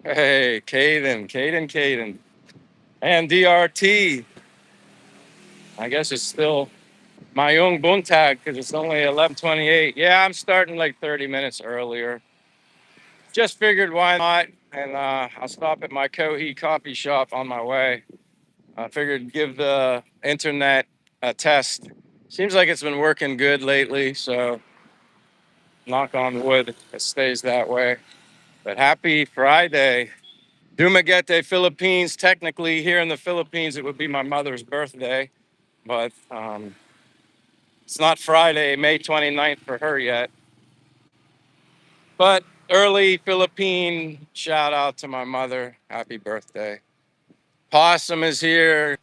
Hey, Caden. And DRT. I guess it's still my own Buntag because it's only 11:28. Yeah, I'm starting like 30 minutes earlier. Just figured why not, and I'll stop at my Cohee coffee shop on my way. I figured give the internet a test. Seems like it's been working good lately, so knock on wood, it stays that way. But happy Friday. Dumaguete, Philippines. Technically, here in the Philippines, it would be my mother's birthday, but it's not Friday, May 29th for her yet. But early Philippine shout out to my mother. Happy birthday. Possum is here.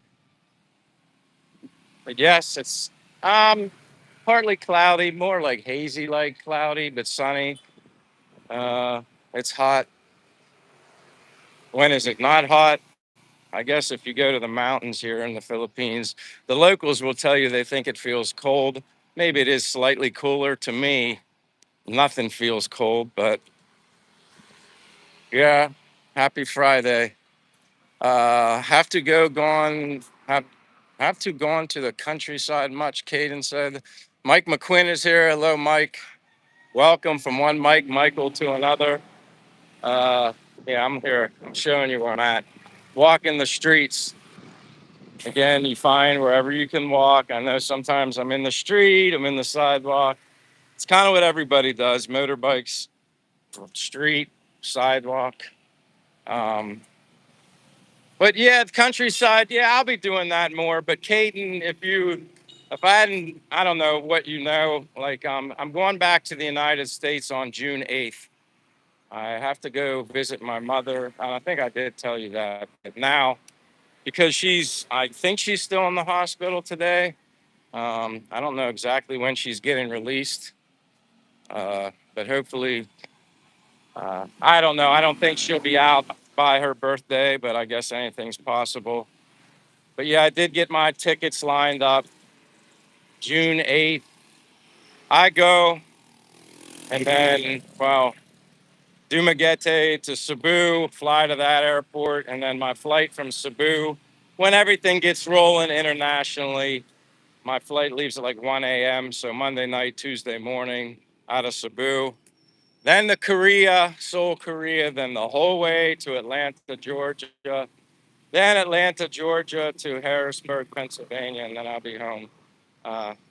But yes, it's um partly cloudy, more like hazy like cloudy, but sunny. Uh it's hot. When is it not hot? I guess if you go to the mountains here in the Philippines, the locals will tell you they think it feels cold. Maybe it is slightly cooler to me. Nothing feels cold, but yeah, happy Friday. Have to go gone have to gone to the countryside much, Caden said. Mike McQuinn is here. Hello, Mike. Welcome from one Mike Michael to another. Uh yeah, I'm here. I'm showing you where I'm at. Walking the streets. Again, you find wherever you can walk. I know sometimes I'm in the street, I'm in the sidewalk. It's kind of what everybody does, motorbikes, street, sidewalk. Um, but yeah, the countryside, yeah, I'll be doing that more. But Caden, if I hadn't, I don't know what you know, like I'm going back to the United States on June 8th. I have to go visit my mother. I think I did tell you that. But now, because I think she's still in the hospital today. I don't know exactly when she's getting released, but hopefully, I don't know. I don't think she'll be out by her birthday, but I guess anything's possible. But yeah, I did get my tickets lined up. June 8th, I go, and then, well, Dumaguete to Cebu, fly to that airport, and then my flight from Cebu, when everything gets rolling internationally, my flight leaves at like 1 a.m. So Monday night, Tuesday morning out of Cebu. Then the Korea, Seoul, Korea, then the whole way to Atlanta, Georgia. Then Atlanta, Georgia to Harrisburg, Pennsylvania, and then I'll be home.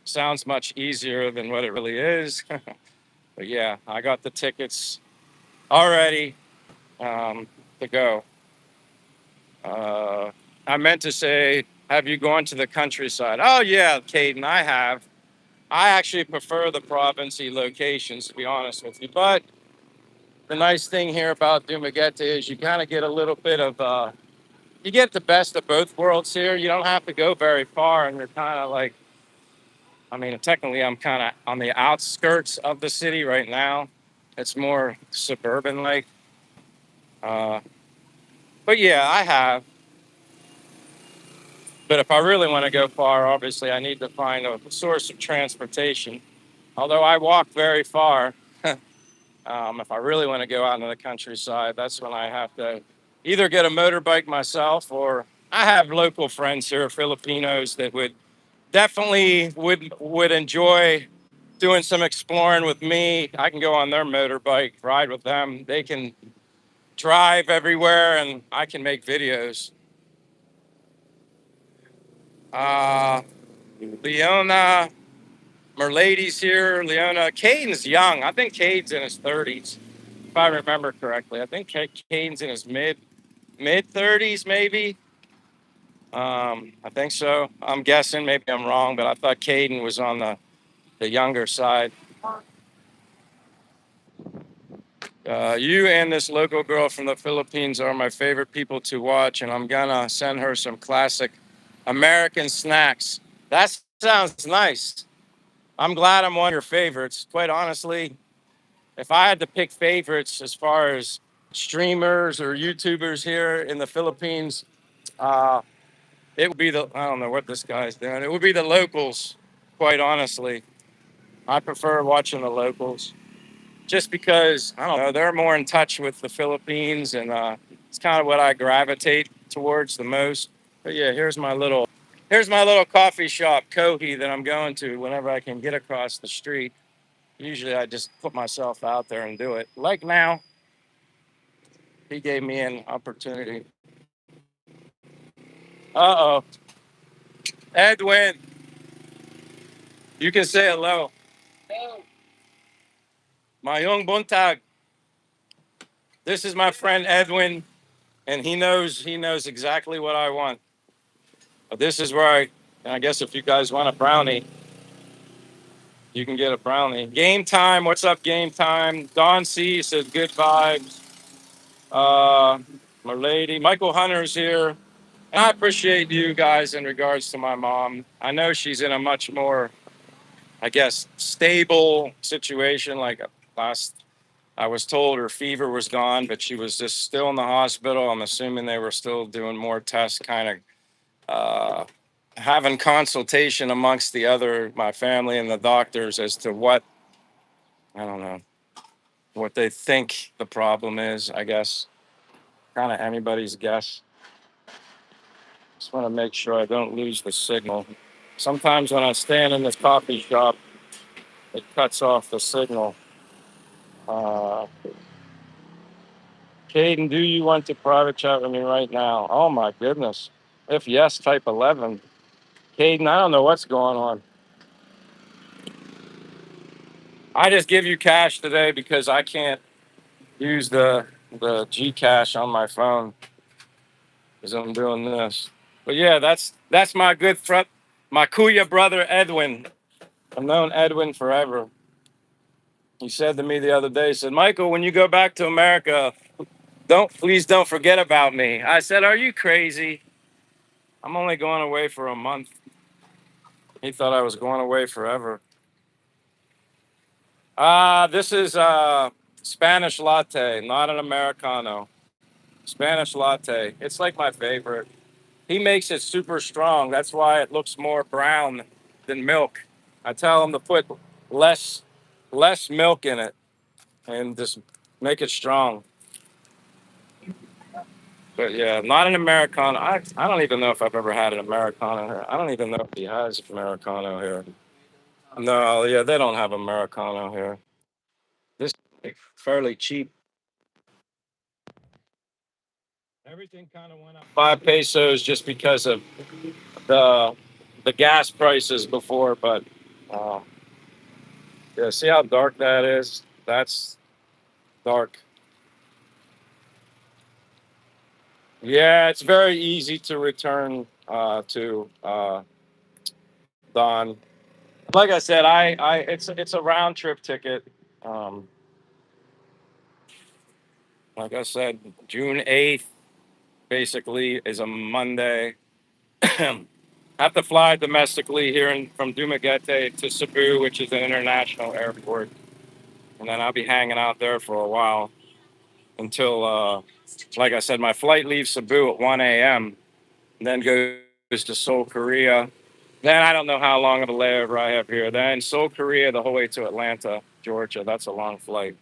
Sounds much easier than what it really is. But yeah, I got the tickets already to go. Uh, I meant to say, have you gone to the countryside? Oh, yeah, Caden, I have. I actually prefer the provincy locations, to be honest with you. But the nice thing here about Dumaguete is you kind of get a little bit of, you get the best of both worlds here. You don't have to go very far, and you're kind of like, I mean, technically, I'm kind of on the outskirts of the city right now. It's more suburban like. Uh, but yeah, I have. But if I really want to go far, obviously, I need to find a source of transportation. Although I walk very far, if I really want to go out into the countryside, that's when I have to either get a motorbike myself or I have local friends here, Filipinos, that would definitely would enjoy doing some exploring with me. I can go on their motorbike, ride with them. They can drive everywhere, and I can make videos. Uh, Leona, Merlady's here. Leona, Caden's young. I think Caden's in his 30s, if I remember correctly. I think Caden's in his mid 30s, maybe. I think so. I'm guessing. Maybe I'm wrong, but I thought Caden was on the younger side. You and this local girl from the Philippines are my favorite people to watch, and I'm gonna send her some classic American snacks. That sounds nice. I'm glad I'm one of your favorites. Quite honestly, if I had to pick favorites as far as streamers or YouTubers here in the Philippines, uh, it would be I don't know what this guy's doing. It would be the locals, quite honestly. I prefer watching the locals just because, I don't know, they're more in touch with the Philippines, and it's kind of what I gravitate towards the most. But yeah, here's my little coffee shop, Kohi, that I'm going to whenever I can get across the street. Usually I just put myself out there and do it. Like now, he gave me an opportunity. Uh oh. Edwin, you can say hello. Mayong buntag. This is my friend Edwin, and he knows exactly what I want. This is where I guess if you guys want a brownie, you can get a brownie. Game time. What's up, game time? Don C says good vibes. Uh, my lady, Michael Hunter's here. And I appreciate you guys in regards to my mom. I know she's in a much more, I guess, stable situation. Like last, I was told her fever was gone, but she was just still in the hospital. I'm assuming they were still doing more tests, kind of having consultation amongst my family and the doctors as to what, I don't know, what they think the problem is, I guess. Kind of anybody's guess. Just want to make sure I don't lose the signal. Sometimes when I stand in this coffee shop, it cuts off the signal. Uh, Caden, do you want to private chat with me right now? Oh my goodness. If yes, type 11. Caden, I don't know what's going on. I just give you cash today because I can't use the Gcash on my phone because I'm doing this. But yeah, that's my good friend, my Kuya brother Edwin. I've known Edwin forever. He said to me the other day, he said, Michael, when you go back to America, please don't forget about me. I said, are you crazy? I'm only going away for a month. He thought I was going away forever. This is Spanish latte, not an Americano. Spanish latte. It's like my favorite. He makes it super strong. That's why it looks more brown than milk. I tell him to put less less milk in it and just make it strong. But yeah, not an Americano. I don't even know if I've ever had an Americano here. I don't even know if he has Americano here. No, yeah, they don't have Americano here. This is fairly cheap. Everything kind of went up 5 pesos just because of the the gas prices before. But uh, yeah, see how dark that is? That's dark. Yeah, it's very easy to return to Don. Like I said, it's a round trip ticket. Um, like I said, June 8th basically is a Monday. Have to fly domestically here from Dumaguete to Cebu, which is an international airport, and then I'll be hanging out there for a while until, like I said, my flight leaves Cebu at 1 a.m. Then goes to Seoul, Korea. Then I don't know how long of a layover I have here. Then Seoul, Korea, the whole way to Atlanta, Georgia. That's a long flight.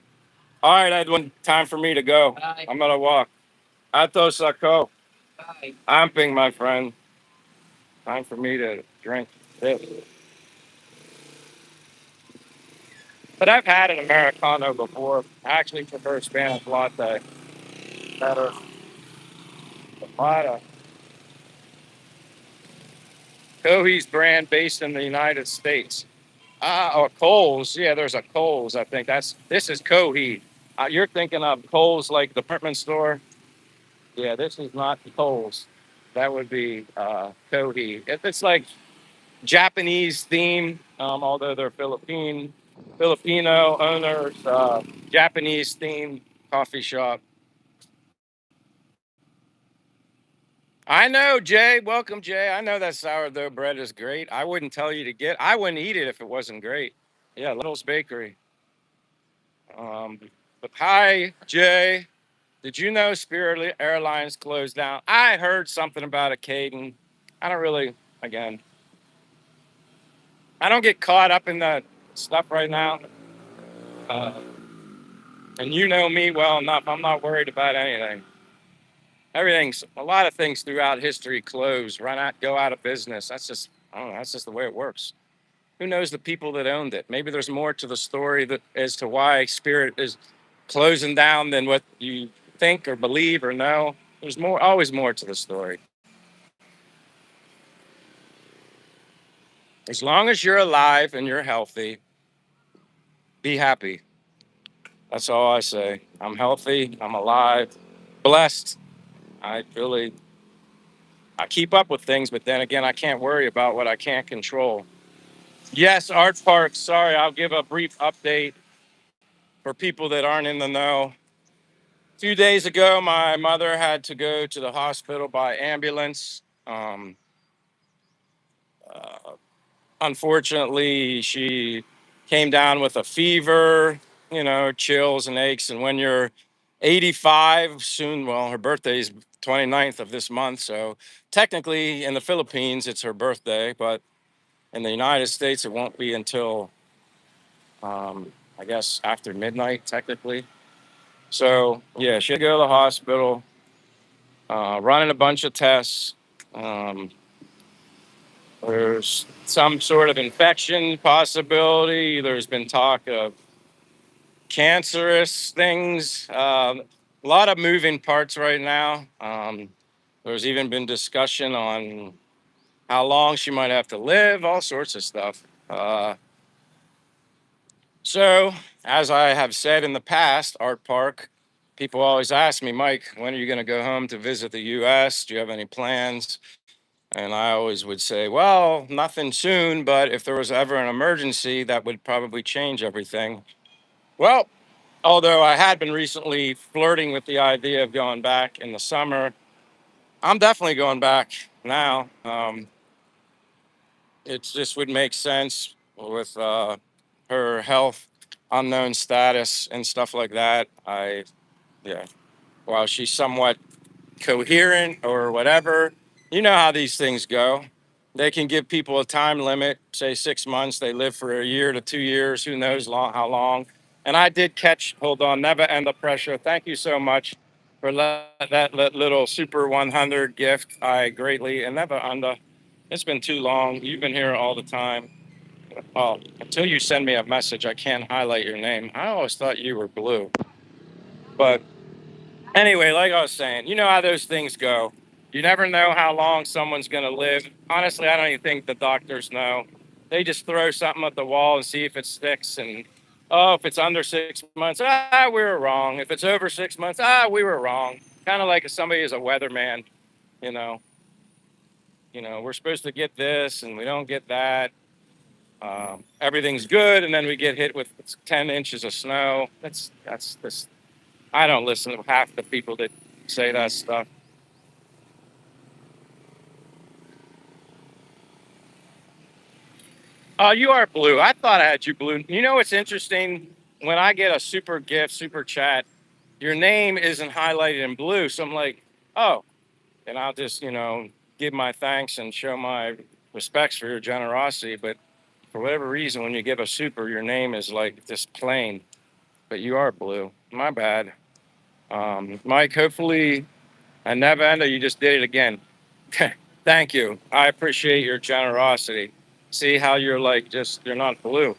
All right, Edwin, time for me to go. Bye. I'm gonna walk. Ato Sako. Amping, my friend. Time for me to drink this. But I've had an Americano before. I actually prefer Spanish latte better. But Cohi's brand based in the United States. Or Kohl's. Yeah, there's a Kohl's. I think this is Cohi. You're thinking of Kohl's like the department store. Yeah, this is not Kohl's. That would be Cohi. It's like Japanese theme, although they're Filipino owners, Japanese theme. coffee shop. I know, Jay. Welcome, Jay. I know that sourdough bread is great. I wouldn't tell you to get. I wouldn't eat it if it wasn't great. Yeah, Little's Bakery. Um, but hi, Jay. Did you know Spirit Airlines closed down? I heard something about a Caden. I don't really. Again, I don't get caught up in that stuff right now. Uh, and you know me well enough. I'm not worried about anything. Everything's a lot of things throughout history close, run out, go out of business. That's just I don't know. That's just the way it works. Who knows the people that owned it? Maybe there's more to the story that as to why Spirit is closing down than what you think or believe or know. There's more, always more to the story. As long as you're alive and you're healthy, be happy. That's all I say. I'm healthy. I'm alive, blessed. I really I keep up with things, but then again, I can't worry about what I can't control. Yes, Art Park. Sorry, I'll give a brief update for people that aren't in the know. A few days ago, my mother had to go to the hospital by ambulance. Uh, Unfortunately, she came down with a fever, chills and aches. And when you're 85, soon, well, her birthday's 29th of this month. So technically, in the Philippines, it's her birthday, but in the United States, it won't be until, I guess, after midnight, technically. So, yeah, she had to go to the hospital, running a bunch of tests. Um, there's some sort of infection possibility. There's been talk of cancerous things. A lot of moving parts right now. There's even been discussion on how long she might have to live, all sorts of stuff. So, as I have said in the past, Art Park, people always ask me, Mike, when are you going to go home to visit the US? Do you have any plans? And I always would say, well, nothing soon, but if there was ever an emergency, that would probably change everything. Well, although I had been recently flirting with the idea of going back in the summer, I'm definitely going back now. It just would make sense with her health, unknown status, and stuff like that. Yeah, while she's somewhat coherent or whatever, you know how these things go. They can give people a time limit, say 6 months. They live for a year to 2 years. Who knows how long? And I did catch. Hold on, never end the pressure. Thank you so much for that little super 100 gift. I greatly and never under. It's been too long. You've been here all the time. Oh, until you send me a message, I can't highlight your name. I always thought you were blue. But anyway, like I was saying, you know how those things go. You never know how long someone's going to live. Honestly, I don't even think the doctors know. They just throw something at the wall and see if it sticks. And oh, if it's under 6 months, we were wrong. If it's over 6 months, we were wrong. Kind of like if somebody is a weatherman, you know, we're supposed to get this and we don't get that. Everything's good, and then we get hit with 10 inches of snow. That's this. I don't listen to half the people that say that stuff. Oh, you are blue. I thought I had you blue. You know what's interesting? When I get a super gift, super chat, your name isn't highlighted in blue. So I'm like, oh, and I'll just, give my thanks and show my respects for your generosity. But for whatever reason, when you give a super, your name is like just plain. But you are blue. My bad. Mike, hopefully, I never ended. You just did it again. Thank you. I appreciate your generosity. See how you're like just you're not blue.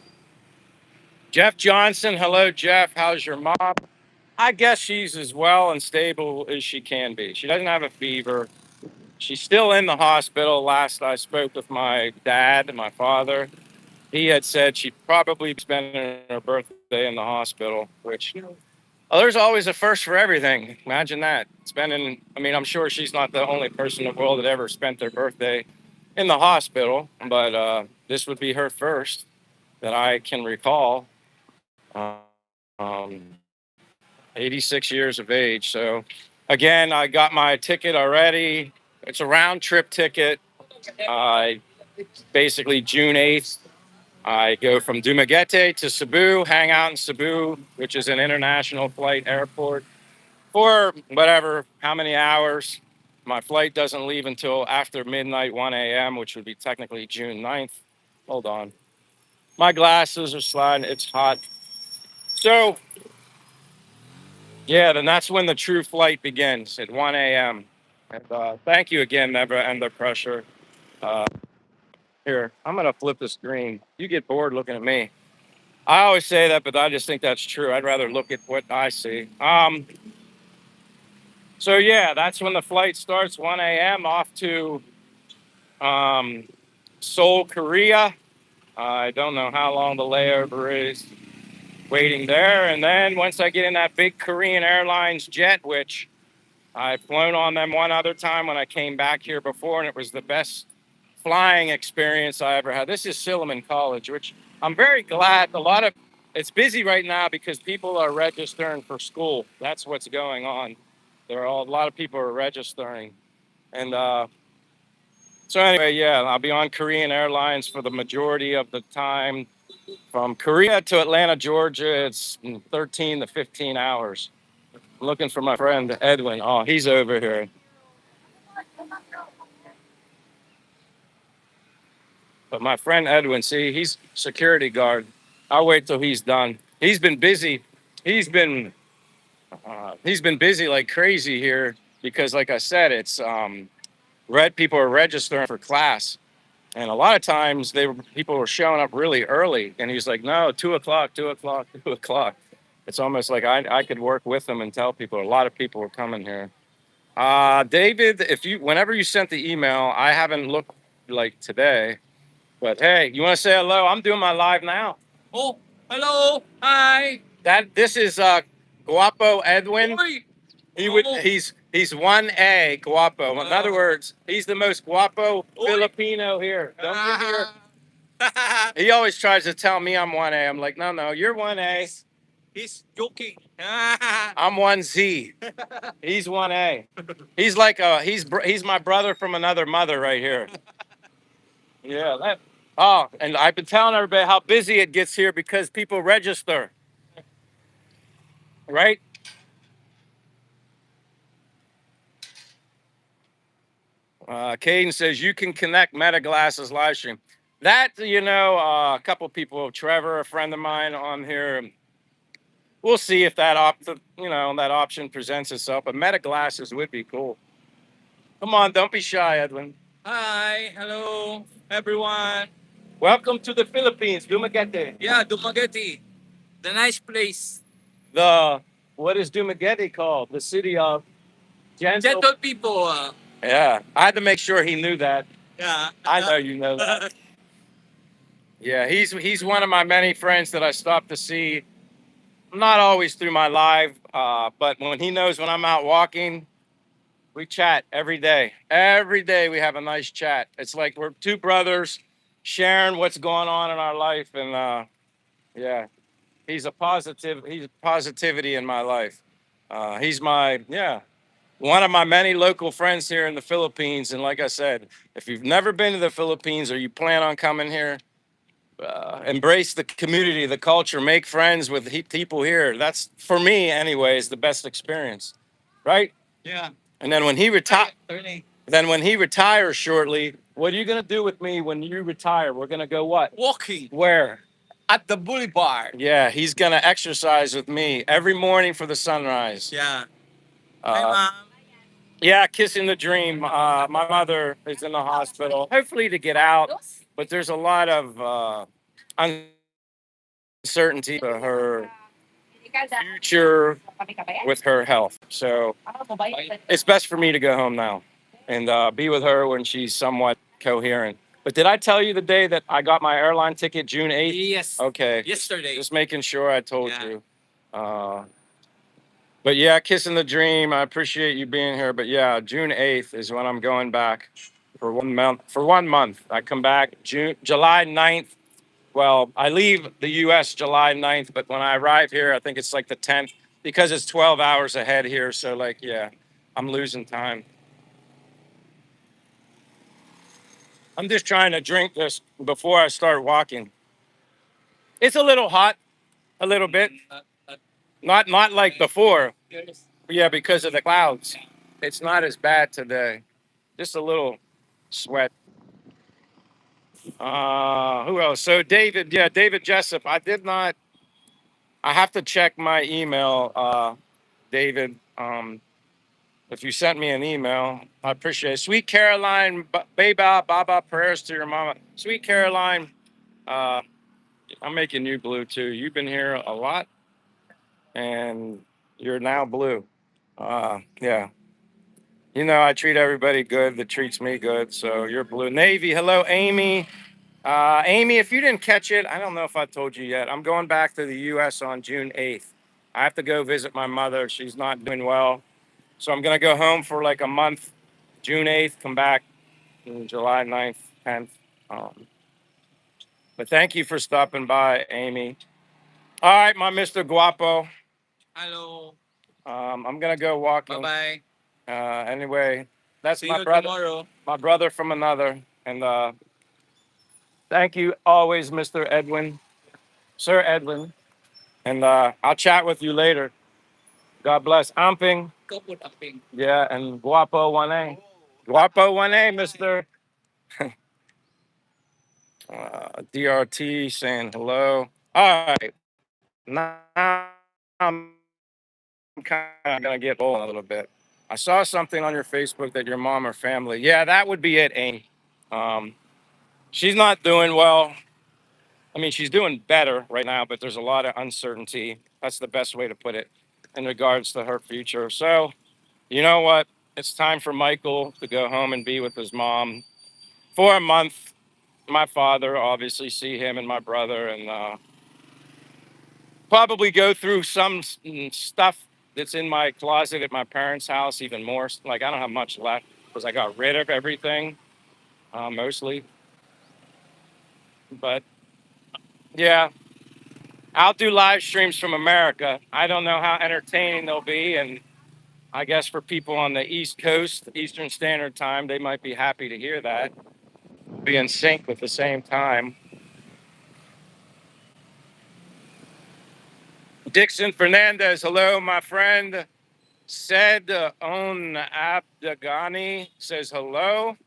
Jeff Johnson, hello Jeff. How's your mom? I guess she's as well and stable as she can be. She doesn't have a fever. She's still in the hospital. Last I spoke with my dad and my father, he had said she'd probably be spending her birthday in the hospital, which there's always a first for everything. Imagine that. Spending, I mean, I'm sure she's not the only person in the world that ever spent their birthday in the hospital, but this would be her first that I can recall. Um, 86 years of age. So, again, I got my ticket already. It's a round trip ticket. I basically June 8th. I go from Dumaguete to Cebu, hang out in Cebu, which is an international flight airport, for whatever, how many hours. My flight doesn't leave until after midnight, 1 a.m., which would be technically June 9th. Hold on. My glasses are sliding. It's hot. So, yeah, then that's when the true flight begins at 1 a.m. And thank you again, Never Under Pressure. Uh, Here, I'm going to flip the screen. You get bored looking at me. I always say that, but I just think that's true. I'd rather look at what I see. So yeah, that's when the flight starts, 1 a.m. off to um, Seoul, Korea. I don't know how long the layover is waiting there. And then once I get in that big Korean Airlines jet, which I've flown on them one other time when I came back here before, and it was the best flying experience I ever had. This is Silliman College, which I'm very glad. It's busy right now because people are registering for school. That's what's going on. A lot of people are registering, and so anyway, yeah, I'll be on Korean Airlines for the majority of the time. From Korea to Atlanta, Georgia, it's 13 to 15 hours. I'm looking for my friend Edwin. Oh, he's over here. But my friend Edwin, see, he's security guard. I'll wait till he's done. He's been busy. He's been busy like crazy here because, like I said, it's red people are registering for class, and a lot of times people were showing up really early, and he's like, no, 2 o'clock, 2 o'clock, 2 o'clock. It's almost like I could work with them and tell people. A lot of people were coming here. David, whenever you sent the email, I haven't looked like today. But hey, you want to say hello? I'm doing my live now. Oh, hello, hi. This is Guapo Edwin. Oi. He's 1A Guapo. In other words, he's the most Guapo Filipino here. Don't give me your. He always tries to tell me I'm 1A. I'm like, no, you're 1A. He's joking. I'm 1Z. He's 1A. He's my brother from another mother right here. Yeah. And I've been telling everybody how busy it gets here because people register, right? Caden says you can connect Meta Glasses live stream. A couple people, Trevor, a friend of mine on here. We'll see if that option presents itself. But Meta Glasses would be cool. Come on, don't be shy, Edwin. Hi, hello, everyone. Welcome to the Philippines, Dumaguete. Yeah, Dumaguete, the nice place. What is Dumaguete called? The city of gentle people. Yeah, I had to make sure he knew that. Yeah, I know you know that. Yeah, he's one of my many friends that I stop to see. Not always through my live, but when he knows when I'm out walking, we chat every day. Every day we have a nice chat. It's like we're two brothers sharing what's going on in our life, and yeah, he's positivity in my life. He's one of my many local friends here in the Philippines. And like I said, if you've never been to the Philippines or you plan on coming here, embrace the community, the culture, make friends with people here. That's, for me anyways, the best experience, right? Yeah. And then when he retires shortly, what are you gonna do with me when you retire? We're gonna go what? Walking. Where? At the boulevard. Yeah, he's gonna exercise with me every morning for the sunrise. Yeah. Hi, Mom. Yeah, kissing the dream. My mother is in the hospital, hopefully to get out, but there's a lot of uncertainty for her future with her health. So it's best for me to go home now and be with her when she's somewhat coherent. But did I tell you the day that I got my airline ticket, June 8th? Yes. Okay. Yesterday. Just making sure I told you. But yeah, kissing the dream. I appreciate you being here. But yeah, June 8th is when I'm going back for 1 month. For 1 month, I come back July 9th. Well, I leave the U.S. July 9th, but when I arrive here, I think it's like the 10th. because it's 12 hours ahead here. So like, yeah, I'm losing time. I'm just trying to drink this before I start walking. It's a little hot, a little bit. Not like before. Yeah, because of the clouds. It's not as bad today. Just a little sweat. Who else? So David, yeah, David Jessup. I did not. I have to check my email, David. If you sent me an email, I appreciate it. Sweet Caroline, Baba, Baba, prayers to your mama. Sweet Caroline, uh, I'm making you blue too. You've been here a lot, and you're now blue. Yeah. You know, I treat everybody good that treats me good. So you're blue. Navy, hello, Amy. Amy, if you didn't catch it, I don't know if I told you yet. I'm going back to the U.S. on June 8th. I have to go visit my mother. She's not doing well. So I'm going to go home for like a month, June 8th, come back July 9th, 10th. Um, but thank you for stopping by, Amy. All right, my Mr. Guapo. Hello. I'm going to go walking. Bye bye. Anyway, that's see my brother. Tomorrow. My brother from another. And thank you always, Mr. Edwin, Sir Edwin. And I'll chat with you later. God bless. Amping. Yeah, and Guapo 1A. Guapo 1A, Mr. DRT saying hello. All right. Now I'm kind of going to get old a little bit. I saw something on your Facebook that your mom or family. Yeah, that would be it, Amy. Um, she's not doing well. I mean, she's doing better right now, but there's a lot of uncertainty. That's the best way to put it in regards to her future. So, you know what? It's time for Michael to go home and be with his mom for a month. My father, obviously, see him and my brother, and probably go through some stuff that's in my closet at my parents' house, even more. Like, I don't have much left because I got rid of everything, mostly. But yeah, I'll do live streams from America. I don't know how entertaining they'll be. And I guess for people on the East Coast, Eastern Standard Time, they might be happy to hear that. Be in sync with the same time. Dixon Fernandez, hello, my friend. Said On Abdagani says hello.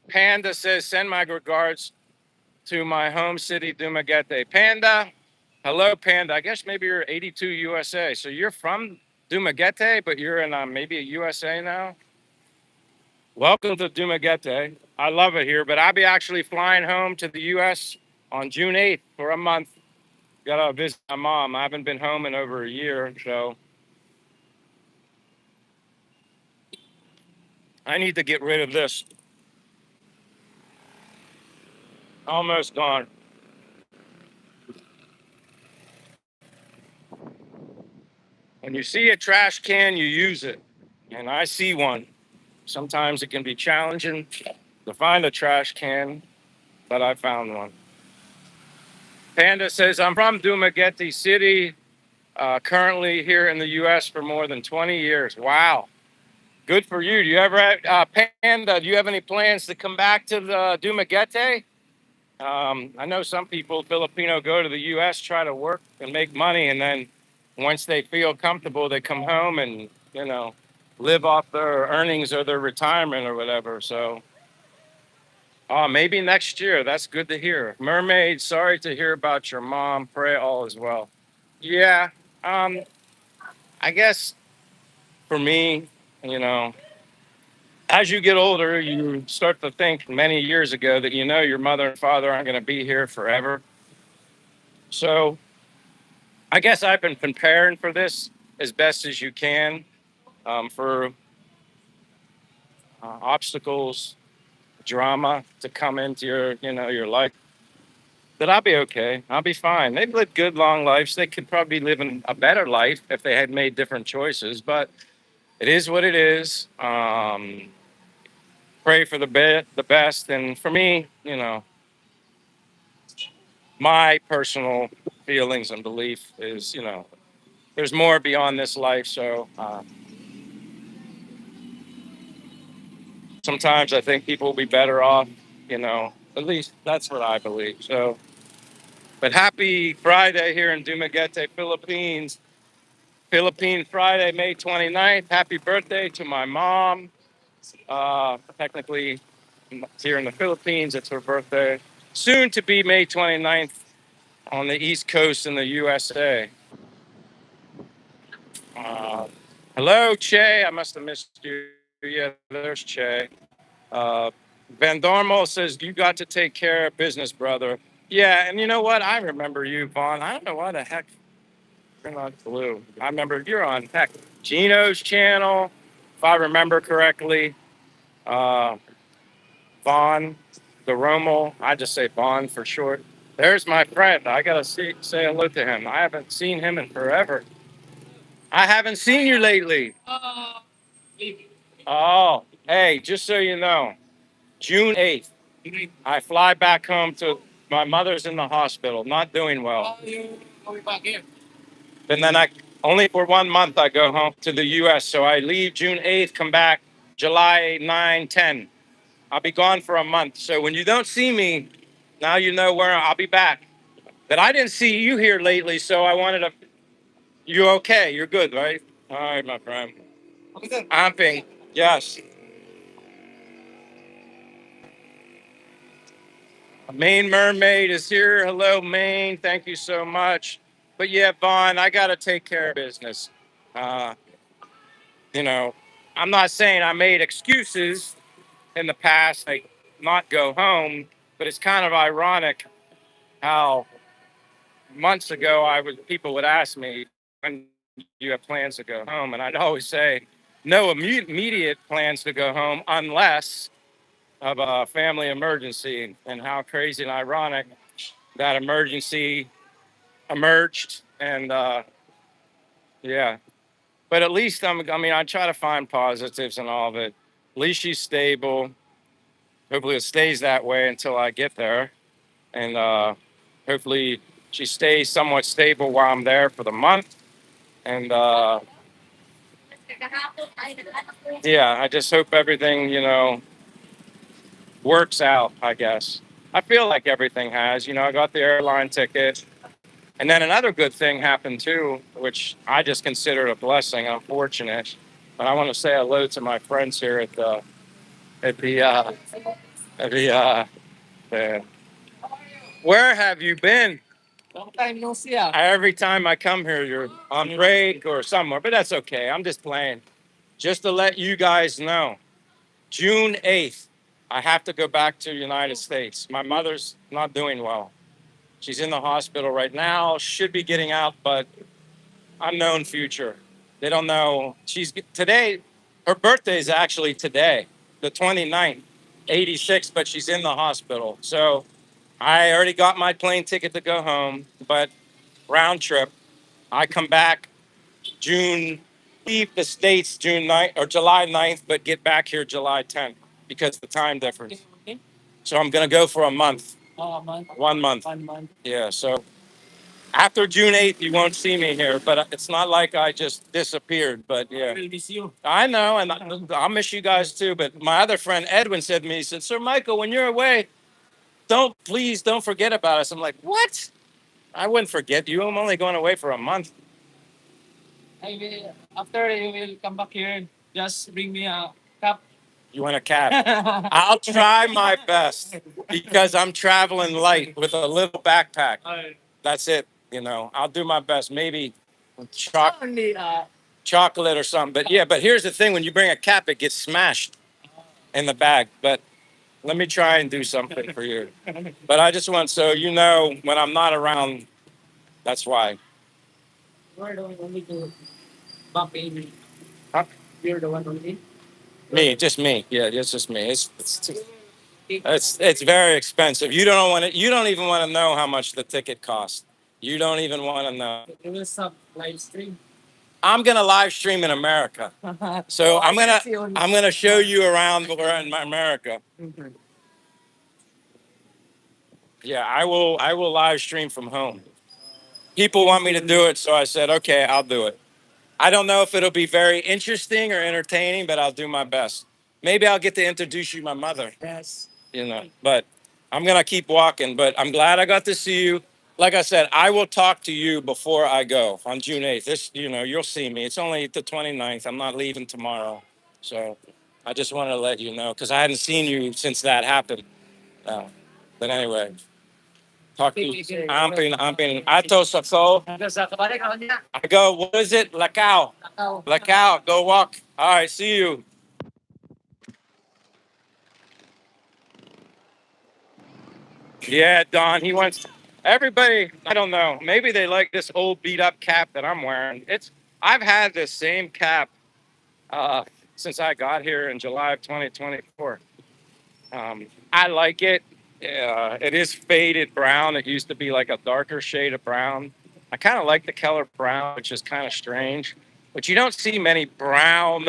Panda says, send my regards to my home city, Dumaguete. Panda, hello, Panda. I guess maybe you're 82 USA. So you're from Dumaguete, but you're in maybe a USA now. Welcome to Dumaguete. I love it here, but I'll be actually flying home to the US on June 8th for a month. Gotta visit my mom. I haven't been home in over a year, so I need to get rid of this. Almost gone. When you see a trash can, you use it. And I see one. Sometimes it can be challenging to find a trash can, but I found one. Panda says, I'm from Dumaguete City, currently here in the US for more than 20 years. Wow. Good for you. Do you ever, Panda, do you have any plans to come back to the Dumaguete? I know some people, Filipino, go to the US, try to work and make money, and then once they feel comfortable, they come home and, live off their earnings or their retirement or whatever. So, maybe next year. That's good to hear. Mermaid, sorry to hear about your mom. Pray all is well. Yeah. Um, I guess for me, you know, as you get older, you start to think many years ago that your mother and father aren't going to be here forever. So I guess I've been preparing for this as best as you can, for obstacles, drama to come into your life. But I'll be okay. I'll be fine. They've lived good, long lives. They could probably live a better life if they had made different choices. But it is what it is. Pray for the best. And for me, my personal feelings and belief is, there's more beyond this life. So sometimes I think people will be better off, you know, at least that's what I believe. So, but happy Friday here in Dumaguete, Philippines. Philippine Friday, May 29th. Happy birthday to my mom. Technically, here in the Philippines, it's her birthday. Soon to be May 29th on the East Coast in the USA. Uh, Hello, Che. I must have missed you. Yeah, there's Che. Uh, Van Dormo says, you got to take care of business, brother. Yeah, and you know what? I remember you, Vaughn. I don't know why the heck you're not blue. I remember you're on, heck, Gino's channel, if I remember correctly. Uh, Vaughn, the Romo. I just say Vaughn for short. There's my friend. I got to say hello to him. I haven't seen him in forever. I haven't seen you lately. Oh, hey, just so you know, June 8th. I fly back home to my mother's in the hospital, not doing well. And then I only for 1 month I go home to the US. So I leave June 8th, come back July 9, 10. I'll be gone for a month. So when you don't see me, now you know where I'll be back. But I didn't see you here lately, so I wanted to. You okay? You're good, right? All right, my friend. Amping. Yes. Maine Mermaid is here. Hello, Maine. Thank you so much. But yeah, Vaughn, I got to take care of business. Uh, you know, I'm not saying I made excuses in the past, like not go home, but it's kind of ironic how months ago people would ask me when you have plans to go home, and I'd always say no immediate plans to go home unless of a family emergency. And how crazy and ironic that emergency emerged. And yeah, but at least I mean, I try to find positives in all of it. At least she's stable. Hopefully, it stays that way until I get there, and hopefully, she stays somewhat stable while I'm there for the month. And yeah, I just hope everything, works out. I guess I feel like everything has. I got the airline ticket. And then another good thing happened too, which I just consider a blessing. I'm fortunate, but I want to say hello to my friends here at the at the. Where have you been? Long time no see. Every time I come here, you're on break or somewhere, but that's okay. I'm just playing. Just to let you guys know, June 8th, I have to go back to the United States. My mother's not doing well. She's in the hospital right now. Should be getting out, but unknown future. They don't know. She's today. Her birthday is actually today, the 29th, 86, but she's in the hospital. So I already got my plane ticket to go home, but round trip. I come back June, leave the States June 9th or July 9th, but get back here July 10th because of the time difference. So I'm going to go for a month. Oh, a month? 1 month. 1 month. Yeah. So after June 8th, you won't see me here, but it's not like I just disappeared. But yeah, I will miss you. I know, and I'll miss you guys too. But my other friend Edwin said to me, he said, Sir Michael, when you're away, please don't forget about us. I'm like, what? I wouldn't forget you. I'm only going away for a month. I will, after you will come back here, just bring me a cup. You want a cap? I'll try my best because I'm traveling light with a little backpack. That's it. I'll do my best. Maybe only chocolate or something. But yeah, but here's the thing: when you bring a cap, it gets smashed in the bag. But let me try and do something for you. But I just want so you know when I'm not around, that's why. You're the one only to bump in. Huh? You're the one only. Me, just me. Yeah, it's just me. It's very expensive. You don't want to. You don't even want to know how much the ticket costs. You don't even want to know. It will stop live stream. I'm gonna live stream in America, so I'm gonna show you around in America. Yeah, I will live stream from home. People want me to do it, so I said, okay, I'll do it. I don't know if it'll be very interesting or entertaining, but I'll do my best. Maybe I'll get to introduce you to my mother. Yes. But I'm gonna keep walking. But I'm glad I got to see you. Like I said, I will talk to you before I go on June 8th. You'll see me. It's only the 29th. I'm not leaving tomorrow. So I just wanted to let you know because I hadn't seen you since that happened. Uh, but anyway, talk to you. I'm being, ato sa so. I go, what is it? Lacau. Lacau. Go walk. All right, see you. Yeah, Don. He wants everybody. I don't know. Maybe they like this old beat up cap that I'm wearing. I've had this same cap uh, since I got here in July of 2024. I like it. It is faded brown. It used to be like a darker shade of brown. I kind of like the color brown, which is kind of strange. But you don't see many brown.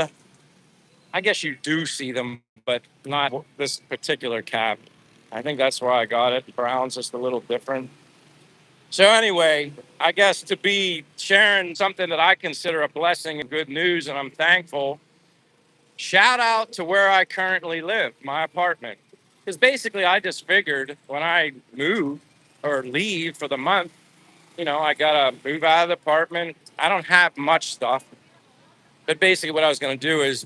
I guess you do see them, but not this particular cap. I think that's why I got it. Brown's just a little different. So anyway, I guess to be sharing something that I consider a blessing and good news, and I'm thankful. Shout out to where I currently live, my apartment. Because basically, I just figured when I move or leave for the month, I gotta move out of the apartment. I don't have much stuff, but basically, what I was gonna do is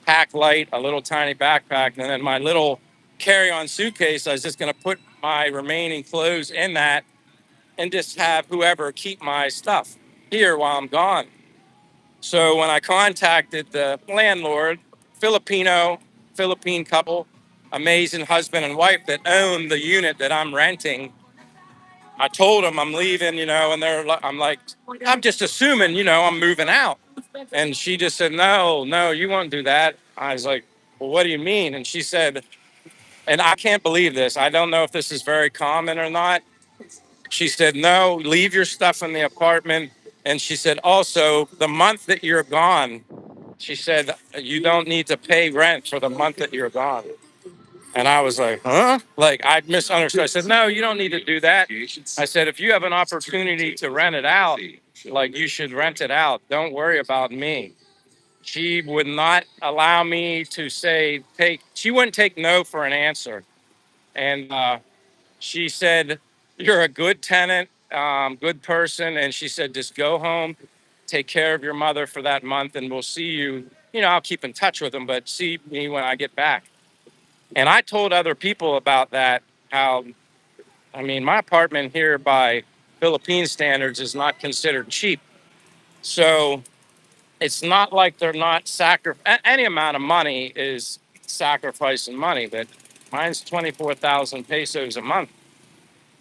pack light, a little tiny backpack, and then my little carry-on suitcase. I was just gonna put my remaining clothes in that and just have whoever keep my stuff here while I'm gone. So when I contacted the landlord, Philippine couple, amazing husband and wife that own the unit that I'm renting, I told them I'm leaving, and I'm like, I'm just assuming, I'm moving out. And she just said, no, no, you won't do that. I was like, well, what do you mean? And she said, and I can't believe this. I don't know if this is very common or not. She said, no, leave your stuff in the apartment. And she said, also, the month that you're gone, she said, you don't need to pay rent for the month that you're gone. And I was like, huh? Like, I misunderstood. I said, no, you don't need to do that. I said, if you have an opportunity to rent it out, like, you should rent it out. Don't worry about me. She would not allow me to she wouldn't take no for an answer. And she said, you're a good tenant, good person. And she said, just go home, take care of your mother for that month, and we'll see you. I'll keep in touch with them, but see me when I get back. And I told other people about that, how, I mean, my apartment here by Philippine standards is not considered cheap. So it's not like they're not any amount of money is sacrificing money, but mine's 24,000 pesos a month.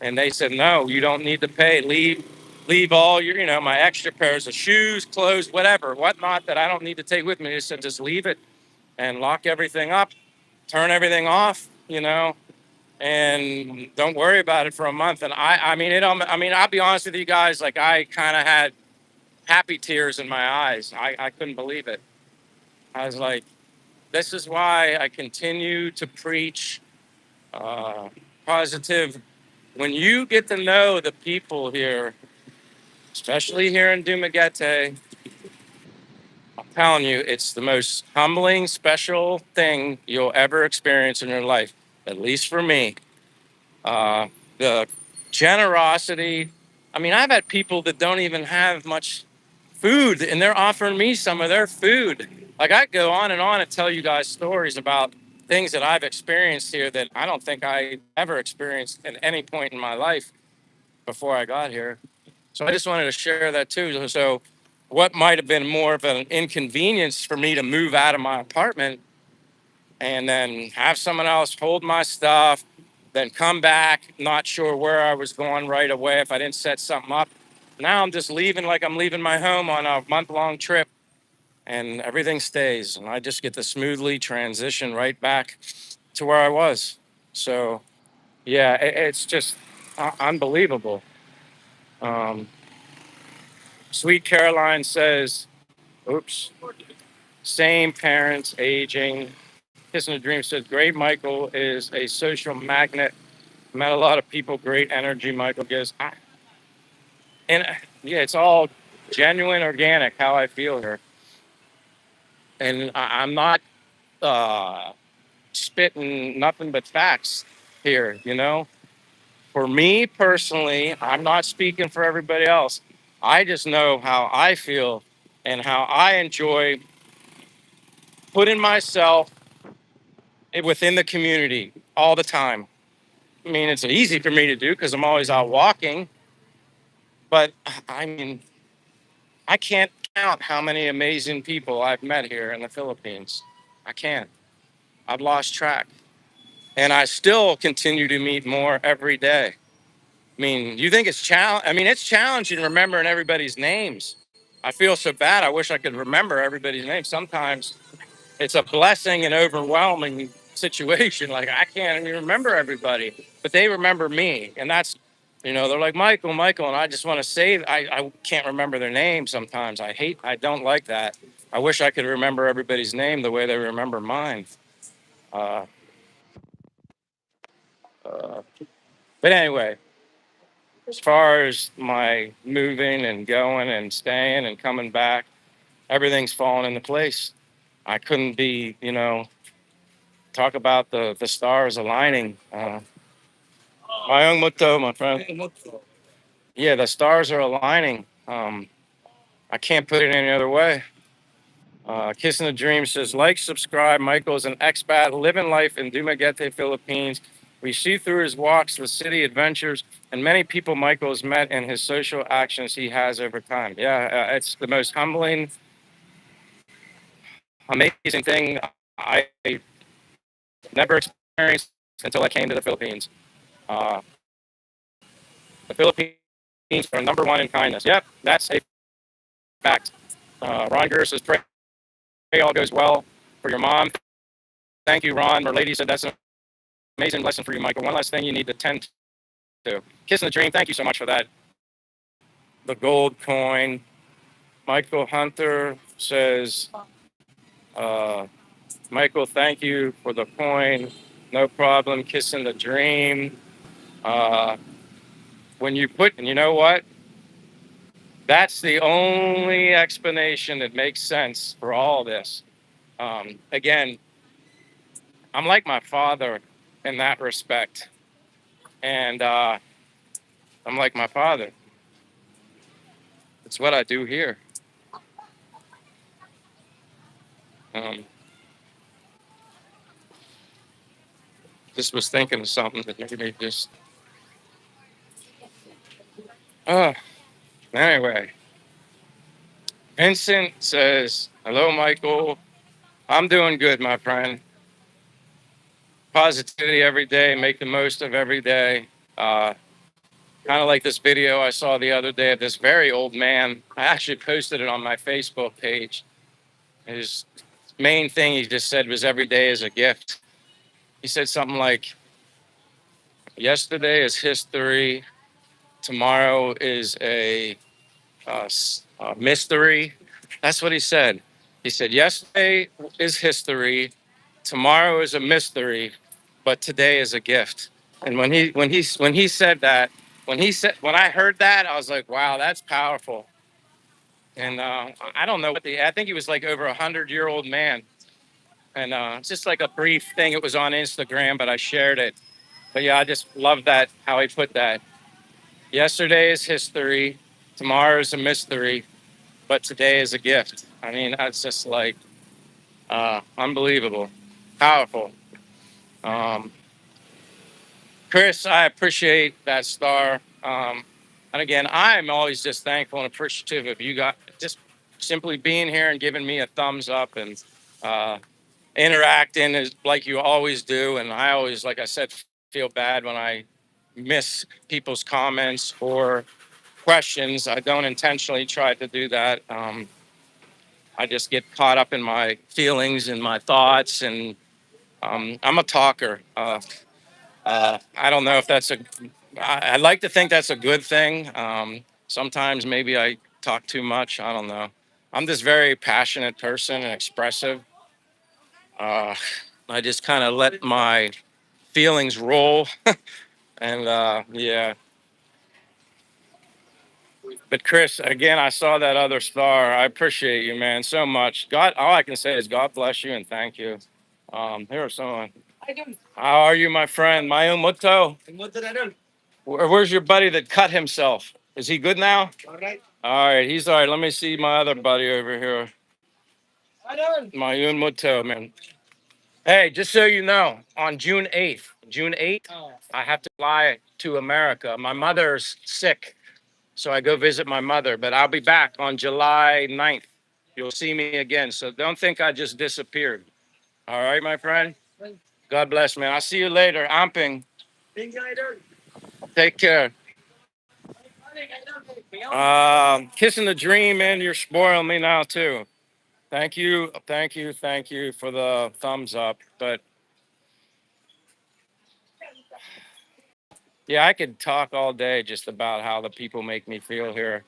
And they said, no, you don't need to pay. Leave all your, my extra pairs of shoes, clothes, whatnot that I don't need to take with me. They said, just leave it and lock everything up, turn everything off, and don't worry about it for a month. And I mean, I'll be honest with you guys. Like, I kind of had happy tears in my eyes. I couldn't believe it. I was like, this is why I continue to preach uh, positive. When you get to know the people here, especially here in Dumaguete, I'm telling you, it's the most humbling, special thing you'll ever experience in your life, at least for me. Uh, the generosity. I mean, I've had people that don't even have much food, and they're offering me some of their food. Like, I go on and tell you guys stories about things that I've experienced here that I don't think I ever experienced at any point in my life before I got here. So I just wanted to share that too. So, what might have been more of an inconvenience for me to move out of my apartment and then have someone else hold my stuff, then come back, not sure where I was going right away if I didn't set something up. Now I'm just leaving like I'm leaving my home on a month-long trip, and everything stays, and I just get to smoothly transition right back to where I was. So yeah, it's just unbelievable. Um, Sweet Caroline says, oops, same parents, aging. Kissing a Dream says, great Michael is a social magnet. Met a lot of people, great energy Michael gives. And yeah, it's all genuine, organic how I feel here, and I'm not uh, spitting nothing but facts here. You know, for me personally, I'm not speaking for everybody else. I just know how I feel and how I enjoy putting myself within the community all the time. I mean, it's easy for me to do because I'm always out walking, but I mean, I can't count how many amazing people I've met here in the Philippines. I can't. I've lost track. And I still continue to meet more every day. I mean, you think it's I mean, it's challenging remembering everybody's names. I feel so bad. I wish I could remember everybody's name. Sometimes it's a blessing and overwhelming situation. Like I can't even remember everybody, but they remember me, and that's, they're like Michael, Michael, and I just want to say I can't remember their name sometimes. I don't like that. I wish I could remember everybody's name the way they remember mine. Uh, uh, but anyway, as far as my moving and going and staying and coming back, everything's fallen into place. I couldn't be, talk about the stars aligning. My own motto, my friend. Yeah, the stars are aligning. I can't put it any other way. Kissing the Dream says, like, subscribe. Michael's an expat living life in Dumaguete, Philippines. We see through his walks with city adventures and many people Michael's met and his social actions he has over time. Yeah, it's the most humbling, amazing thing I never experienced until I came to the Philippines. Uh, the Philippines are number one in kindness. Yep, that's a fact. Ron Gurr says, pray all goes well for your mom. Thank you, Ron. Our lady said that's an amazing lesson for you, Michael. One last thing you need to tend to. Kissing the Dream, thank you so much for that. The gold coin. Michael Hunter says, uh, Michael, thank you for the coin. No problem. Kissing the Dream. Uh, when you put, and you know what? That's the only explanation that makes sense for all this. Again, I'm like my father in that respect. And I'm like my father. It's what I do here. Um, just was thinking of something that made me just. Uh, anyway, Vincent says, hello, Michael. I'm doing good, my friend. Positivity every day, make the most of every day. Uh, kind of like this video I saw the other day of this very old man. I actually posted it on my Facebook page. His main thing he just said was every day is a gift. He said something like, yesterday is history, tomorrow is a mystery. That's what he said. He said, yesterday is history, tomorrow is a mystery, but today is a gift. And when he said that, when I heard that, I was like, wow, that's powerful. And I don't know I think he was like over 100-year-old man. And it's just like a brief thing. It was on Instagram, but I shared it. But yeah, I just love that how he put that. Yesterday is history, tomorrow is a mystery, but today is a gift. I mean, that's just like unbelievable, powerful. Um, Chris, I appreciate that star. And again, I'm always just thankful and appreciative of you guys just simply being here and giving me a thumbs up and uh, interacting as like you always do. And I always, like I said, feel bad when I miss people's comments or questions. I don't intentionally try to do that. I just get caught up in my feelings and my thoughts, and I'm a talker. I don't know if I like to think that's a good thing. Sometimes maybe I talk too much. I don't know. I'm this very passionate person and expressive. Uh, I just kind of let my feelings roll. And yeah, But Chris, again, I saw that other star. I appreciate you, man, so much. God, all I can say is God bless you and thank you. Here are someone. How are you, my friend? Mayo Muto. Where's your buddy that cut himself? Is he good now? All right, he's all right. Let me see my other buddy over here. Mayun Muto, man. Hey, just so you know, on June 8th, I have to fly to America. My mother's sick, so I go visit my mother, but I'll be back on July 9th. You'll see me again, so don't think I just disappeared. All right, my friend? God bless, man. I'll see you later. Amping. Take care. Kissing the dream, man. You're spoiling me now, too. Thank you for the thumbs up. But yeah, I could talk all day just about how the people make me feel here.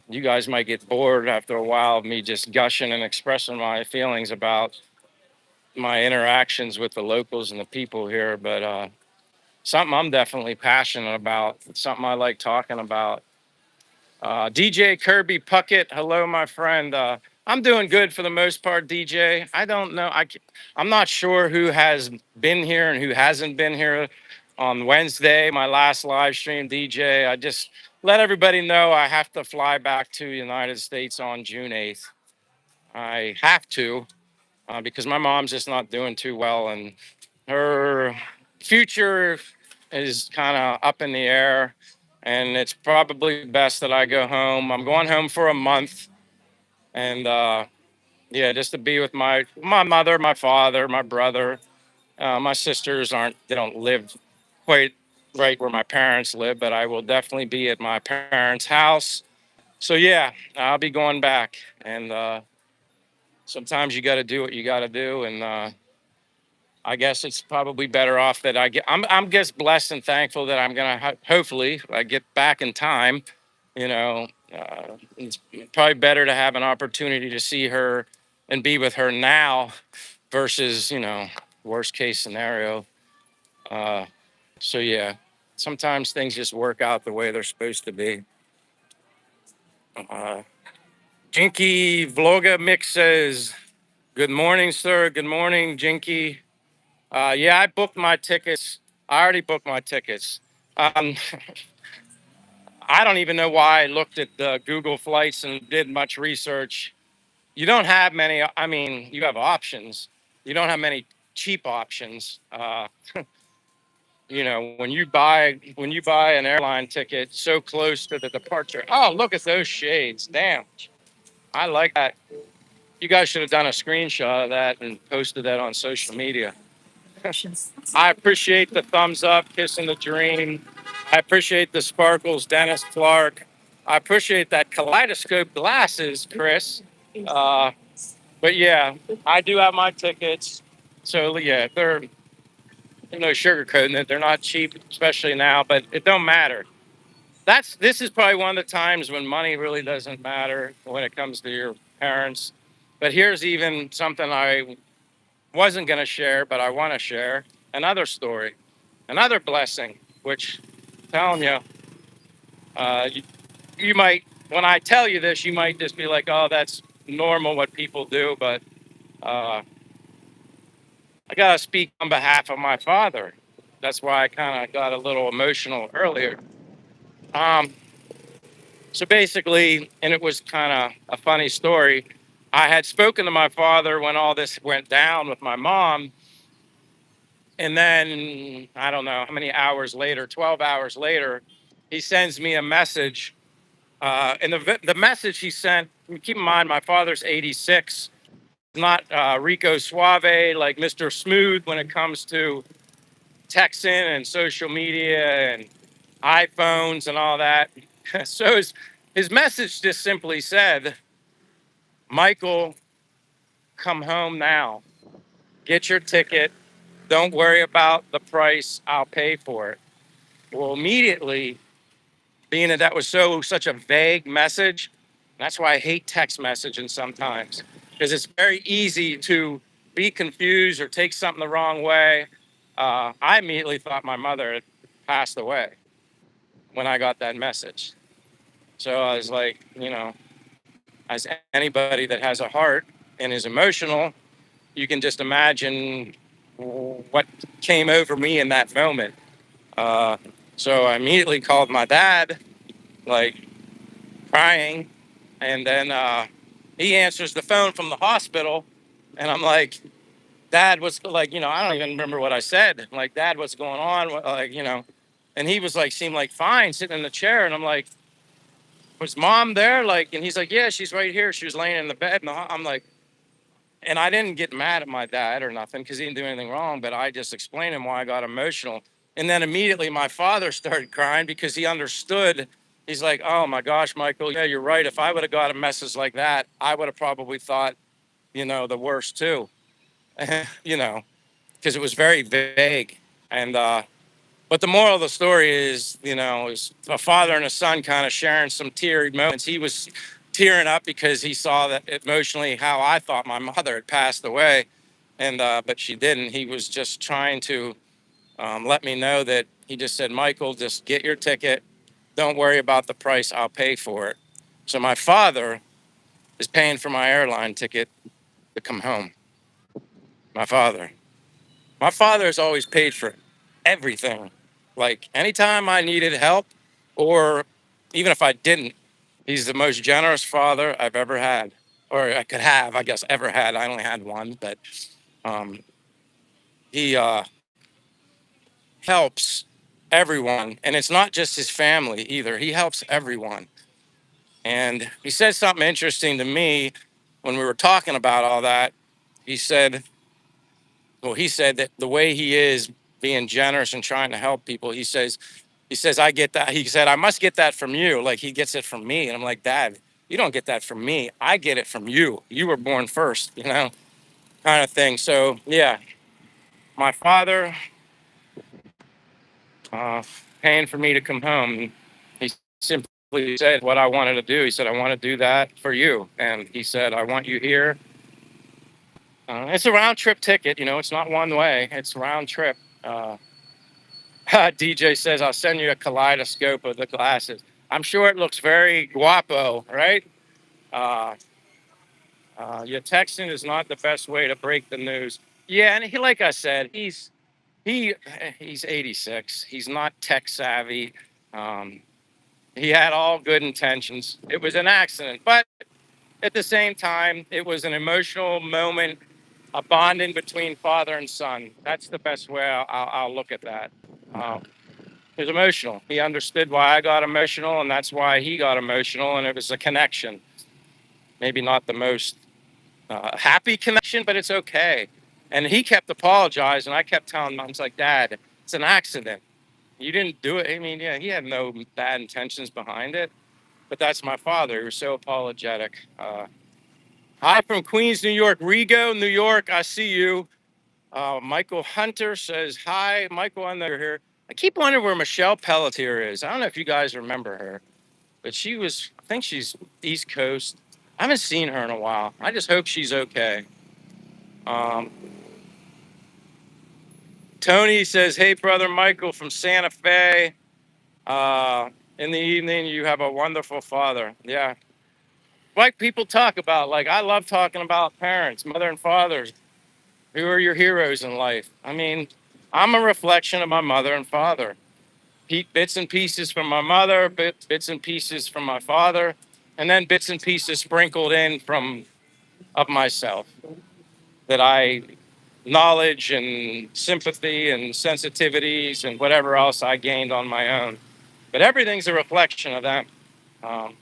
You guys might get bored after a while of me just gushing and expressing my feelings about my interactions with the locals and the people here, but something I'm definitely passionate about, something I like talking about. DJ Kirby Puckett, hello, my friend. I'm doing good for the most part, DJ. I don't know. I'm not sure who has been here and who hasn't been here on Wednesday, my last live stream, DJ. I just let everybody know I have to fly back to the United States on June 8th. I have to because my mom's just not doing too well and her future is kind of up in the air, and it's probably best that I go home. I'm going home for a month, and yeah, just to be with my mother, my father, my brother. My sisters aren't they don't live quite right where my parents live, but I will definitely be at my parents' house. So yeah, I'll be going back, and sometimes you got to do what you got to do, and I guess it's probably better off that I'm just blessed and thankful that I'm gonna hopefully I get back in time. You know, it's probably better to have an opportunity to see her and be with her now versus worst case scenario. Uh, so yeah, sometimes things just work out the way they're supposed to be. Uh, Jinky Vloga Mix says, "Good morning, sir. Good morning, Jinky." Yeah, I booked my tickets. I already booked my tickets. Um, I don't even know why I looked at the Google flights and did much research. You don't have many. I mean, you have options. You don't have many cheap options. When you buy an airline ticket so close to the departure. Oh, look at those shades! Damn, I like that. You guys should have done a screenshot of that and posted that on social media. I appreciate the thumbs up, kissing the dream. I appreciate the sparkles, Dennis Clark. I appreciate that kaleidoscope glasses, Chris. Uh, but yeah, I do have my tickets. So yeah, they're no sugarcoating it. They're not cheap, especially now, but it don't matter. This is probably one of the times when money really doesn't matter when it comes to your parents. But here's even something I wasn't going to share, but I want to share another story, another blessing, which I'm telling you, you, you might, when I tell you this, you might just be like, oh, that's normal what people do. But uh, I got to speak on behalf of my father. That's why I kind of got a little emotional earlier. Um, so basically, and it was kind of a funny story. I had spoken to my father when all this went down with my mom. And then I don't know how many hours later, 12 hours later, he sends me a message. And the message he sent, keep in mind, my father's 86, not Rico Suave, like Mr. Smooth when it comes to texting and social media and iPhones and all that. So his message just simply said, Michael, come home now. Get your ticket. Don't worry about the price. I'll pay for it. Well, immediately, being that that was such a vague message, that's why I hate text messaging sometimes, because it's very easy to be confused or take something the wrong way. I immediately thought my mother had passed away when I got that message. So I was like, as anybody that has a heart and is emotional, you can just imagine what came over me in that moment. Uh, so I immediately called my dad, like crying, and then he answers the phone from the hospital, and I'm like, Dad, what's like, I don't even remember what I said. I'm like, Dad, what's going on? Like, and he was like, seemed like fine, sitting in the chair, and I'm like, was Mom there? Like, and he's like, yeah, she's right here. She was laying in the bed, and I'm like, and I didn't get mad at my dad or nothing because he didn't do anything wrong, but I just explained him why I got emotional. And then immediately my father started crying because he understood. He's like, oh my gosh, Michael, yeah, you're right. If I would have got a message like that, I would have probably thought, the worst too, you know, because it was very vague. And, but the moral of the story is a father and a son kind of sharing some teary moments. He was tearing up because he saw that emotionally how I thought my mother had passed away, and but she didn't. He was just trying to let me know that he just said, Michael, just get your ticket. Don't worry about the price. I'll pay for it. So my father is paying for my airline ticket to come home. My father. My father has always paid for everything. Like anytime I needed help, or even if I didn't, he's the most generous father I've ever had, or I could have, I guess, ever had. I only had one, but um, he helps everyone. And it's not just his family either, he helps everyone. And he said something interesting to me when we were talking about all that. He said, he said that the way he is being generous and trying to help people, he says, I get that. He said, I must get that from you. Like he gets it from me. And I'm like, Dad, you don't get that from me. I get it from you. You were born first, kind of thing. So yeah, my father uh, paying for me to come home. He simply said what I wanted to do. He said, I want to do that for you. And he said, I want you here. It's a round trip ticket. It's not one way. It's round trip. DJ says, I'll send you a kaleidoscope of the glasses. I'm sure it looks very guapo, right? Uh, your texting is not the best way to break the news. Yeah, and like I said, he he's 86. He's not tech savvy. Um, he had all good intentions. It was an accident, but at the same time, it was an emotional moment, a bonding between father and son. That's the best way I'll look at that. Um, He was emotional. He understood why I got emotional, and that's why he got emotional, and it was a connection. Maybe not the most happy connection, but it's okay. And he kept apologizing. I kept telling him, I was like, Dad, it's an accident. You didn't do it. I mean, yeah, he had no bad intentions behind it, but that's my father. He was so apologetic. Hi from Queens, New York. Rigo, New York, I see you. Michael Hunter says, hi. Michael, I know you're here. I keep wondering where Michelle Pelletier is. I don't know if you guys remember her, but I think she's East Coast. I haven't seen her in a while. I just hope she's okay. Um, Tony says, hey, brother Michael from Santa Fe. In the evening, you have a wonderful father. Yeah. Like people talk about, like, I love talking about parents, mother and fathers. Who are your heroes in life? I mean, I'm a reflection of my mother and father. Bits and pieces from my mother, bits and pieces from my father, and then bits and pieces sprinkled in from of myself that I knowledge and sympathy and sensitivities and whatever else I gained on my own. But everything's a reflection of them. Um,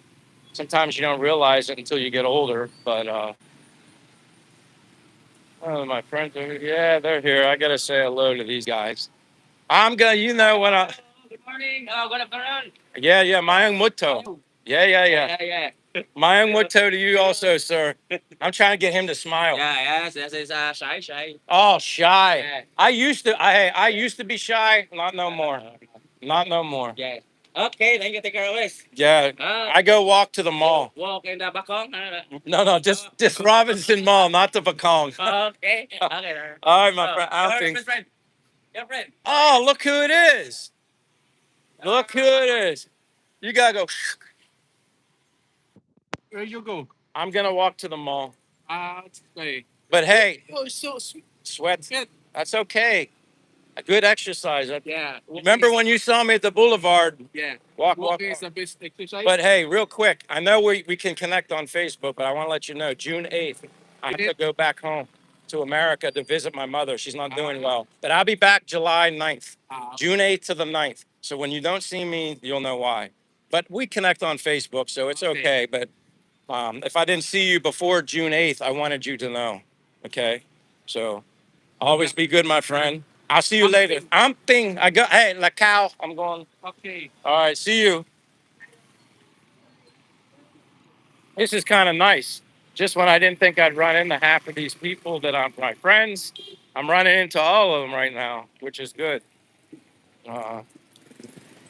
Sometimes you don't realize it until you get older. But oh, my friends are yeah, they're here. I gotta say hello to these guys. I'm gonna, when I. Good morning. Good afternoon. Yeah, yeah, Mayang Mutto. Yeah, yeah, yeah. Mayang Mutto to you also, sir. I'm trying to get him to smile. Yeah, yes, this is shy, shy. Oh, shy. Yeah. I used to be shy. Not no more. Not no more. Yeah. Okay, then you take care of this. Yeah, I go walk to the mall. Walk in the Bakong? No, no, just Robinson Mall, not the Bakong. Okay. Okay. All right, my friend. I don't think. Your friend. Oh, look who it is. Look who it is. You gotta go. I'm gonna walk to the mall. But hey, sweat. That's okay. A good exercise. Remember when you saw me at the boulevard? Walk. But hey, real quick, I know we can connect on Facebook, but I want to let you know, June 8th, I have to go back home to America to visit my mother. She's not doing well. But I'll be back July 9th, June 8th to the 9th. So when you don't see me, you'll know why. But we connect on Facebook, so it's okay. But if I didn't see you before June 8th, I wanted you to know. Okay? So always be good, my friend. I'll see you later. I'm thing. I got, hey, La Cow, I'm going. All right, see you. This is kind of nice. Just when I didn't think I'd run into half of these people that are my friends, I'm running into all of them right now, which is good. Uh,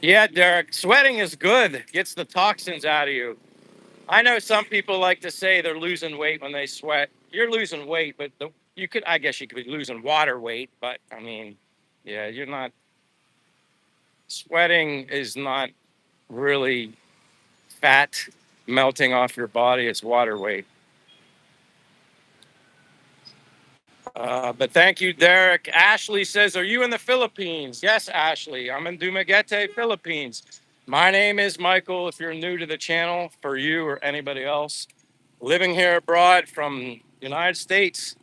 yeah, Derek, sweating is good. Gets the toxins out of you. I know some people like to say they're losing weight when they sweat. You're losing weight, but you could, I guess you could be losing water weight, but I mean, yeah, you're not, sweating is not really fat melting off your body, it's water weight. But thank you, Derek. Ashley says, are you in the Philippines? Yes, Ashley, I'm in Dumaguete, Philippines. My name is Michael. If you're new to the channel, for you or anybody else, living here abroad from United States,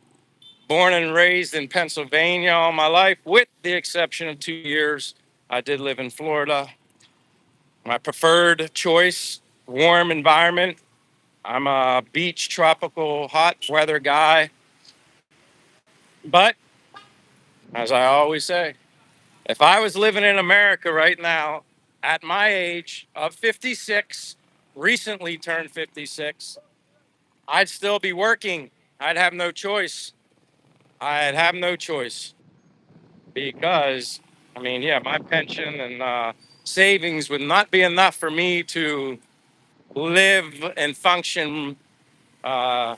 born and raised in Pennsylvania all my life, with the exception of 2 years. I did live in Florida. My preferred choice, warm environment. I'm a beach, tropical, hot weather guy. But as I always say, if I was living in America right now, at my age of 56, recently turned 56, I'd still be working. I'd have no choice. I'd have no choice because, I mean, yeah, my pension and savings would not be enough for me to live and function, uh,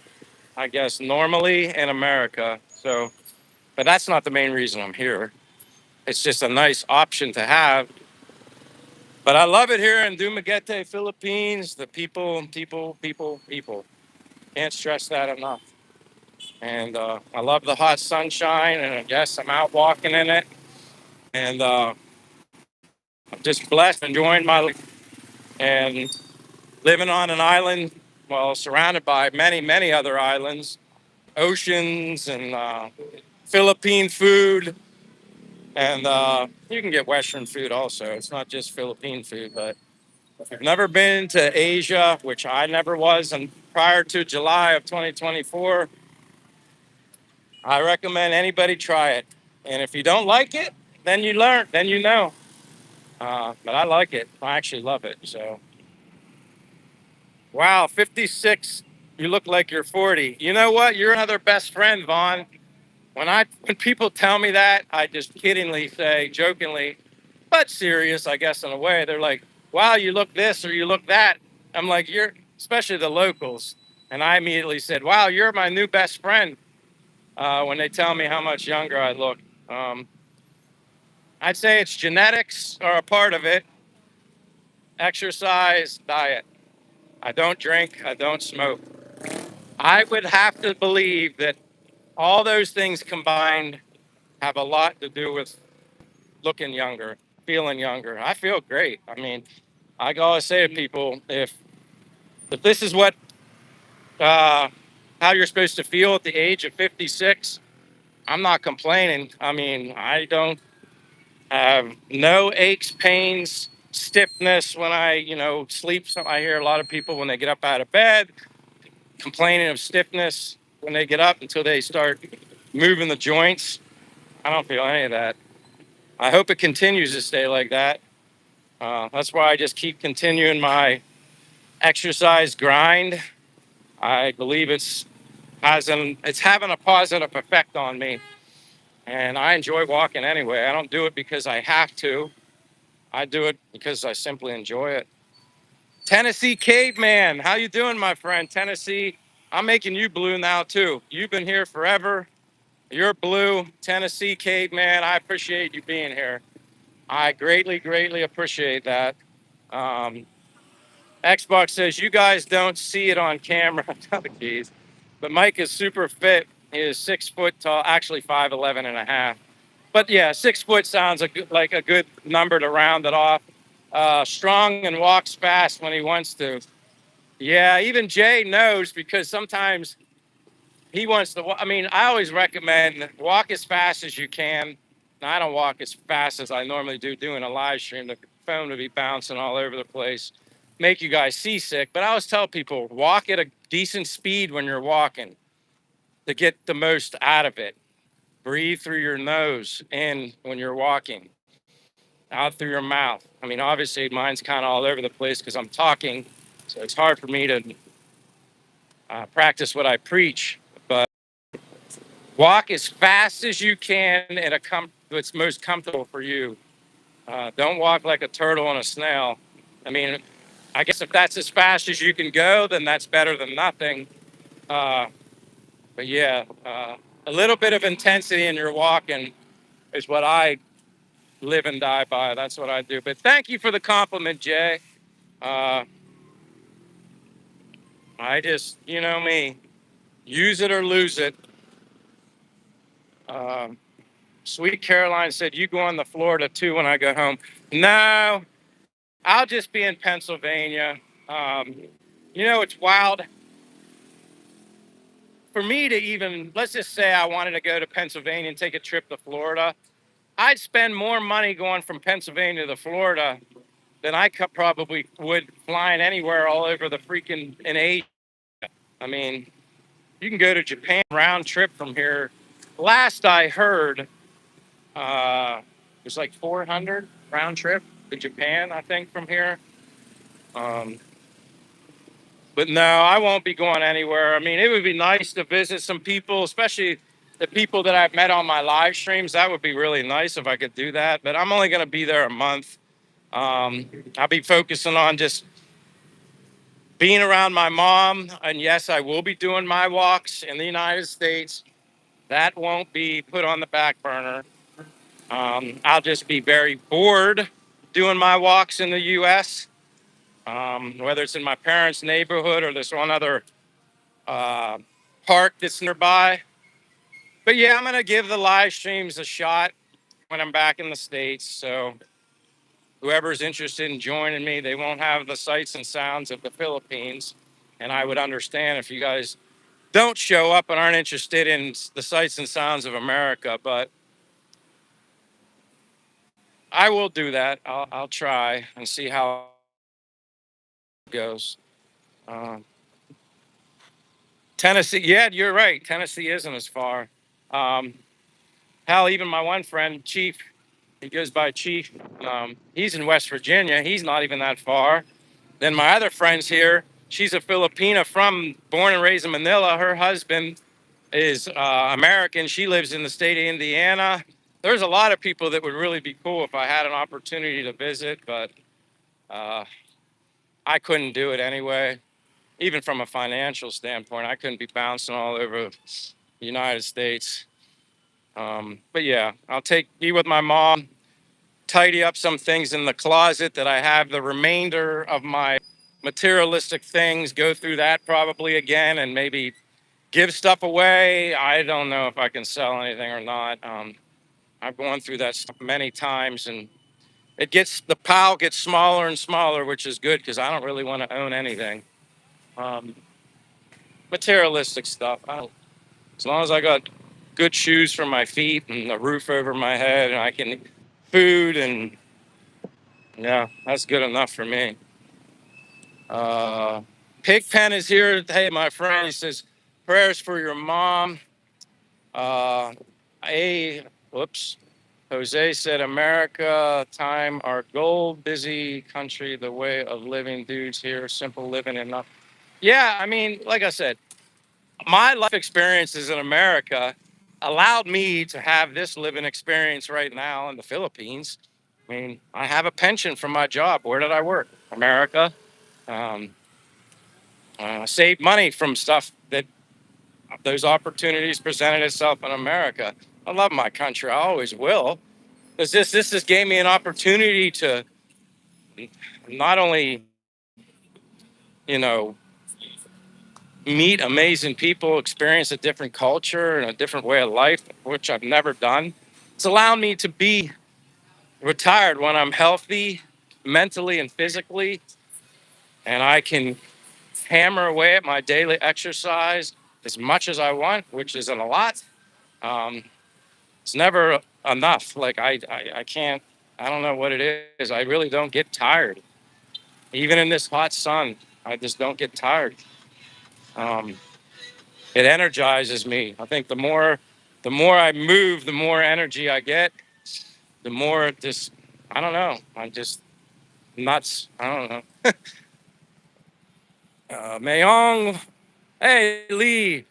I guess, normally in America. So, but that's not the main reason I'm here. It's just a nice option to have. But I love it here in Dumaguete, Philippines. The people. Can't stress that enough. And I love the hot sunshine. And I guess I'm out walking in it. And I'm just blessed, enjoying my life and living on an island, well, surrounded by many other islands, oceans, and Philippine food. And you can get Western food also. It's not just Philippine food, but if you've never been to Asia, which I never was, and prior to July of 2024, I recommend anybody try it. And if you don't like it, then you learn, then you know. But I like it. I actually love it. So, wow, 56, you look like you're 40. You know what? You're another best friend, Vaughn. When people tell me that, I just kiddingly say, jokingly, but serious, I guess, in a way. They're like, wow, you look this or you look that. I'm like, you're, especially the locals. And I immediately said, wow, you're my new best friend when they tell me how much younger I look. Um, I'd say it's genetics are a part of it, exercise, diet. I don't drink, I don't smoke. I would have to believe that all those things combined have a lot to do with looking younger, feeling younger. I feel great. I mean, I always say to people, if this is what uh, how you're supposed to feel at the age of 56, I'm not complaining. I mean, I don't have no aches, pains, stiffness when I, sleep. So I hear a lot of people when they get up out of bed complaining of stiffness when they get up until they start moving the joints. I don't feel any of that. I hope it continues to stay like that. That's why I just keep continuing my exercise grind. I believe it's having a positive effect on me, and I enjoy walking anyway. I don't do it because I have to. I do it because I simply enjoy it. Tennessee Caveman, how you doing, my friend? Tennessee, I'm making you blue now too. You've been here forever. You're blue. Tennessee Caveman, I appreciate you being here. I greatly appreciate that. Um, Xbox says you guys don't see it on camera. Jeez. But Mike is super fit. He is 6 foot tall, actually 5'11" and a half. But yeah, 6 foot sounds like a good number to round it off. Strong and walks fast when he wants to. Yeah, even Jay knows because sometimes he wants to. I mean, I always recommend walk as fast as you can. Now, I don't walk as fast as I normally do doing a live stream. The phone would be bouncing all over the place, make you guys seasick. But I always tell people walk at a decent speed when you're walking to get the most out of it. Breathe through your nose in when you're walking, out through your mouth. I mean, obviously, mine's kind of all over the place because I'm talking, so it's hard for me to practice what I preach. But walk as fast as you can in what's most comfortable for you. Don't walk like a turtle and a snail. I mean, I guess if that's as fast as you can go, then that's better than nothing. Uh, but yeah, a little bit of intensity in your walking is what I live and die by. That's what I do. But thank you for the compliment, Jay. Uh, I just, you know me, use it or lose it. Um, Sweet Caroline said, you go on the Florida too when I go home. No, I'll just be in Pennsylvania. Um, it's wild for me to even, let's just say I wanted to go to Pennsylvania and take a trip to Florida. I'd spend more money going from Pennsylvania to Florida than I could probably would flying anywhere all over the freaking in Asia. I mean, you can go to Japan round trip from here. Last I heard, it was like 400 round trip to Japan, I think, from here. Um, but no, I won't be going anywhere. I mean, it would be nice to visit some people, especially the people that I've met on my live streams. That would be really nice if I could do that. But I'm only going to be there a month. I'll be focusing on just being around my mom. And yes, I will be doing my walks in the United States. That won't be put on the back burner. I'll just be very bored doing my walks in the U.S., whether it's in my parents' neighborhood or this one other uh, park that's nearby. But yeah, I'm going to give the live streams a shot when I'm back in the States. So whoever's interested in joining me, they won't have the sights and sounds of the Philippines. And I would understand if you guys don't show up and aren't interested in the sights and sounds of America. But I will do that. I'll try and see how it goes. Um, Tennessee, yeah, you're right. Tennessee isn't as far. Um, Hell, even my one friend, Chief, he goes by Chief. He's in West Virginia. He's not even that far. Then my other friend's here. She's a Filipina born and raised in Manila. Her husband is American. She lives in the state of Indiana. There's a lot of people that would really be cool if I had an opportunity to visit, but uh, I couldn't do it anyway. Even from a financial standpoint, I couldn't be bouncing all over the United States. But yeah, be with my mom, tidy up some things in the closet that I have the remainder of my materialistic things, go through that probably again and maybe give stuff away. I don't know if I can sell anything or not. I've gone through that stuff many times and the pile gets smaller and smaller, which is good because I don't really want to own anything. Um, Materialistic stuff. As long as I got good shoes for my feet and a roof over my head and I can food and yeah, that's good enough for me. Uh, Pigpen is here. Hey, my friend, he says prayers for your mom. Uh, a whoops. Jose said, America, time, our goal, busy country, the way of living, dudes here, simple living enough. Yeah, I mean, like I said, my life experiences in America allowed me to have this living experience right now in the Philippines. I mean, I have a pension from my job. Where did I work? America. Um, Saved money from stuff that those opportunities presented itself in America. I love my country. I always will. Because this just gave me an opportunity to not only you know, meet amazing people, experience a different culture and a different way of life, which I've never done. It's allowed me to be retired when I'm healthy, mentally and physically, and I can hammer away at my daily exercise as much as I want, which isn't a lot. Um, it's never enough. Like I can't. I don't know what it is. I really don't get tired, even in this hot sun. I just don't get tired. Um, it energizes me. I think the more I move, the more energy I get. The more just, I don't know. I'm just nuts. I don't know. Mayong, hey Lee,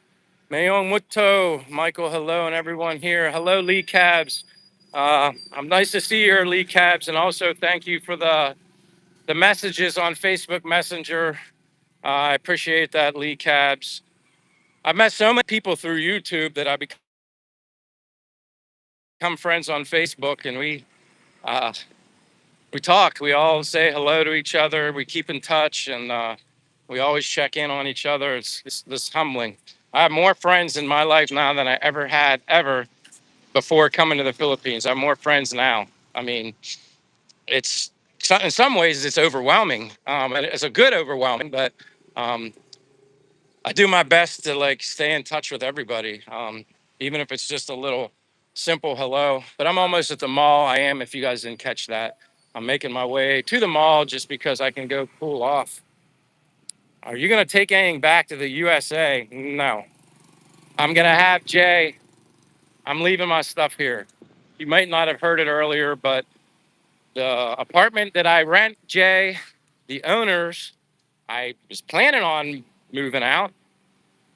Mayong Mutto, Michael, hello, and everyone here. Hello, Lee Cabs. I'm nice to see you, Lee Cabs, and also thank you for the messages on Facebook Messenger. I appreciate that, Lee Cabs. I've met so many people through YouTube that I become friends on Facebook, and uh, we talk. We all say hello to each other. We keep in touch, and we always check in on each other. It's humbling. I have more friends in my life now than I ever had ever before coming to the Philippines. I have more friends now. I mean, it's in some ways it's overwhelming, and it's a good overwhelming. But um, I do my best to like stay in touch with everybody, even if it's just a little simple hello. But I'm almost at the mall. I am. If you guys didn't catch that, I'm making my way to the mall just because I can go cool off. Are you gonna take anything back to the USA? No. I'm gonna have Jay. I'm leaving my stuff here. You might not have heard it earlier, but the apartment that I rent, Jay, the owners, I was planning on moving out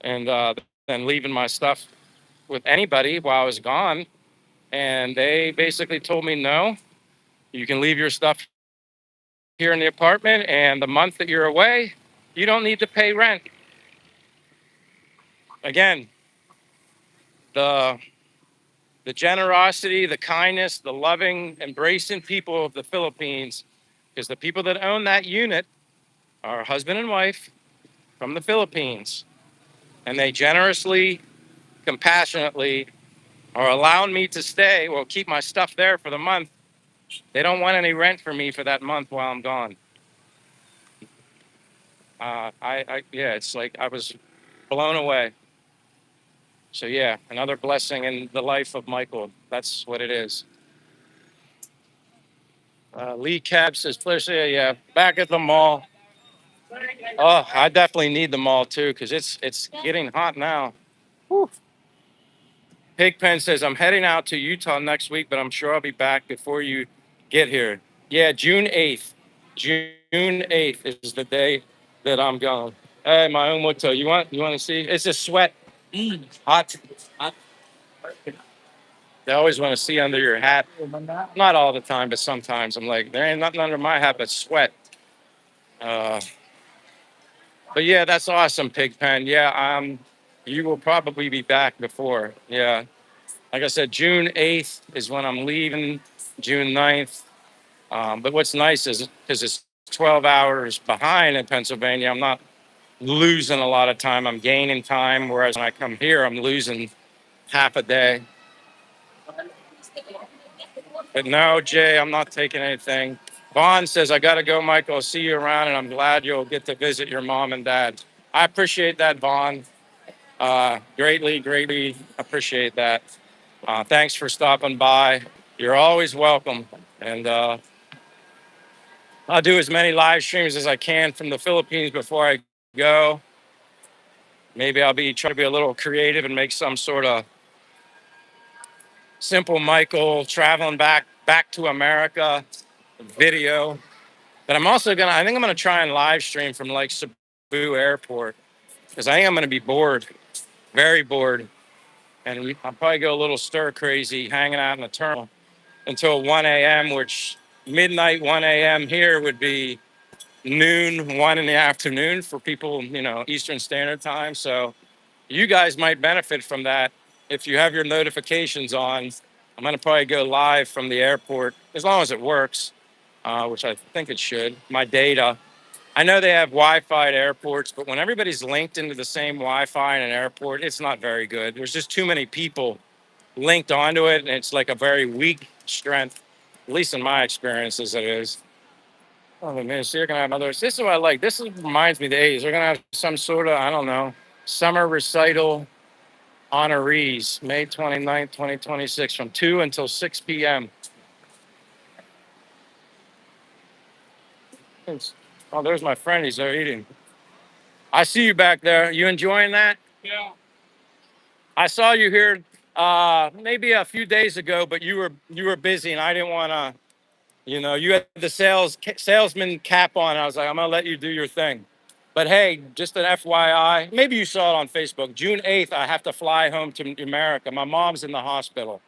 and then leaving my stuff with anybody while I was gone. And they basically told me, no, you can leave your stuff here in the apartment. And the month that you're away, you don't need to pay rent. Again, the the generosity, the kindness, the loving, embracing people of the Philippines, because the people that own that unit are husband and wife from the Philippines. And they generously, compassionately are allowing me to stay, well, keep my stuff there for the month. They don't want any rent for me for that month while I'm gone. Yeah, it's like I was blown away. So yeah, another blessing in the life of Michael. That's what it is. Lee Cab says, "Please, yeah, back at the mall. Oh, I definitely need the mall too because it's getting hot now. Whew. Pigpen says, I'm heading out to Utah next week, but I'm sure I'll be back before you get here. Yeah, June 8th. June 8th is the day that I'm going. Hey, my own moto. You want to see? It's just sweat. Hot. Hot. They always want to see under your hat. Not all the time, but sometimes I'm like, there ain't nothing under my hat but sweat. Uh, but yeah, that's awesome, Pigpen. Yeah, you will probably be back before. Yeah. Like I said, June 8th is when I'm leaving, June 9th. But what's nice is because it's 12 hours behind in Pennsylvania, I'm not losing a lot of time. I'm gaining time. Whereas when I come here, I'm losing half a day. But no, Jay, I'm not taking anything. Vaughn says, I got to go, Michael. I'll see you around, and I'm glad you'll get to visit your mom and dad. I appreciate that, Vaughn. Greatly, greatly appreciate that. Thanks for stopping by. You're always welcome. And I'll do as many live streams as I can from the Philippines before I go. Maybe I'll be trying to be a little creative and make some sort of simple Michael traveling back to America video. But I'm also I think I'm gonna try and live stream from like Cebu Airport because I think I'm gonna be bored, very bored, and I'll probably go a little stir crazy, hanging out in the terminal until 1 a.m., which midnight 1 a.m. here would be noon, 1 in the afternoon for people, Eastern Standard Time. So you guys might benefit from that if you have your notifications on. I'm going to probably go live from the airport as long as it works, which I think it should. My data. I know they have Wi-Fi at airports, but when everybody's linked into the same Wi-Fi in an airport, it's not very good. There's just too many people linked onto it, and it's like a very weak strength. At least in my experiences, it is. Oh man, so you're gonna have others. This is what I like. Reminds me of the 80s. They're gonna have some sort of, I don't know, summer recital honorees, May 29th, 2026, from 2 until 6 p.m. Oh, there's my friend. He's there eating. I see you back there. You enjoying that? I saw you here maybe a few days ago, but you were busy, and I didn't want to. You had the salesman cap on. I was like, I'm gonna let you do your thing. But hey, just an FYI, maybe you saw it on Facebook. June 8th, I have to fly home to America. My mom's in the hospital,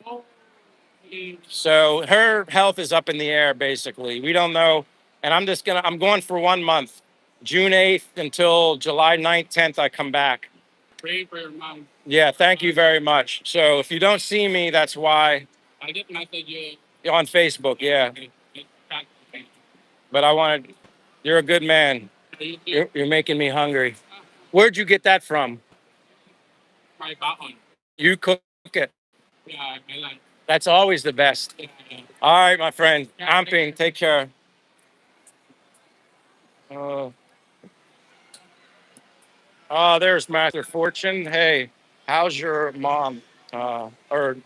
so her health is up in the air. Basically, we don't know, and I'm going for 1 month, June 8th until July 9th, 10th. I come back. Pray for your mom. Yeah, thank you very much. So if you don't see me, that's why. I did message you on Facebook. Yeah, but I wanted. You're a good man. You're making me hungry. Where'd you get that from? My baon. You cook it. Yeah, I like. That's always the best. All right, my friend. Amping, take care. Uh, there's Master Fortune. Hey, how's your mom? Or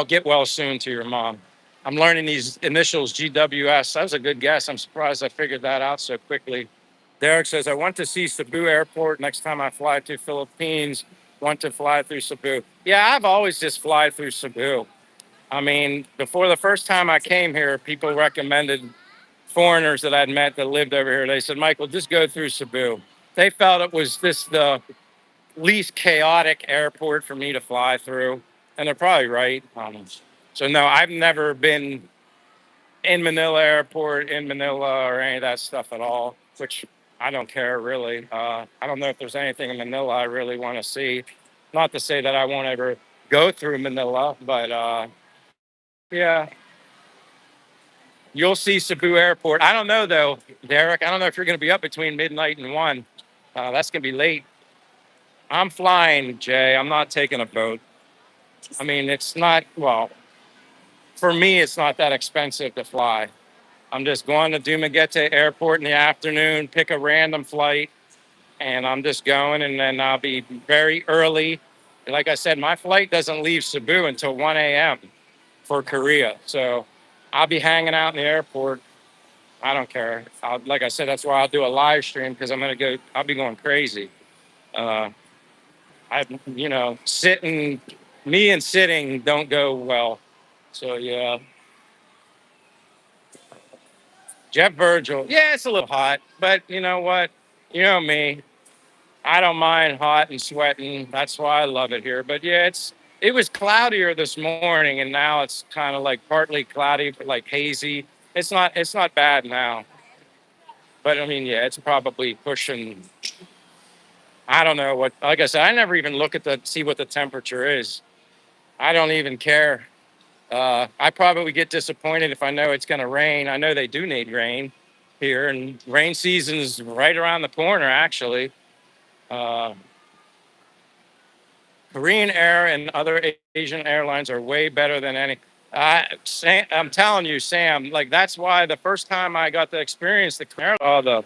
get well soon to your mom. I'm learning these initials, GWS. That was a good guess. I'm surprised I figured that out so quickly. Derek says, I want to see Cebu Airport next time I fly to Philippines. Want to fly through Cebu. Yeah, I've always just fly through Cebu. I mean, before the first time I came here, people recommended foreigners that I'd met that lived over here. They said, Michael, just go through Cebu. They felt it was the least chaotic airport for me to fly through. And they're probably right. So no, I've never been in Manila Airport, in Manila, or any of that stuff at all, which I don't care really. I don't know if there's anything in Manila I really want to see. Not to say that I won't ever go through Manila, but yeah, you'll see Cebu Airport. I don't know though, Derek. I don't know if you're going to be up between midnight and 1. That's going to be late. I'm flying, Jay. I'm not taking a boat. I mean, it's not, well, for me, it's not that expensive to fly. I'm just going to Dumaguete Airport in the afternoon, pick a random flight, and I'm just going, and then I'll be very early. Like I said, my flight doesn't leave Cebu until 1 a.m. for Korea. So I'll be hanging out in the airport. I don't care. Like I said, that's why I'll do a live stream because I'll be going crazy. Uh, sitting, me and sitting don't go well. So yeah, Jeff Virgil. Yeah, it's a little hot, but you know what? You know me. I don't mind hot and sweating. That's why I love it here. But yeah, it was cloudier this morning, and now it's kind of like partly cloudy, but like hazy. It's not bad now. But I mean, yeah, it's probably pushing. I don't know what. Like I said, I never even look at the see what the temperature is. I don't even care. I probably get disappointed if I know it's going to rain. I know they do need rain here, and rain season's right around the corner, actually. Uh, Korean Air and other Asian airlines are way better than any. I'm telling you, Sam, like that's why the first time I got to experience the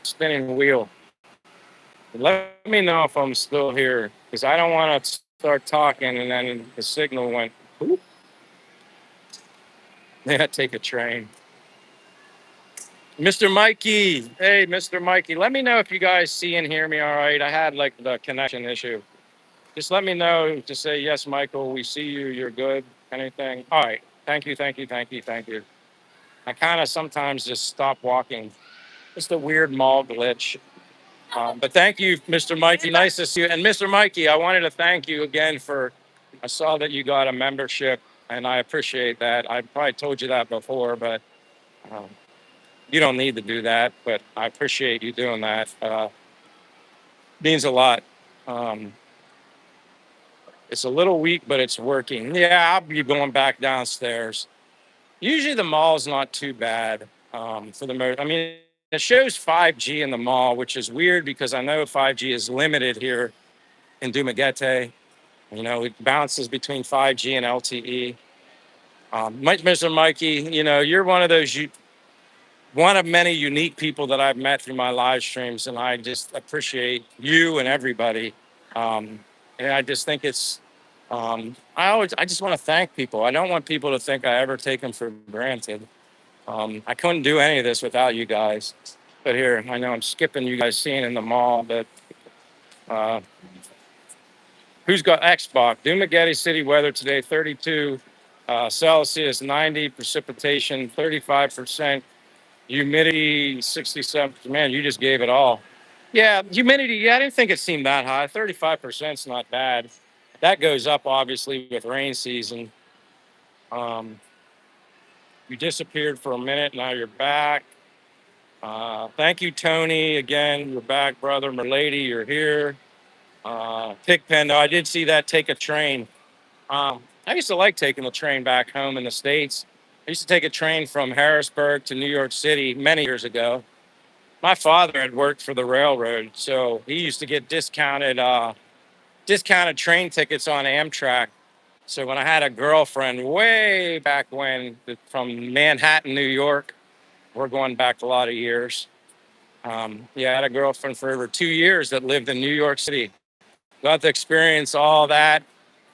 spinning wheel. Let me know if I'm still here because I don't want to start talking and then the signal went. Oop. Yeah, take a train. Mr. Mikey, hey, Mr. Mikey, let me know if you guys see and hear me all right. I had like the connection issue. Just let me know to say, yes, Michael, we see you. You're good. Anything? All right. Thank you. Thank you. Thank you. Thank you. I kind of sometimes just stop walking. It's a weird mall glitch. But thank you, Mr. Mikey. Nice to see you. And Mr. Mikey, I wanted to thank you again I saw that you got a membership and I appreciate that. I probably told you that before, but um, you don't need to do that. But I appreciate you doing that. Means a lot. Um, It's a little weak, but it's working. Yeah, I'll be going back downstairs. Usually the mall's not too bad for the most. I mean, it shows 5G in the mall, which is weird because I know 5G is limited here in Dumaguete. You know, it bounces between 5G and LTE. Mr. Mikey, you know, you're one of one of many unique people that I've met through my live streams, and I just appreciate you and everybody. Um, and I just think I just want to thank people. I don't want people to think I ever take them for granted. I couldn't do any of this without you guys. But here, I know I'm skipping you guys seeing in the mall, but uh, who's got Xbox? Dumaguete City weather today, 32 Celsius, 90 precipitation, 35% humidity, 67. Man, you just gave it all. Yeah, humidity. Yeah, I didn't think it seemed that high. 35% is not bad. That goes up obviously with rain season. Um, you disappeared for a minute. Now you're back. Thank you, Tony. Again, you're back, brother. Milady, you're here. Pigpen, though, I did see that take a train. I used to like taking the train back home in the States. I used to take a train from Harrisburg to New York City many years ago. My father had worked for the railroad, so he used to get discounted train tickets on Amtrak. So when I had a girlfriend way back when from Manhattan, New York, we're going back a lot of years. Yeah, I had a girlfriend for over 2 years that lived in New York City. Got to experience all that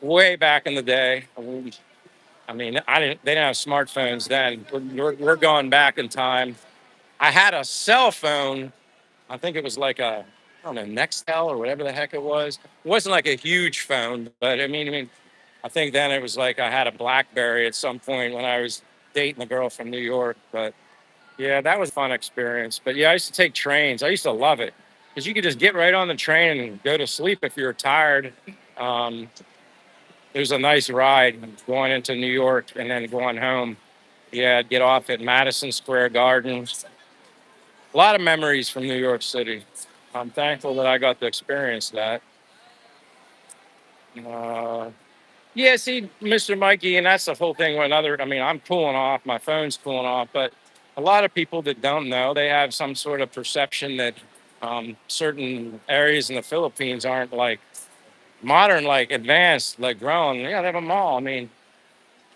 way back in the day. I mean, I didn't. They didn't have smartphones then. We're going back in time. I had a cell phone. I think it was like I don't know, Nextel or whatever the heck it was. It wasn't like a huge phone, but I think then it was like I had a BlackBerry at some point when I was dating a girl from New York. But yeah, that was a fun experience. But yeah, I used to take trains. I used to love it because you could just get right on the train and go to sleep if you were tired. Um, it was a nice ride going into New York and then going home. Yeah, I'd get off at Madison Square Garden. A lot of memories from New York City. I'm thankful that I got to experience that. Uh, yeah, see, Mr. Mikey, and that's the whole thing. I mean, I'm cooling off, my phone's cooling off, but a lot of people that don't know, they have some sort of perception that certain areas in the Philippines aren't like modern, like advanced, like grown. Yeah, they have a mall. I mean,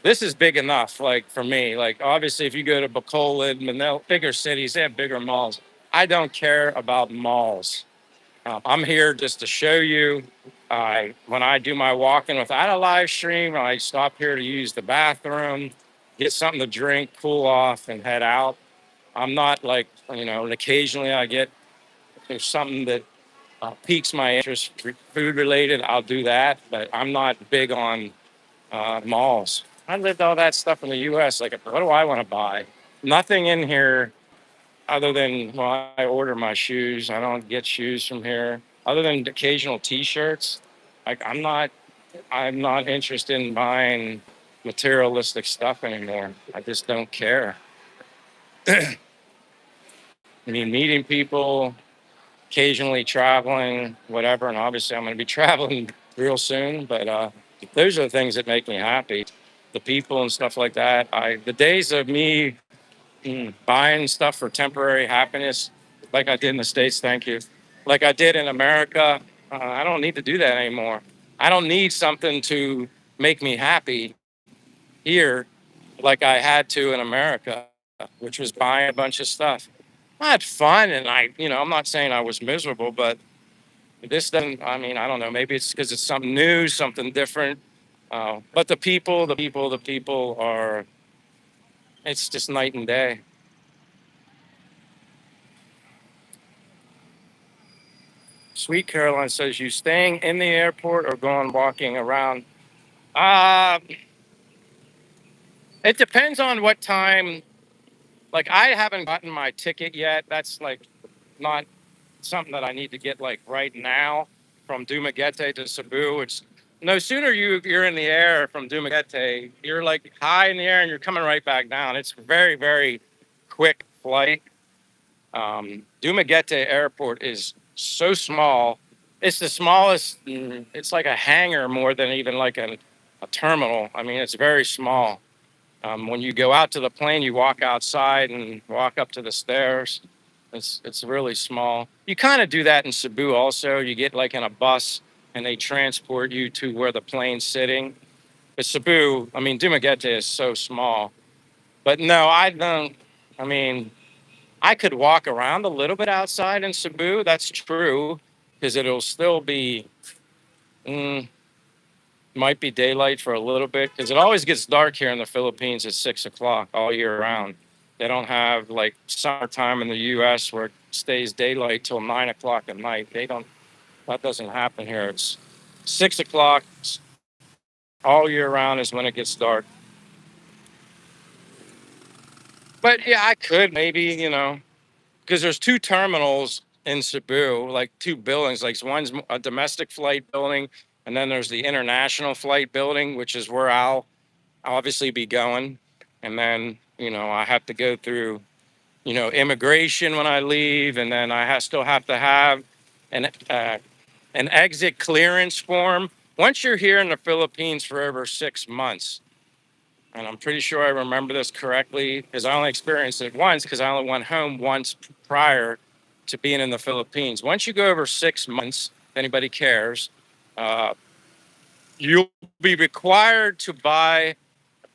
this is big enough, like for me. Like, obviously, if you go to Bacolod, Manila, bigger cities, they have bigger malls. I don't care about malls. I'm here just to show you. When I do my walking without a live stream, I stop here to use the bathroom, get something to drink, cool off, and head out. I'm not like, and occasionally I get there's something that piques my interest, food related, I'll do that. But I'm not big on malls. I lived all that stuff in the US. Like, what do I want to buy? Nothing in here other than, well, I order my shoes. I don't get shoes from here. Other than occasional T-shirts, like I'm not interested in buying materialistic stuff anymore. I just don't care. I mean, meeting people, occasionally traveling, whatever, and obviously I'm going to be traveling real soon. But those are the things that make me happy. The people and stuff like that. The days of me buying stuff for temporary happiness, like I did in the States, thank you, like I did in America. I don't need to do that anymore. I don't need something to make me happy here like I had to in America, which was buying a bunch of stuff. I had fun and I'm not saying I was miserable, but this doesn't, I mean, I don't know, maybe it's because it's something new, something different. But the people are, it's just night and day. Sweet Caroline says, you staying in the airport or going walking around? Uh, it depends on what time. Like, I haven't gotten my ticket yet. That's like not something that I need to get like right now from Dumaguete to Cebu. It's no sooner you're in the air from Dumaguete, you're like high in the air and you're coming right back down. It's very, very quick flight. Dumaguete Airport is so small. It's the smallest. It's like a hangar more than even like a terminal. I mean, it's very small. When you go out to the plane, you walk outside and walk up to the stairs. It's really small. You kind of do that in Cebu also. You get like in a bus and they transport you to where the plane's sitting. But Cebu, I mean, Dumaguete is so small. But no, I don't. I mean, I could walk around a little bit outside in Cebu. That's true, because it'll still be, mm, might be daylight for a little bit, because it always gets dark here in the Philippines at 6 o'clock all year round. They don't have like summertime in the U.S. where it stays daylight till 9 o'clock at night. They don't. That doesn't happen here. It's 6 o'clock all year round is when it gets dark. But yeah, I could maybe, because there's two terminals in Cebu, like two buildings. Like one's a domestic flight building, and then there's the international flight building, which is where I'll obviously be going. And then, I have to go through, immigration when I leave, and then still have to have an exit clearance form. Once you're here in the Philippines for over 6 months, and I'm pretty sure I remember this correctly because I only experienced it once because I only went home once prior to being in the Philippines. Once you go over 6 months, if anybody cares, uh, you'll be required to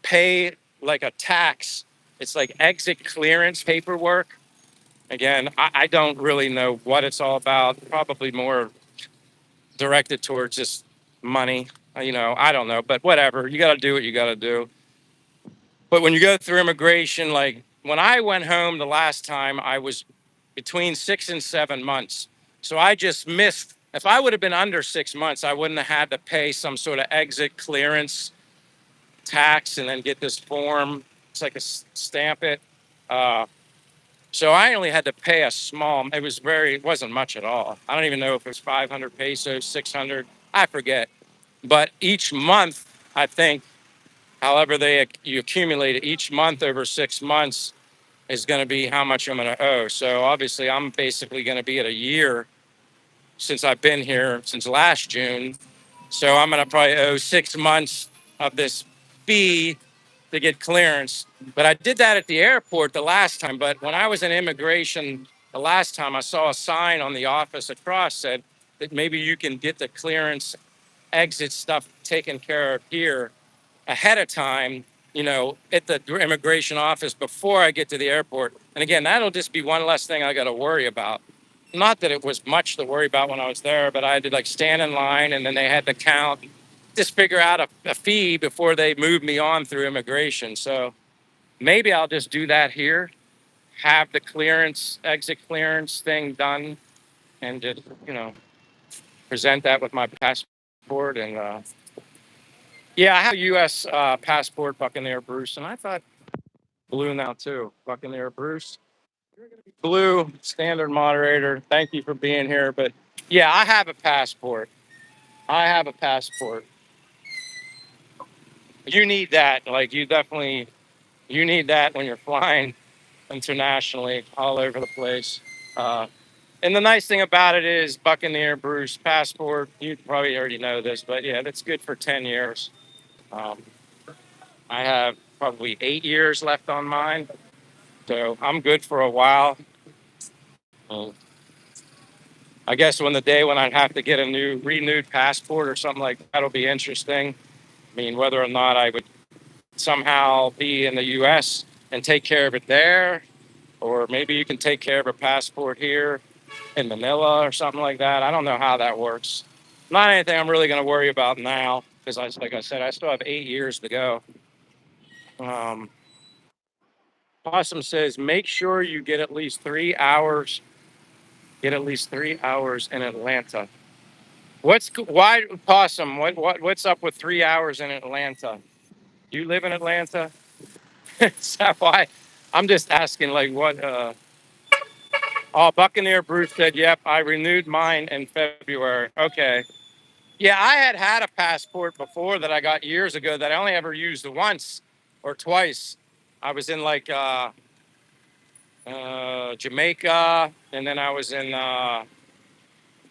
pay like a tax. It's like exit clearance paperwork. Again, I don't really know what it's all about. Probably more directed towards just money. I don't know, but whatever. You got to do what you got to do. But when you go through immigration, like when I went home the last time, I was between 6 and 7 months. So I just missed. If I would have been under 6 months, I wouldn't have had to pay some sort of exit clearance tax and then get this form. It's like stamp it. Uh, so I only had to pay a small. It wasn't much at all. I don't even know if it was 500 pesos, 600. I forget. But each month, I think, however you accumulate it each month over 6 months is going to be how much I'm going to owe. So obviously, I'm basically going to be at a year since I've been here since last June. So I'm going to probably owe 6 months of this fee to get clearance. But I did that at the airport the last time. But when I was in immigration the last time, I saw a sign on the office across said that maybe you can get the clearance exit stuff taken care of here ahead of time, at the immigration office before I get to the airport. And again, that'll just be one less thing I got to worry about. Not that it was much to worry about when I was there, but I had to like stand in line and then they had to count, just figure out a fee before they moved me on through immigration. So maybe I'll just do that here, have the exit clearance thing done, and just, present that with my passport. And yeah, I have a U.S. Passport, Buccaneer Bruce, and I thought blue now too, Buccaneer Bruce. Blue, standard moderator. Thank you for being here. But yeah, I have a passport. I have a passport. You need that. Like you need that when you're flying internationally all over the place. Uh, and the nice thing about it is Buccaneer Bruce passport. You probably already know this, but yeah, that's good for 10 years. Um, I have probably 8 years left on mine. So I'm good for a while. Uh, I guess when the day when I have to get a renewed passport or something like that'll be interesting. I mean, whether or not I would somehow be in the U.S. and take care of it there, or maybe you can take care of a passport here in Manila or something like that. I don't know how that works. Not anything I'm really going to worry about now because, like I said, I still have 8 years to go. Um, Possum says, make sure you get at least 3 hours. Get at least 3 hours in Atlanta. Why Possum? What's up with 3 hours in Atlanta? Do you live in Atlanta? Is that why? I'm just asking, like, what? Oh, Buccaneer Bruce said, "Yep, I renewed mine in February." Okay. Yeah, I had a passport before that I got years ago that I only ever used once or twice. I was in like Jamaica, and then I was in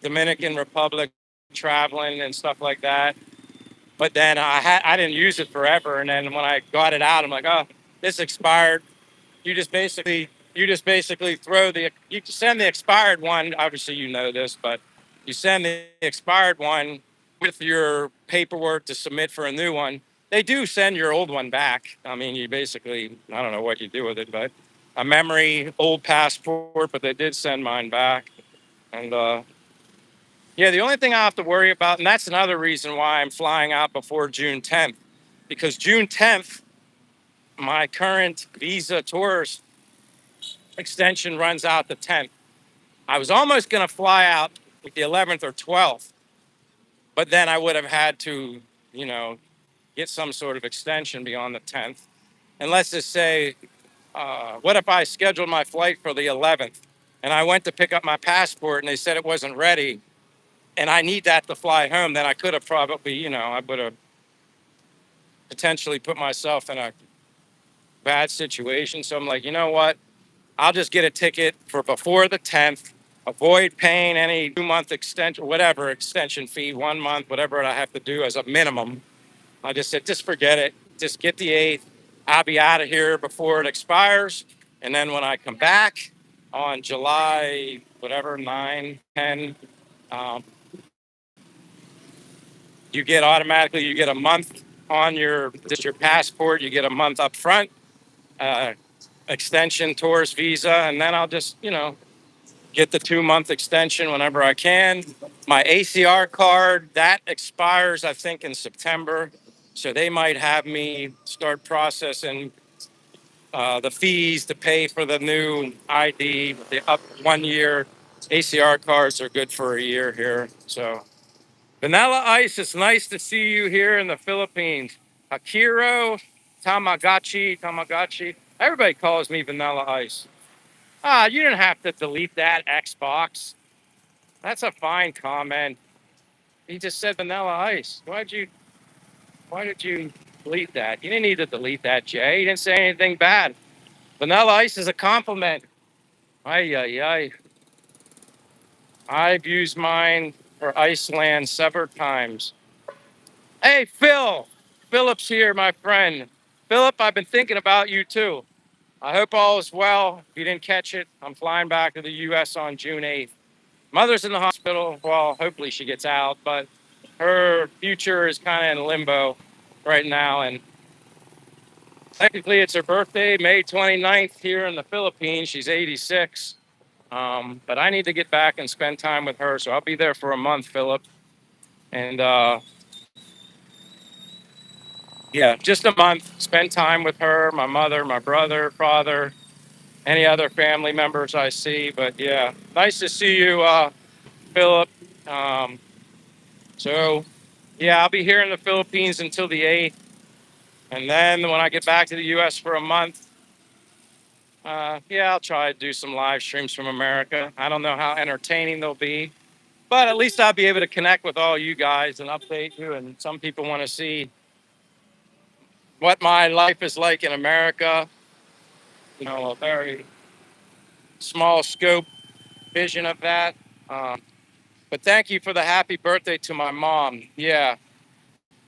Dominican Republic traveling and stuff like that. But then I didn't use it forever, and then when I got it out, I'm like, oh, this expired. You just basically You just basically you send the expired one. Obviously, you know this, but you send the expired one with your paperwork to submit for a new one. They do send your old one back. I mean, you basically, I don't know what you do with it, but a memory, old passport, but they did send mine back. And yeah, the only thing I have to worry about, and that's another reason why I'm flying out before June 10th, because June 10th, my current visa tourist extension runs out the 10th. I was almost going to fly out with the 11th or 12th, but then I would have had to, you know, get some sort of extension beyond the 10th. And let's just say, what if I scheduled my flight for the 11th and I went to pick up my passport and they said it wasn't ready and I need that to fly home? Then I could have probably, I would have potentially put myself in a bad situation. So I'm like, you know what? I'll just get a ticket for before the 10th, avoid paying any 2 month extension, whatever extension fee, 1 month, whatever I have to do as a minimum. I just said, just forget it. Just get the 8th. I'll be out of here before it expires. And then when I come back on July, whatever, 9, 10, um, you get a month on your passport. You get a month up front, uh, extension, tourist visa. And then I'll just, get the 2 month extension whenever I can. My ACR card, that expires, I think, in September. So they might have me start processing the fees to pay for the new ID, the up 1 year. ACR cards are good for a year here. So, Vanilla Ice, it's nice to see you here in the Philippines. Akiro, Tamagotchi. Everybody calls me Vanilla Ice. You didn't have to delete that Xbox. That's a fine comment. He just said Vanilla Ice. Why did you delete that? You didn't need to delete that, Jay. You didn't say anything bad. Vanilla Ice is a compliment. Ay, ay, ay. I've used mine for Iceland several times. Hey, Phil. Philip's here, my friend. Philip, I've been thinking about you too. I hope all is well. If you didn't catch it, I'm flying back to the U.S. on June 8th. Mother's in the hospital. Well, hopefully she gets out, but her future is kind of in limbo right now. And technically, it's her birthday, May 29th, here in the Philippines. She's 86. But I need to get back and spend time with her. So I'll be there for a month, Philip. And yeah, just a month. Spend time with her, my mother, my brother, father, any other family members I see. But yeah, nice to see you, Philip. Um, so yeah, I'll be here in the Philippines until the 8th. And then when I get back to the US for a month, yeah, I'll try to do some live streams from America. I don't know how entertaining they'll be, but at least I'll be able to connect with all you guys and update you. And some people want to see what my life is like in America, a very small scope vision of that. Um, but thank you for the happy birthday to my mom. Yeah.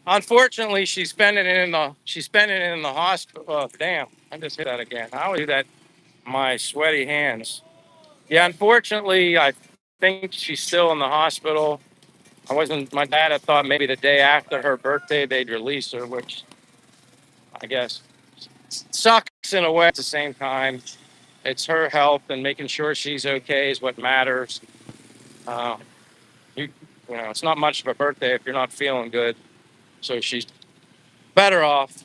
Unfortunately, she's spending it in the hospital. Oh, damn. I just hit that again. I always do that my sweaty hands. Yeah, unfortunately, I think she's still in the hospital. My dad had thought maybe the day after her birthday they'd release her, which I guess sucks in a way. At the same time, it's her health and making sure she's okay is what matters. Uh, you, it's not much of a birthday if you're not feeling good. So she's better off.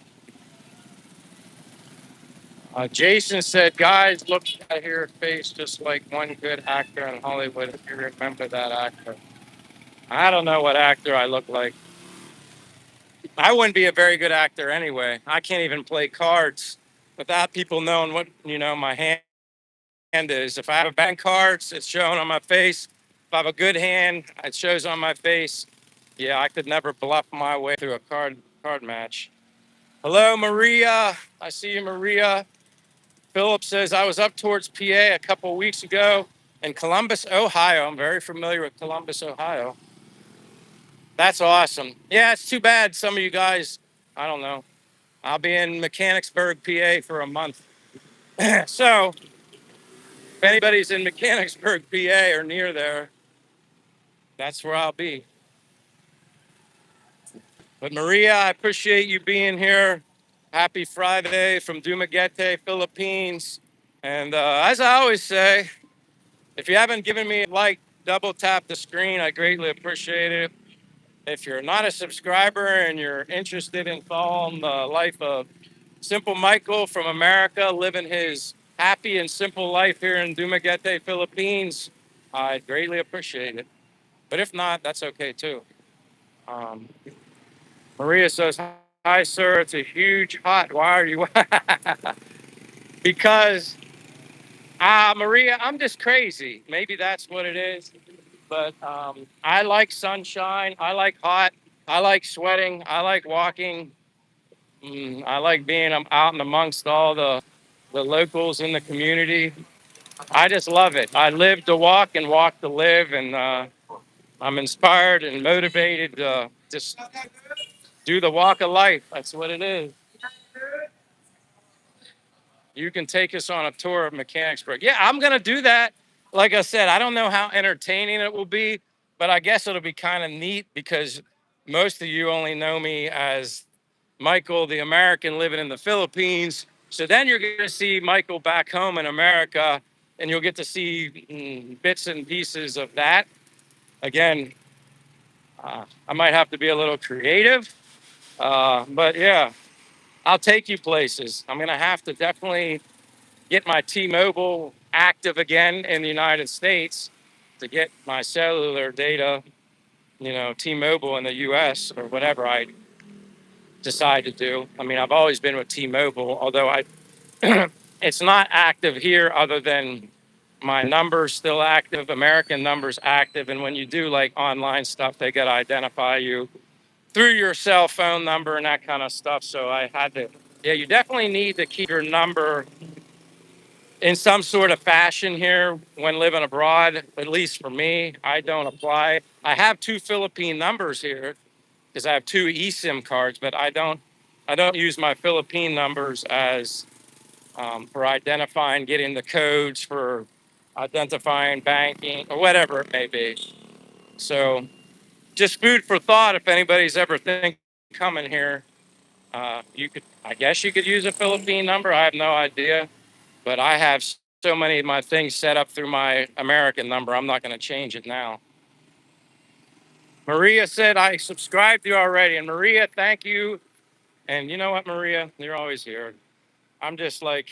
Jason said, guys, look at her face just like one good actor in Hollywood. If you remember that actor. I don't know what actor I look like. I wouldn't be a very good actor anyway. I can't even play cards without people knowing what, my hand is. If I have a bad cards, it's shown on my face. If I have a good hand, it shows on my face. Yeah, I could never bluff my way through a card match. Hello, Maria. I see you, Maria. Philip says, I was up towards PA a couple of weeks ago in Columbus, Ohio. I'm very familiar with Columbus, Ohio. That's awesome. Yeah, it's too bad some of you guys, I don't know. I'll be in Mechanicsburg, PA for a month. So If anybody's in Mechanicsburg, PA, or near there, that's where I'll be. But Maria, I appreciate you being here. Happy Friday from Dumaguete, Philippines. And as I always say, if you haven't given me a like, double tap the screen. I greatly appreciate it. If you're not a subscriber and you're interested in following the life of Simple Michael from America, living his happy and simple life here in Dumaguete, Philippines, I greatly appreciate it. But if not, that's okay too. Um, Maria says, "Hi, sir. It's a huge hot. Why are you?" Because, Maria, I'm just crazy. Maybe that's what it is. But I like sunshine. I like hot. I like sweating. I like walking. I like being out and amongst all the locals in the community. I just love it. I live to walk and walk to live. And I'm inspired and motivated to just do the walk of life. That's what it is. You can take us on a tour of Mechanicsburg. Yeah, I'm going to do that. Like I said, I don't know how entertaining it will be, but I guess it'll be kind of neat because most of you only know me as Michael, the American living in the Philippines. So then you're going to see Michael back home in America, and you'll get to see bits and pieces of that. Again, I might have to be a little creative, but yeah, I'll take you places. I'm going to have to definitely get my T-Mobile active again in the United States to get my cellular data, T-Mobile in the US or whatever I decide to do. I mean, I've always been with T-Mobile, although it's not active here other than my number's still active, American number's active. And when you do like online stuff, they got to identify you through your cell phone number and that kind of stuff. So I had to, yeah, you definitely need to keep your number in some sort of fashion here when living abroad. At least for me, I don't apply. I have two Philippine numbers here because I have two eSIM cards, but I don't use my Philippine numbers as for identifying, getting the codes for identifying banking or whatever it may be. So just food for thought. If anybody's ever think coming here, you could, I guess you could use a Philippine number. I have no idea, but I have so many of my things set up through my American number. I'm not going to change it now. Maria said I subscribed to you already, and Maria, thank you. And you know what, Maria, you're always here. I'm just like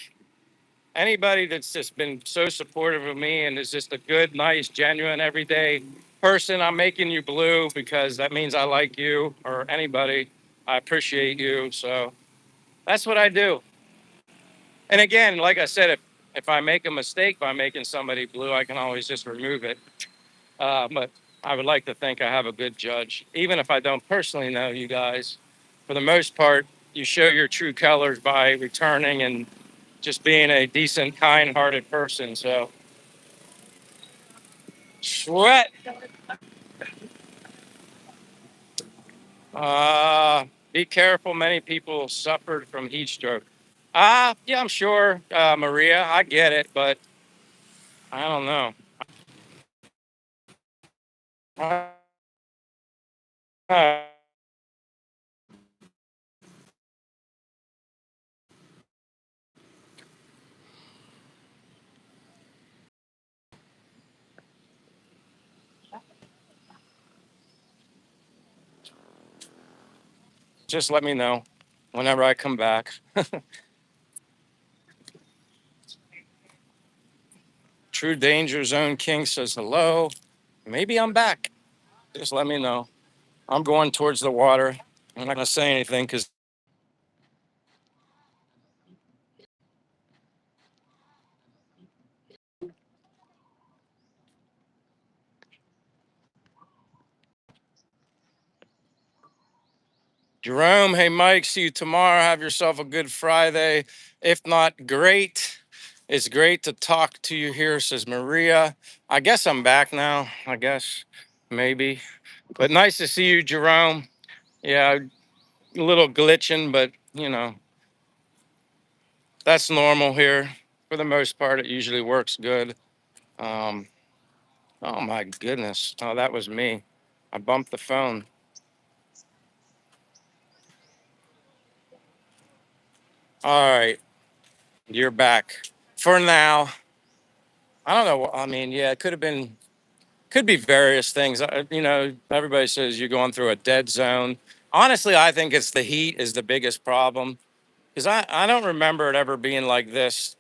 anybody that's just been so supportive of me and is just a good, nice, genuine, everyday person. I'm making you blue because that means I like you or anybody. I appreciate you. So that's what I do. And again, like I said, if I make a mistake by making somebody blue, I can always just remove it. But I would like to think I have a good judge, even if I don't personally know you guys. For the most part, you show your true colors by returning and just being a decent, kind-hearted person. So, sweat. Be careful. Many people suffered from heat stroke. Yeah, I'm sure, Maria. I get it, but I don't know. Uh, just let me know whenever I come back. True Danger Zone King says hello. Maybe I'm back. Just let me know. I'm going towards the water. I'm not going to say anything because Jerome, hey, Mike, see you tomorrow. Have yourself a good Friday. If not, great. It's great to talk to you here, says Maria. I guess I'm back now. I guess, maybe. But nice to see you, Jerome. Yeah, a little glitching, but, that's normal here. For the most part, it usually works good. Um, oh my goodness. Oh, that was me. I bumped the phone. All right, you're back. For now, I don't know. I mean, yeah, it could be various things. Everybody says you're going through a dead zone. Honestly, I think it's the heat is the biggest problem because I don't remember it ever being like this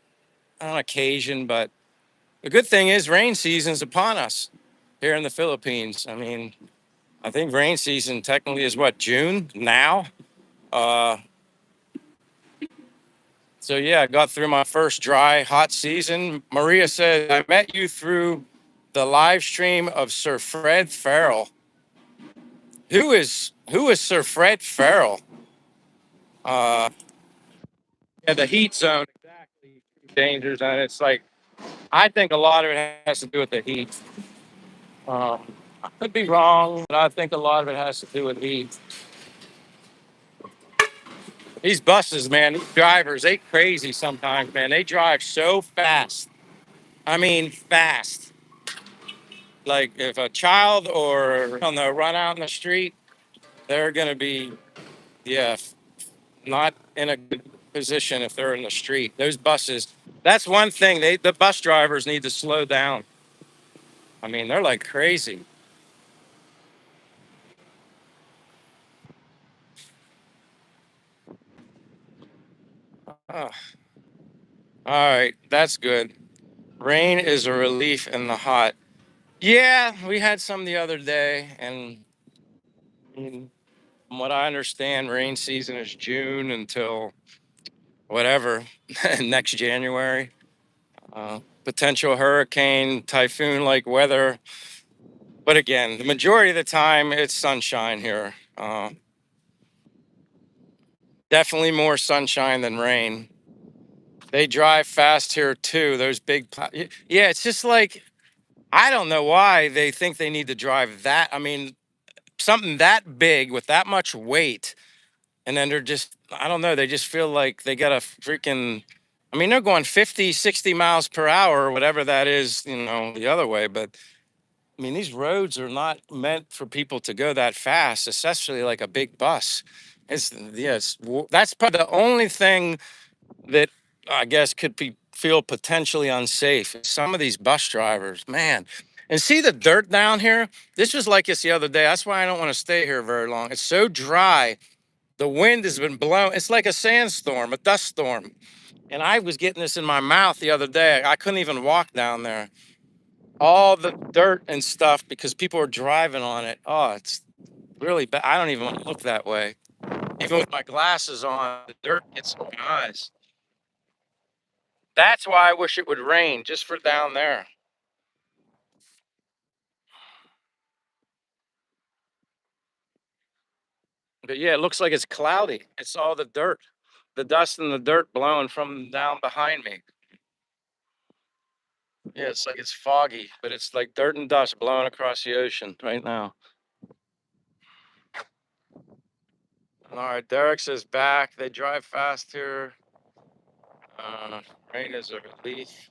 on occasion. But the good thing is rain season's upon us here in the Philippines. I mean, I think rain season technically is what, June now? Uh, so yeah, I got through my first dry, hot season. Maria said, I met you through the live stream of Sir Fred Farrell. Who is Sir Fred Farrell? Uh, yeah, the heat zone, exactly. Dangers, and it's like I think a lot of it has to do with the heat. I could be wrong, but I think a lot of it has to do with heat. These buses, man, these drivers, they crazy sometimes, man. They drive so fast. I mean, fast. Like if a child or on the run out in the street, they're gonna be, yeah, not in a good position if they're in the street. Those buses, that's one thing. The bus drivers need to slow down. I mean, they're like crazy. Oh, all right, that's good. Rain is a relief in the hot. Yeah, we had some the other day, and mm, from what I understand, rain season is June until whatever next January. Potential hurricane, typhoon like weather. But again, the majority of the time, it's sunshine here. Definitely more sunshine than rain. They drive fast here too. Those big, yeah, it's just like, I don't know why they think they need to drive that. I mean, something that big with that much weight. And then they're just, I don't know, they just feel like they got a freaking, I mean, they're going 50, 60 miles per hour or whatever that is, the other way. But I mean, these roads are not meant for people to go that fast, especially like a big bus. It's yes, that's probably the only thing that I guess could be feel potentially unsafe. Some of these bus drivers, man, and see the dirt down here. This was like this the other day. That's why I don't want to stay here very long. It's so dry. The wind has been blowing. It's like a sandstorm, a dust storm. And I was getting this in my mouth the other day. I couldn't even walk down there. All the dirt and stuff because people are driving on it. Oh, it's really bad. I don't even want to look that way. Even with my glasses on, the dirt gets in my eyes. That's why I wish it would rain just for down there. But yeah, it looks like it's cloudy. It's all the dirt, the dust and the dirt blowing from down behind me. Yeah, it's like it's foggy, but it's like dirt and dust blowing across the ocean right now. All right, Derek says back. They drive fast here. Rain is a relief.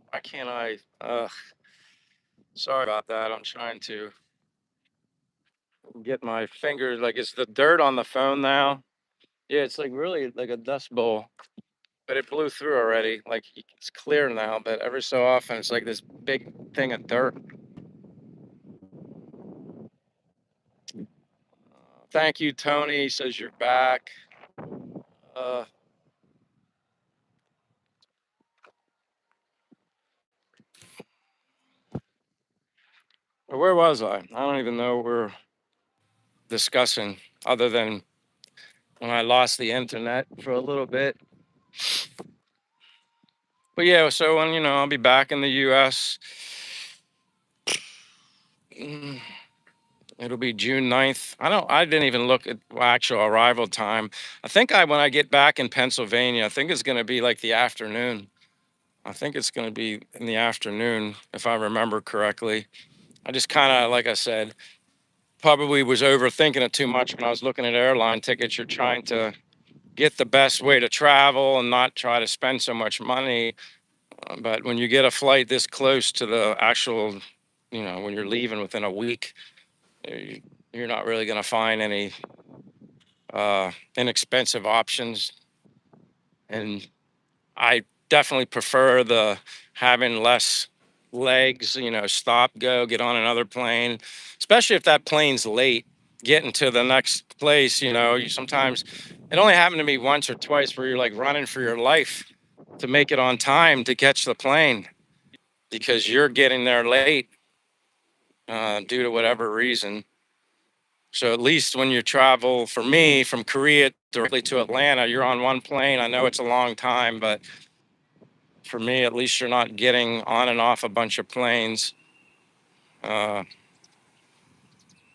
Why can't I? Sorry about that. I'm trying to get my fingers, like it's the dirt on the phone now. Yeah, it's like really like a dust bowl, but it blew through already. Like it's clear now, but every so often it's like this big thing of dirt. Thank you, Tony. Says you're back. Uh, where was I? I don't even know what we're discussing, other than when I lost the internet for a little bit. But yeah, so when I'll be back in the U.S. It'll be June 9th. I didn't even look at actual arrival time. I think when I get back in Pennsylvania, I think it's going to be like the afternoon. I think it's going to be in the afternoon, if I remember correctly. I just kind of, like I said, probably was overthinking it too much when I was looking at airline tickets. You're trying to get the best way to travel and not try to spend so much money. But when you get a flight this close to the actual, when you're leaving within a week, you- you're not really going to find any inexpensive options. And I definitely prefer the having less legs, stop, go, get on another plane, especially if that plane's late getting to the next place. You sometimes, it only happened to me once or twice where you're like running for your life to make it on time to catch the plane because you're getting there late due to whatever reason. So at least when you travel, for me, from Korea directly to Atlanta, you're on one plane. I know it's a long time, but for me, at least you're not getting on and off a bunch of planes. Uh,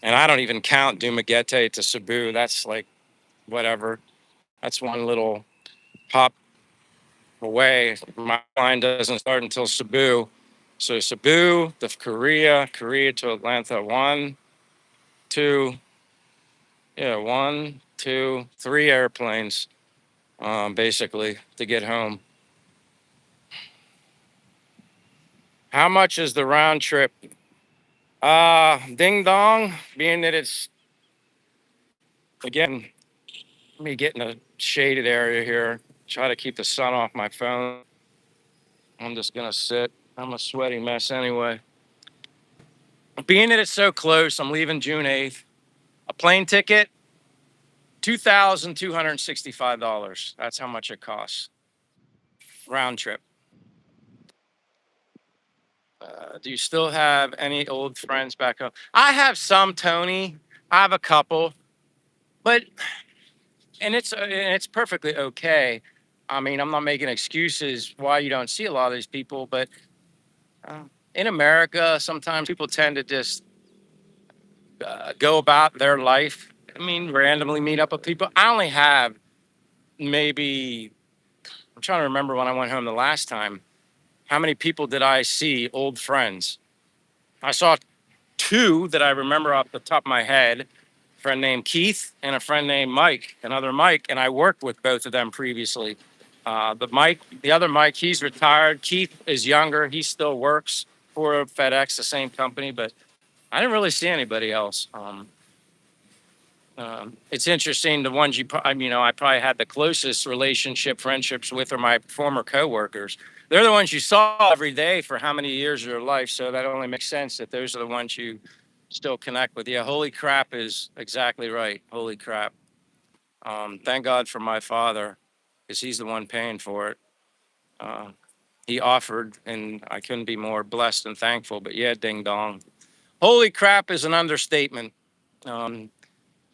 and I don't even count Dumaguete to Cebu. That's like whatever. That's one little hop away. My line doesn't start until Cebu. So Cebu to Korea, Korea to Atlanta. One, two, yeah, one, two, three airplanes, basically, to get home. How much is the round trip? Ding dong, being that it's, again, let me get in a shaded area here. Try to keep the sun off my phone. I'm just gonna sit. I'm a sweaty mess anyway. Being that it's so close, I'm leaving June 8th. A plane ticket, $2,265. That's how much it costs. Round trip. Do you still have any old friends back home? I have some, Tony. I have a couple, but and it's perfectly okay. I mean, I'm not making excuses why you don't see a lot of these people, but in America, sometimes people tend to just go about their life. I mean, randomly meet up with people. I only have maybe, I'm trying to remember when I went home the last time. How many people did I see, old friends? I saw two that I remember off the top of my head, a friend named Keith and a friend named Mike, another Mike, and I worked with both of them previously. The other Mike, he's retired. Keith is younger. He still works for FedEx, the same company, but I didn't really see anybody else. It's interesting. The ones I probably had the closest relationship, friendships with are my former coworkers. They're the ones you saw every day for how many years of your life. So that only makes sense that those are the ones you still connect with. Yeah, holy crap is exactly right. Holy crap. Thank God for my father, because he's the one paying for it. Uh, he offered, and I couldn't be more blessed and thankful. But yeah, ding dong. Holy crap is an understatement. Um,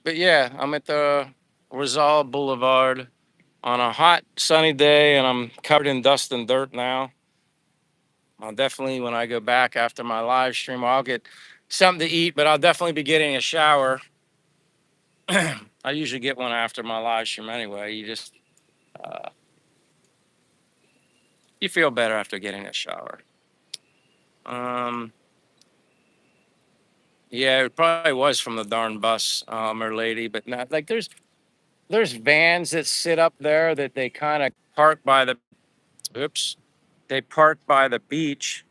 but yeah, I'm at the Rizal Boulevard on a hot, sunny day, and I'm covered in dust and dirt now. I'll definitely, when I go back after my live stream, I'll get something to eat, but I'll definitely be getting a shower. I usually get one after my live stream anyway. Uh, you feel better after getting a shower. Um, yeah, it probably was from the darn bus, or lady, but not like there's vans that sit up there that they kind of park by the oops, they park by the beach,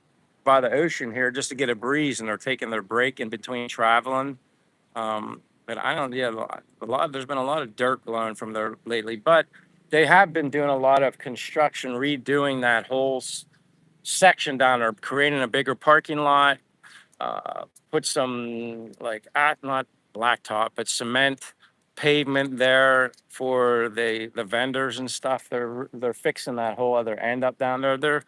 by the ocean here just to get a breeze, and they're taking their break in between traveling. But I don't, yeah, there's been a lot of dirt blowing from there lately, but they have been doing a lot of construction, redoing that whole section down there, creating a bigger parking lot, put some like, not blacktop, but cement pavement there for the vendors and stuff. They're fixing that whole other end up down there. They're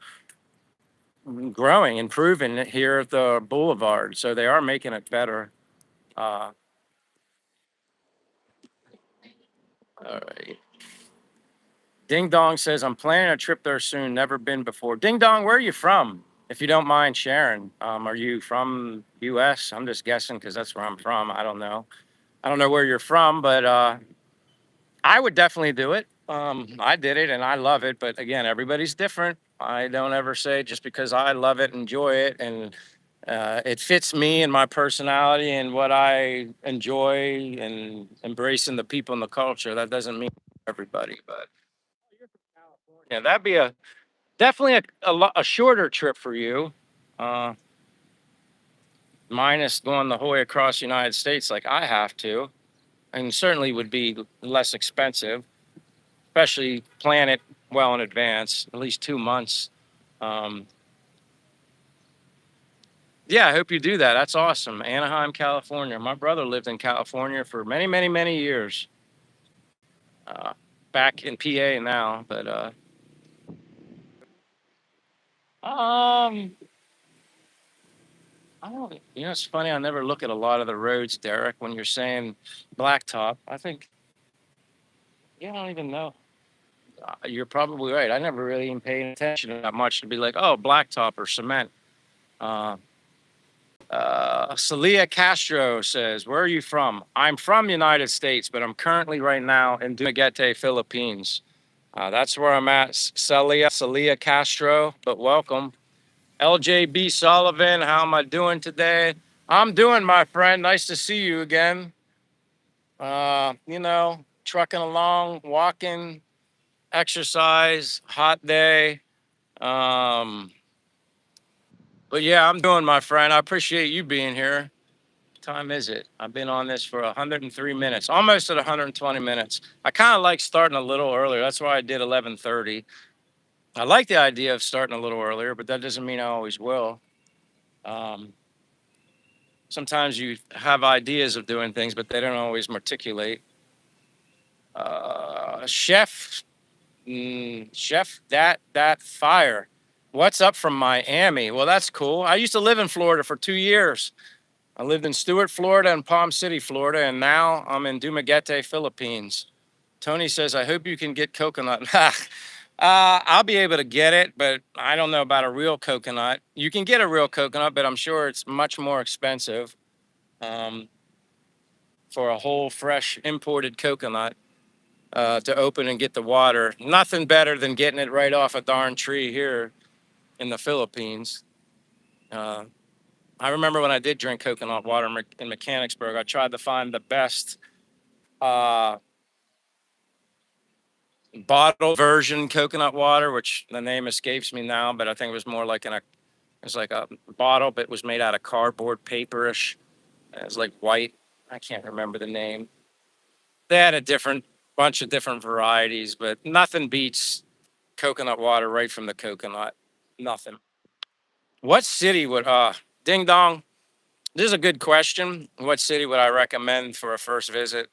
growing, improving it here at the boulevard. So they are making it better. Uh, all right. Ding Dong says, I'm planning a trip there soon. Never been before. Ding Dong, where are you from? If you don't mind sharing, are you from US? I'm just guessing because that's where I'm from. I don't know. I don't know where you're from, but I would definitely do it. I did it and I love it. But again, everybody's different. I don't ever say just because I love it, enjoy it, and it fits me and my personality and what I enjoy and embracing the people and the culture. That doesn't mean everybody. But yeah, that'd be a definitely a shorter trip for you. Uh, Minus going the whole way across the United States like I have to, and certainly would be less expensive, especially plan it well in advance, at least 2 months. Um, yeah, I hope you do that. That's awesome. Anaheim, California. My brother lived in California for many, many, many years. Uh, Back in PA now, but um, I don't. You know, it's funny. I never look at a lot of the roads, Derek. When you're saying blacktop, I think yeah, I don't even know. You're probably right. I never really even paid attention to that much to be like, oh, blacktop or cement. Uh, Celia Castro says, "Where are you from?" I'm from United States, but I'm currently right now in Dumaguete, Philippines. That's where I'm at, Celia Castro. But welcome, LJB Sullivan. How am I doing today? I'm doing, my friend. Nice to see you again. Trucking along, walking, exercise, hot day. Um, but yeah, I'm doing, my friend. I appreciate you being here. Time is it? I've been on this for 103 minutes, almost at 120 minutes. I kind of like starting a little earlier. That's why I did 11:30. I like the idea of starting a little earlier, but that doesn't mean I always will. Um, Sometimes you have ideas of doing things, but they don't always articulate. Chef, Chef, that fire. What's up from Miami? Well, that's cool. I used to live in Florida for 2 years. I lived in Stuart, Florida, and Palm City, Florida, and now I'm in Dumaguete, Philippines. Tony says, I hope you can get coconut. I'll be able to get it, but I don't know about a real coconut. You can get a real coconut, but I'm sure it's much more expensive um, for a whole, fresh, imported coconut to open and get the water. Nothing better than getting it right off a darn tree here in the Philippines. Uh, I remember when I did drink coconut water in Mechanicsburg, I tried to find the best uh, bottle version coconut water, which the name escapes me now, but I think it was more like it's like a bottle, but it was made out of cardboard paperish. It was like white. I can't remember the name. They had a different bunch of different varieties, but nothing beats coconut water right from the coconut. Nothing. What city would ding dong? This is a good question. What city would I recommend for a first visit?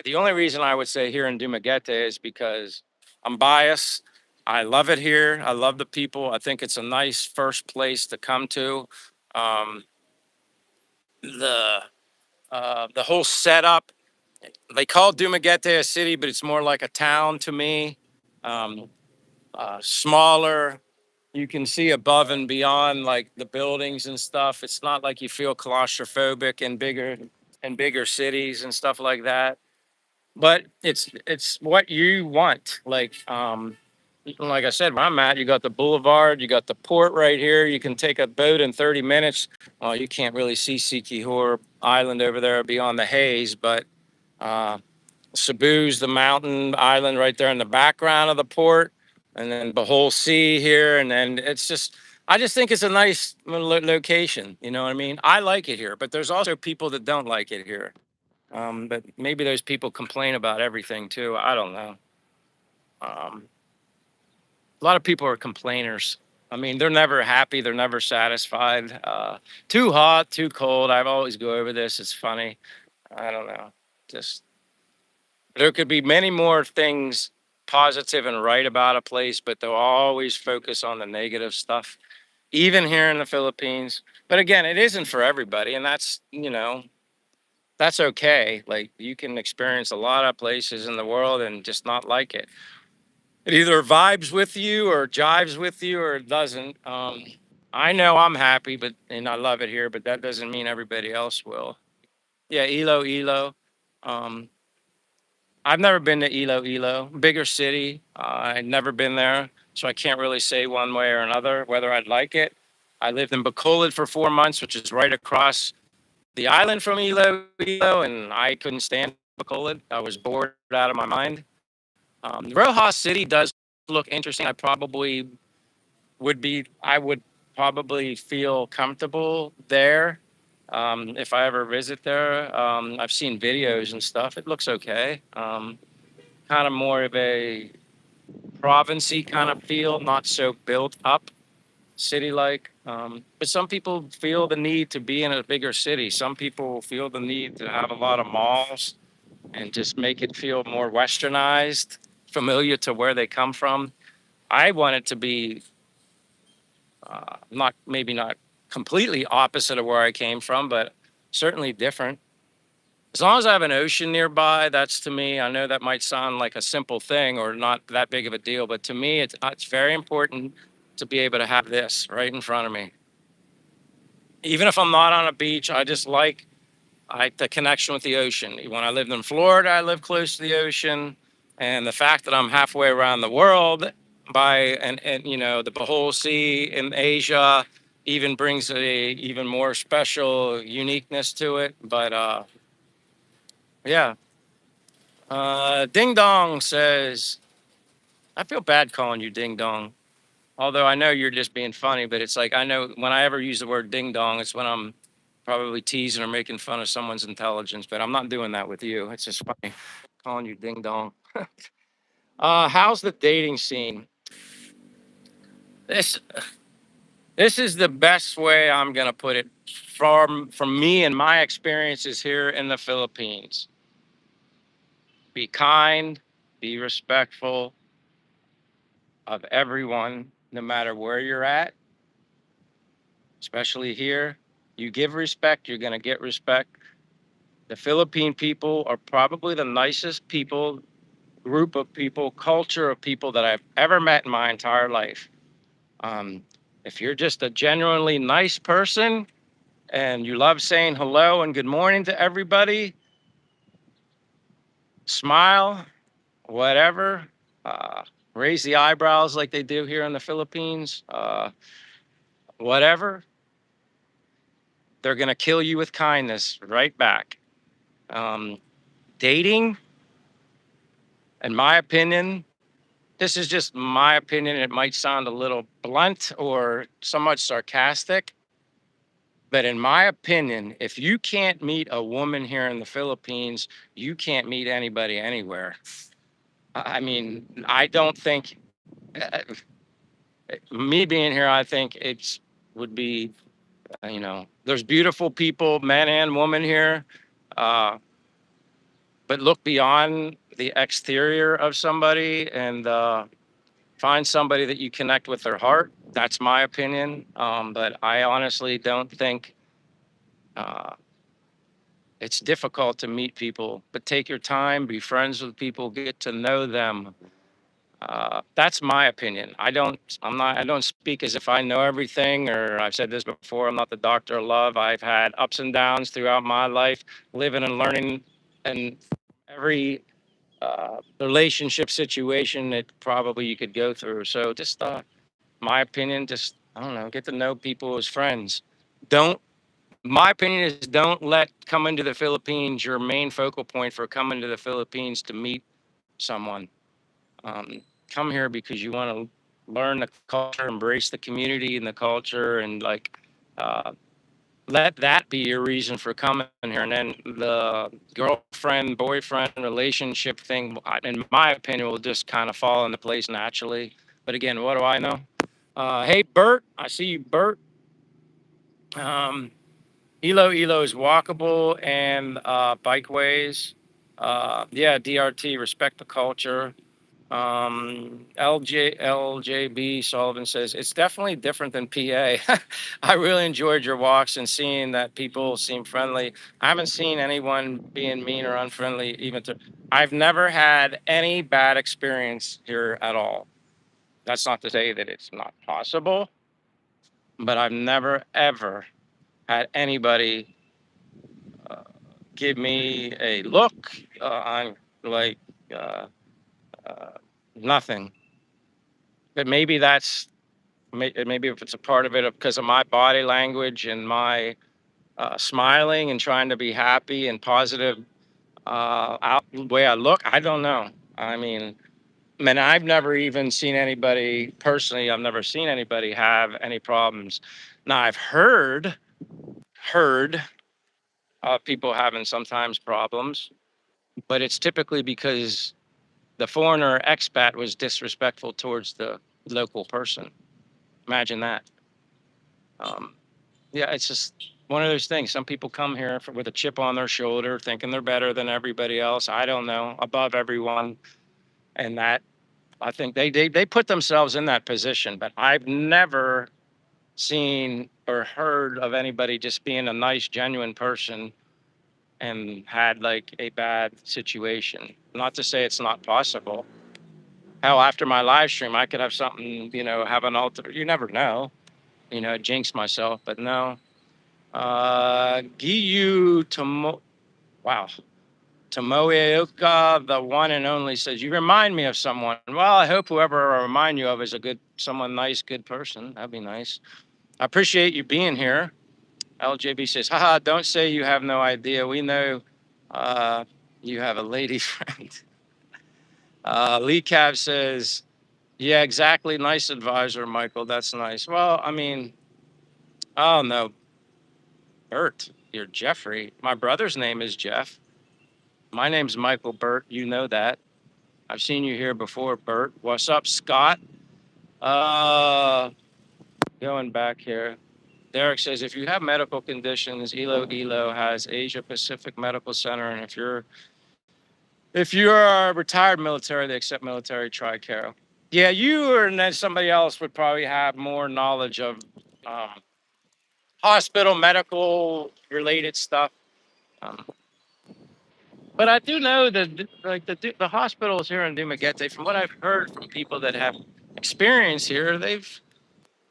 The only reason I would say here in Dumaguete is because I'm biased. I love it here. I love the people. I think it's a nice first place to come to. Um, the the whole setup. They call Dumaguete a city, but it's more like a town to me. Um, Smaller. You can see above and beyond like the buildings and stuff. It's not like you feel claustrophobic in bigger cities and stuff like that. But it's what you want. Like I said, where I'm at, you got the boulevard, you got the port right here. You can take a boat in 30 minutes. Well, you can't really see Sikihor Island over there beyond the haze, but uh, Cebu's the mountain island right there in the background of the port, and then the whole sea here, and then I just think it's a nice location. You know what I mean? I like it here, but there's also people that don't like it here. But maybe those people complain about everything too. I don't know. Um, a lot of people are complainers. I mean, they're never happy. They're never satisfied. Too hot, too cold. I always go over this. It's funny. I don't know. Just there could be many more things positive and right about a place, but they'll always focus on the negative stuff, even here in the Philippines. But again, it isn't for everybody, and that's okay. Like you can experience a lot of places in the world and just not like it. It either vibes with you or jives with you or it doesn't. I know I'm happy, but and I love it here, but that doesn't mean everybody else will. Yeah, Ilo. Um, I've never been to Ilo, bigger city. I've never been there, so I can't really say one way or another whether I'd like it. I lived in Bacolod for 4 months, which is right across the island from Ilo, and I couldn't stand Bacolod. I was bored out of my mind. Rojas City does look interesting. I would probably feel comfortable there if I ever visit there. I've seen videos and stuff. It looks okay. Kind of more of a provincey kind of feel, not so built up city like. But some people feel the need to be in a bigger city. Some people feel the need to have a lot of malls and just make it feel more westernized, familiar to where they come from. I want it to be not maybe not completely opposite of where I came from, but certainly different. As long as I have an ocean nearby, that's to me, I know that might sound like a simple thing or not that big of a deal, but to me, it's very important to be able to have this right in front of me. Even if I'm not on a beach, I just like the connection with the ocean. When I lived in Florida, I lived close to the ocean, and the fact that I'm halfway around the world by and the whole sea in Asia even brings a even more special uniqueness to it. But yeah, Ding Dong says, I feel bad calling you Ding Dong. Although I know you're just being funny, but it's like I know when I ever use the word ding dong, it's when I'm probably teasing or making fun of someone's intelligence. But I'm not doing that with you. It's just funny calling you ding dong. How's the dating scene? This this is the best way I'm gonna put it from me and my experiences here in the Philippines. Be kind, be respectful of everyone, no matter where you're at, especially here. You give respect, you're gonna get respect. The Philippine people are probably the nicest people, group of people, culture of people that I've ever met in my entire life. Um, if you're just a genuinely nice person and you love saying hello and good morning to everybody, smile, whatever, uh, raise the eyebrows like they do here in the Philippines, whatever, they're going to kill you with kindness right back. Um, Dating, in my opinion, this is just my opinion. It might sound a little blunt or somewhat sarcastic, but in my opinion, if you can't meet a woman here in the Philippines, you can't meet anybody anywhere. I mean, I don't think uh, me being here, I think it's would be, there's beautiful people, man and woman here, uh, but look beyond the exterior of somebody and find somebody that you connect with their heart. That's my opinion. But I honestly don't think uh, it's difficult to meet people. But take your time, be friends with people, get to know them. That's my opinion. I don't speak as if I know everything, or I've said this before. I'm not the doctor of love. I've had ups and downs throughout my life, living and learning, and every relationship situation that probably you could go through. So just my opinion, just I don't know, get to know people as friends. Don't My opinion is don't let coming to the Philippines your main focal point for coming to the Philippines to meet someone. Come here because you want to learn the culture, embrace the community and the culture, and like uh, let that be your reason for coming here. And then the girlfriend, boyfriend relationship thing, in my opinion, will just kind of fall into place naturally. But again, what do I know? Hey, Bert, I see you, Bert. Um, Elo is walkable and bikeways. Yeah, DRT, respect the culture. LJB Sullivan says it's definitely different than PA. I really enjoyed your walks and seeing that people seem friendly. I haven't seen anyone being mean or unfriendly, I've never had any bad experience here at all. That's not to say that it's not possible, but I've never ever had anybody give me a look on like uh, uh, nothing. But maybe maybe if it's a part of it because of my body language and my smiling and trying to be happy and positive out way I look. I don't know. I mean, Man, I've never even seen anybody personally. I've never seen anybody have any problems. Now I've heard people having sometimes problems, but it's typically because the foreigner expat was disrespectful towards the local person. Imagine that. Um, yeah, it's just one of those things. Some people come here with a chip on their shoulder, thinking they're better than everybody else. I don't know, above everyone, and that I think they put themselves in that position. But I've never seen or heard of anybody just being a nice, genuine person and had like a bad situation. Not to say it's not possible. Hell, after my live stream, I could have something, have an alter. You never know, jinx myself, but no. Giyu Tomo, wow. Tomoeoka, the one and only says, you remind me of someone. Well, I hope whoever I remind you of is someone nice, good person. That'd be nice. I appreciate you being here. LJB says, haha, don't say you have no idea. We know uh, you have a lady friend. Lee Cav says, yeah, exactly. Nice advisor, Michael. That's nice. Well, I mean, oh no, Bert, you're Jeffrey. My brother's name is Jeff. My name's Michael Burt. You know that. I've seen you here before, Bert. What's up, Scott? Uh, Going back here. Derek says, if you have medical conditions, ELO has Asia Pacific Medical Center, and if you're retired military, they accept military TRICARE. Yeah, you or then somebody else would probably have more knowledge of um, hospital medical related stuff. Um, but I do know that like the hospitals here in Dumaguete, from what I've heard from people that have experience here, they've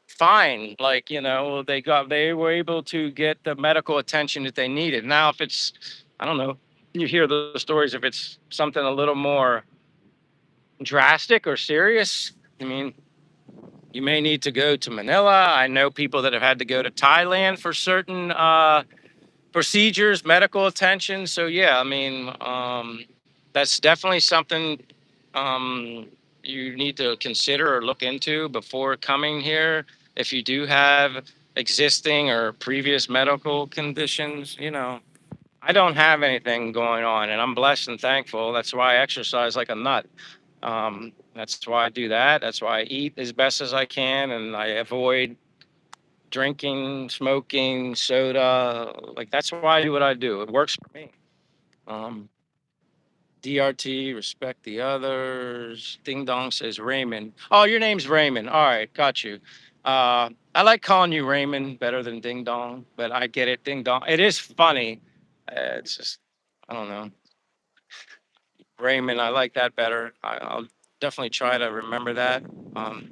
fine. Like, they were able to get the medical attention that they needed. Now, if it's, I don't know, you hear the stories, if it's something a little more drastic or serious, I mean, you may need to go to Manila. I know people that have had to go to Thailand for certain procedures, medical attention. So yeah, I mean, that's definitely something um, you need to consider or look into before coming here. If you do have existing or previous medical conditions, I don't have anything going on, and I'm blessed and thankful. That's why I exercise like a nut. That's why I do that. That's why I eat as best as I can, and I avoid drinking, smoking, soda. Like that's why I do what I do. It works for me. Um, DRT, respect the others. Ding Dong says Raymond. Oh, your name's Raymond. All right, got you. I like calling you Raymond better than Ding Dong, but I get it. Ding Dong. It is funny. It's just, I don't know. Raymond, I like that better. I'll definitely try to remember that. Um,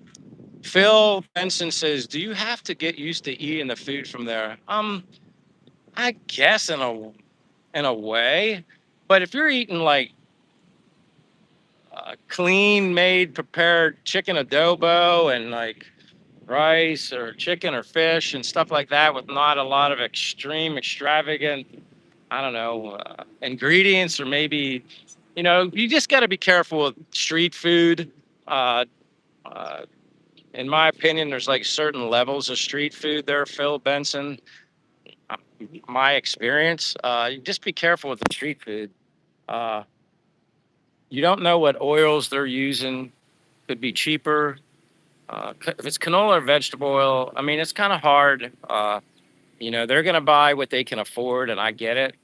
Phil Benson says, "Do you have to get used to eating the food from there?" I guess in a way, but if you're eating like clean made prepared chicken adobo and like rice or chicken or fish and stuff like that with not a lot of extreme extravagant, I don't know, ingredients, or maybe, you just got to be careful with street food. uh, uh, in my opinion, there's like certain levels of street food there, Phil Benson. Uh, my experience, you just be careful with the street food. uh, you don't know what oils they're using. Could be cheaper. If it's canola or vegetable oil, I mean, it's kind of hard. They're going to buy what they can afford, and I get it.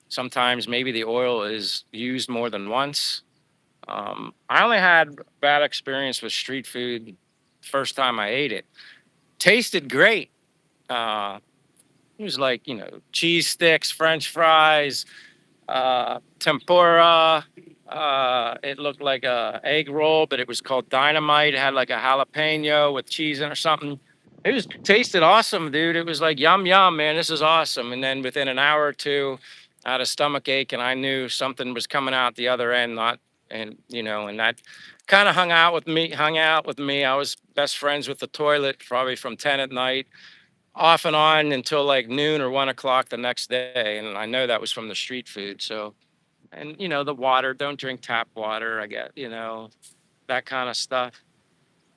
Sometimes maybe the oil is used more than once. I only had bad experience with street food first time I ate it. Tasted great. Uh, it was like, cheese sticks, French fries, tempura. It looked like a egg roll, but it was called dynamite. It had like a jalapeno with cheese in it or something. It was tasted awesome, dude. It was like yum yum, man. This is awesome. And then within an hour or two, I had a stomach ache, and I knew something was coming out the other end. Not, and that kind of hung out with me. I was best friends with the toilet probably from 10 at night off and on until like noon or 1 o'clock the next day. And I know that was from the street food. So And the water, don't drink tap water. I get, that kind of stuff.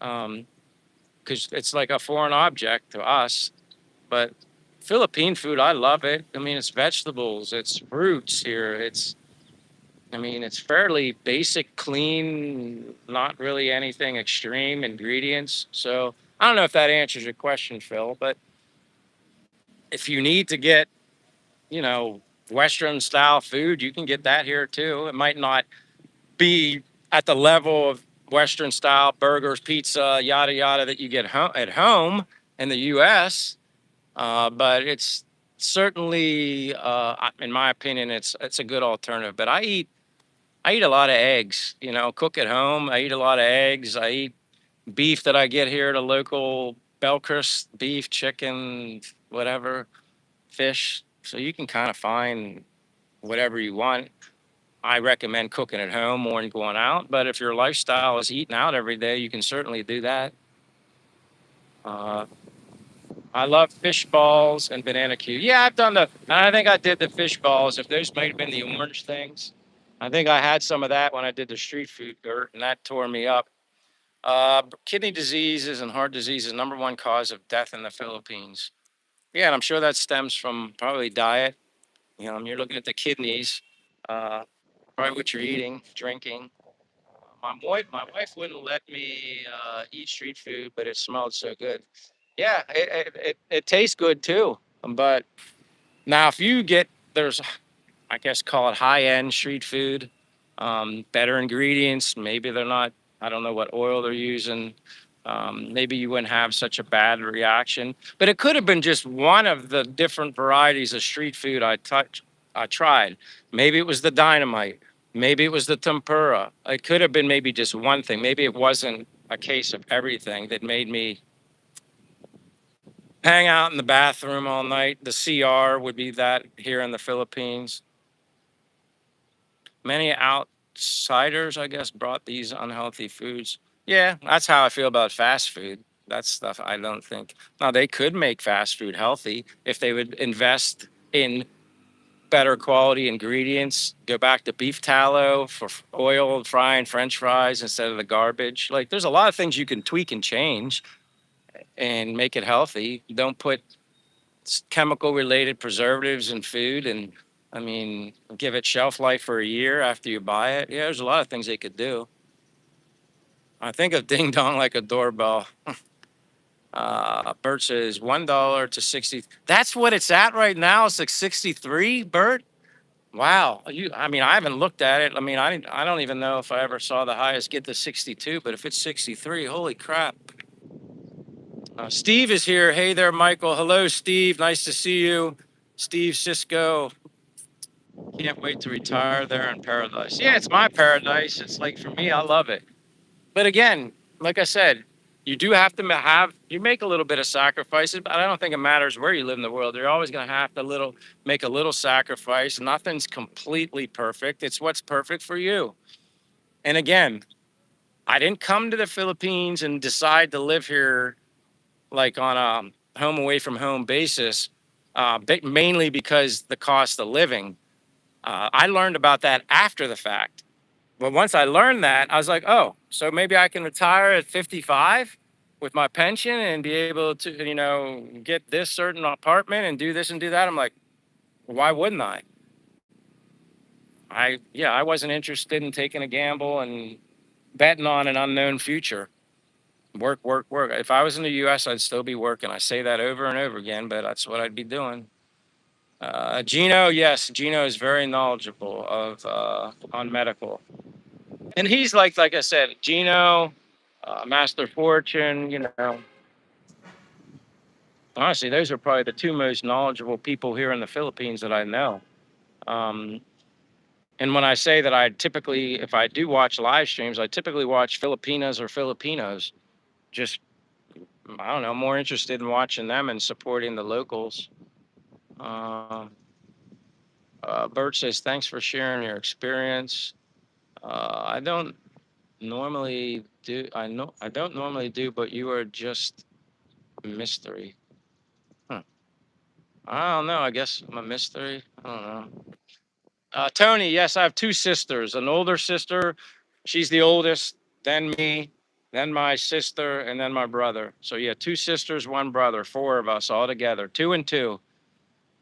Um, because it's like a foreign object to us. But Philippine food, I love it. I mean, it's vegetables, it's fruits here. It's fairly basic, clean, not really anything extreme ingredients. So I don't know if that answers your question, Phil, but if you need to get, you know, Western style food, you can get that here too. It might not be at the level of Western style burgers, pizza, yada, yada, that you get at home in the US. But it's certainly, in my opinion, it's a good alternative. But I eat a lot of eggs. Cook at home. I eat a lot of eggs. I eat beef that I get here at a local Belcrest beef, chicken, whatever, fish. So you can kind of find whatever you want. I recommend cooking at home more than going out. But if your lifestyle is eating out every day, you can certainly do that. Uh, I love fish balls and banana Q. Yeah, I've done I think I did the fish balls. If those might have been the orange things, I think I had some of that when I did the street food dirt, and that tore me up. Kidney diseases and heart disease is number one cause of death in the Philippines. Yeah, and I'm sure that stems from probably diet. You're looking at the kidneys, uh, probably what you're eating, drinking. My wife wouldn't let me eat street food, but it smelled so good. Yeah, it tastes good too. But now, if you get there's, I guess, call it high end street food, better ingredients. Maybe they're not. I don't know what oil they're using. Maybe you wouldn't have such a bad reaction. But it could have been just one of the different varieties of street food I tried. Maybe it was the dynamite. Maybe it was the tempura. It could have been maybe just one thing. Maybe it wasn't a case of everything that made me hang out in the bathroom all night. The CR would be that here in the Philippines. Many outsiders, I guess, brought these unhealthy foods. Yeah, that's how I feel about fast food. That's stuff I don't think. Now, they could make fast food healthy if they would invest in better quality ingredients, go back to beef tallow for oil, frying French fries instead of the garbage. Like, there's a lot of things you can tweak and change and make it healthy. Don't put chemical related preservatives in food, and give it shelf life for a year after you buy it. Yeah, there's a lot of things they could do. I think of ding dong like a doorbell. Bert says $1 to 60. That's what it's at right now. It's like 63, Bert. Wow. I haven't looked at it. I don't even know if I ever saw the highest get to 62, but if it's 63, holy crap. Steve is here. Hey there, Michael. Hello, Steve. Nice to see you. Steve Cisco. Can't wait to retire there in paradise. Yeah, it's my paradise. It's like, for me, I love it. But again, like I said, you do have to you make a little bit of sacrifices, but I don't think it matters where you live in the world. You're always going to have to make a little sacrifice. Nothing's completely perfect. It's what's perfect for you. And again, I didn't come to the Philippines and decide to live here like on a home away from home basis, mainly because the cost of living. I learned about that after the fact. But once I learned that, I was like, oh, so maybe I can retire at 55 with my pension and be able to, get this certain apartment and do this and do that. I'm like, why wouldn't I? Yeah, I wasn't interested in taking a gamble and betting on an unknown future. Work, work, work. If I was in the US, I'd still be working. I say that over and over again, but that's what I'd be doing. Gino, yes, Gino is very knowledgeable of on medical. And he's like I said, Gino, Master Fortune, honestly, those are probably the two most knowledgeable people here in the Philippines that I know. Um, and when I say that if I do watch live streams, I typically watch Filipinas or Filipinos. Just, I don't know, more interested in watching them and supporting the locals. Uh, Bert says, thanks for sharing your experience. I don't normally do, I don't normally do, but you are just a mystery. Huh. I don't know. I guess I'm a mystery. I don't know. Tony, yes, I have two sisters. An older sister, she's the oldest, then me, then my sister, and then my brother. So yeah, two sisters, one brother, four of us all together, two and two.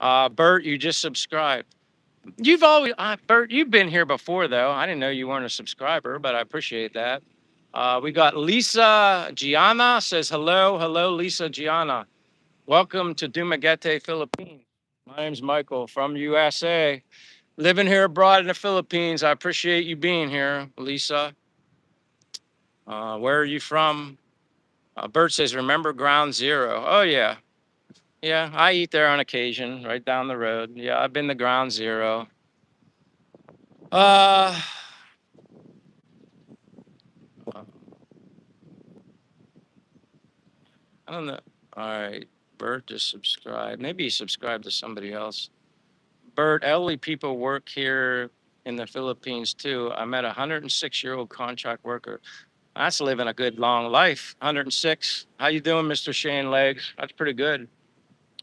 Bert, you just subscribed. You've always, Bert, you've been here before though. I didn't know you weren't a subscriber, but I appreciate that. We got Lisa Gianna says hello, hello, Lisa Gianna. Welcome to Dumaguete, Philippines. My name's Michael from USA. Living here abroad in the Philippines. I appreciate you being here, Lisa. Where are you from? Bert says, remember Ground Zero? Oh, yeah. Yeah, I eat there on occasion, right down the road. Yeah, I've been to Ground Zero. Uh, I don't know. All right. Bert just subscribed. Maybe he subscribed to somebody else. Bert, elderly people work here in the Philippines too. I met a 106-year-old contract worker. That's living a good long life. 106. How you doing, Mr. Shane Legs? That's pretty good.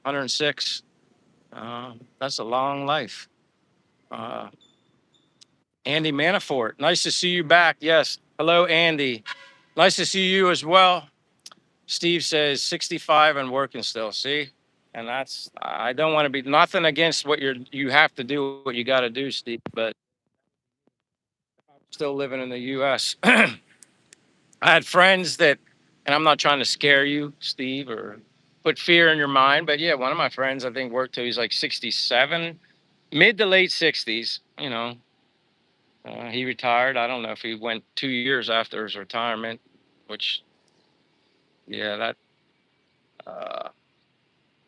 106. That's a long life. Uh, Andy Manafort. Nice to see you back. Yes. Hello, Andy. Nice to see you as well. Steve says 65 and working still. See, and that's I don't want to be nothing against what you have to do what you got to do, Steve. But still living in the U.S. I had friends that, and I'm not trying to scare you, Steve, or put fear in your mind, but yeah, one of my friends I think worked till he's like 67, mid to late 60s. He retired. I don't know if he went 2 years after his retirement, which yeah, that uh,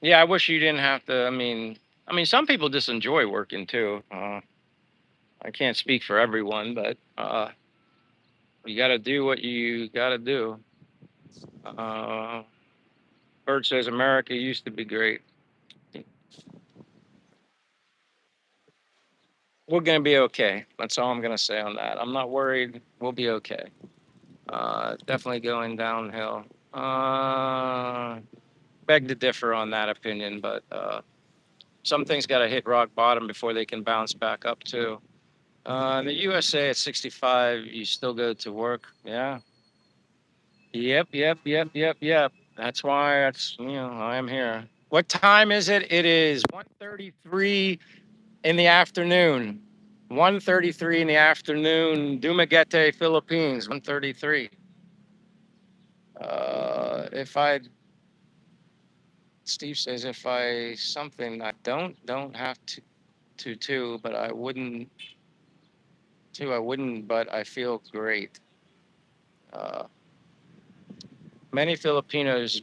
yeah, I wish you didn't have to. I mean, some people just enjoy working too. I can't speak for everyone, but you got to do what you got to do. Uh, Bert says America used to be great. We're gonna be okay. That's all I'm gonna say on that. I'm not worried. We'll be okay. Definitely going downhill. Beg to differ on that opinion, but some things got to hit rock bottom before they can bounce back up too. In the USA at 65, you still go to work. Yeah. Yep. Yep. Yep. Yep. Yep. That's why I am here. What time is it? It is 1:33 in the afternoon. 1:33 in the afternoon, Dumaguete, Philippines. 1:33. If I, Steve says, if I something I don't have to, but I wouldn't I wouldn't, but I feel great. Uh, Many Filipinos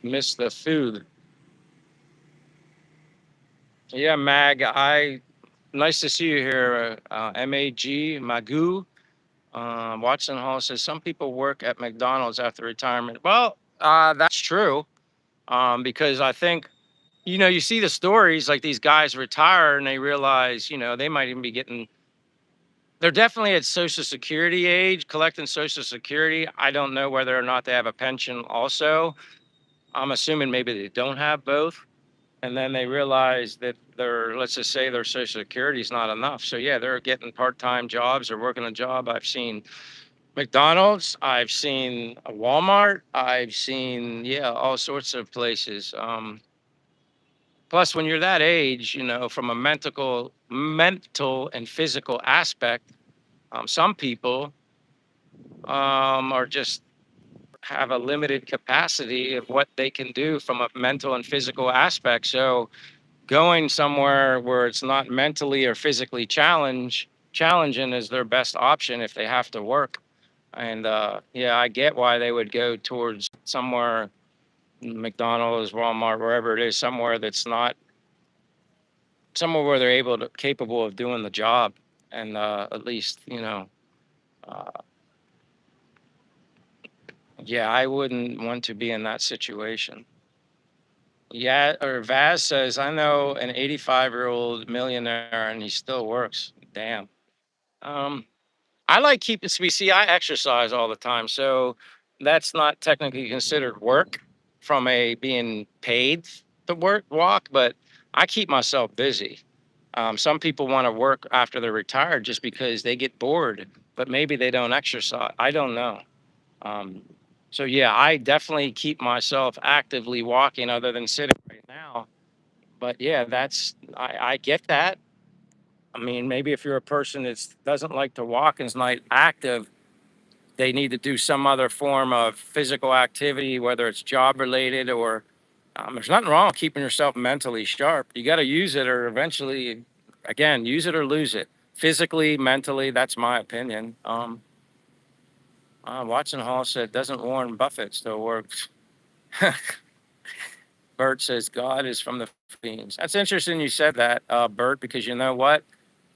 miss the food. Yeah, Mag, nice to see you here. MAG, Magu. Watson Hall says some people work at McDonald's after retirement. Well, that's true. Because I think, you see the stories like these guys retire and they realize, they might even be getting, they're definitely at Social Security age, collecting Social Security. I don't know whether or not they have a pension also. I'm assuming maybe they don't have both. And then they realize that let's just say their Social Security is not enough. So yeah, they're getting part-time jobs or working a job. I've seen McDonald's, I've seen a Walmart, I've seen, yeah, all sorts of places. Plus, when you're that age, from a mental and physical aspect, some people are just have a limited capacity of what they can do from a mental and physical aspect. So, going somewhere where it's not mentally or physically challenging is their best option if they have to work. And yeah, I get why they would go towards somewhere, McDonald's, Walmart, wherever it is, somewhere that's not somewhere where they're capable of doing the job, and at least uh, yeah, I wouldn't want to be in that situation. Yeah, or Vaz says I know an 85-year-old millionaire and he still works. Damn. Um, I like keeping see, I exercise all the time, so that's not technically considered work from a being paid to walk, but I keep myself busy. Some people want to work after they're retired just because they get bored, but maybe they don't exercise. I don't know. Um, so yeah, I definitely keep myself actively walking other than sitting right now. But yeah, I get that. I mean, maybe if you're a person that doesn't like to walk and is not active, they need to do some other form of physical activity, whether it's job related or there's nothing wrong with keeping yourself mentally sharp. You got to use it or eventually, again, use it or lose it. Physically, mentally, that's my opinion. Watson Hall said, doesn't Warren Buffett still work? Bert says, God is from the Philippines. That's interesting you said that, Bert, because you know what?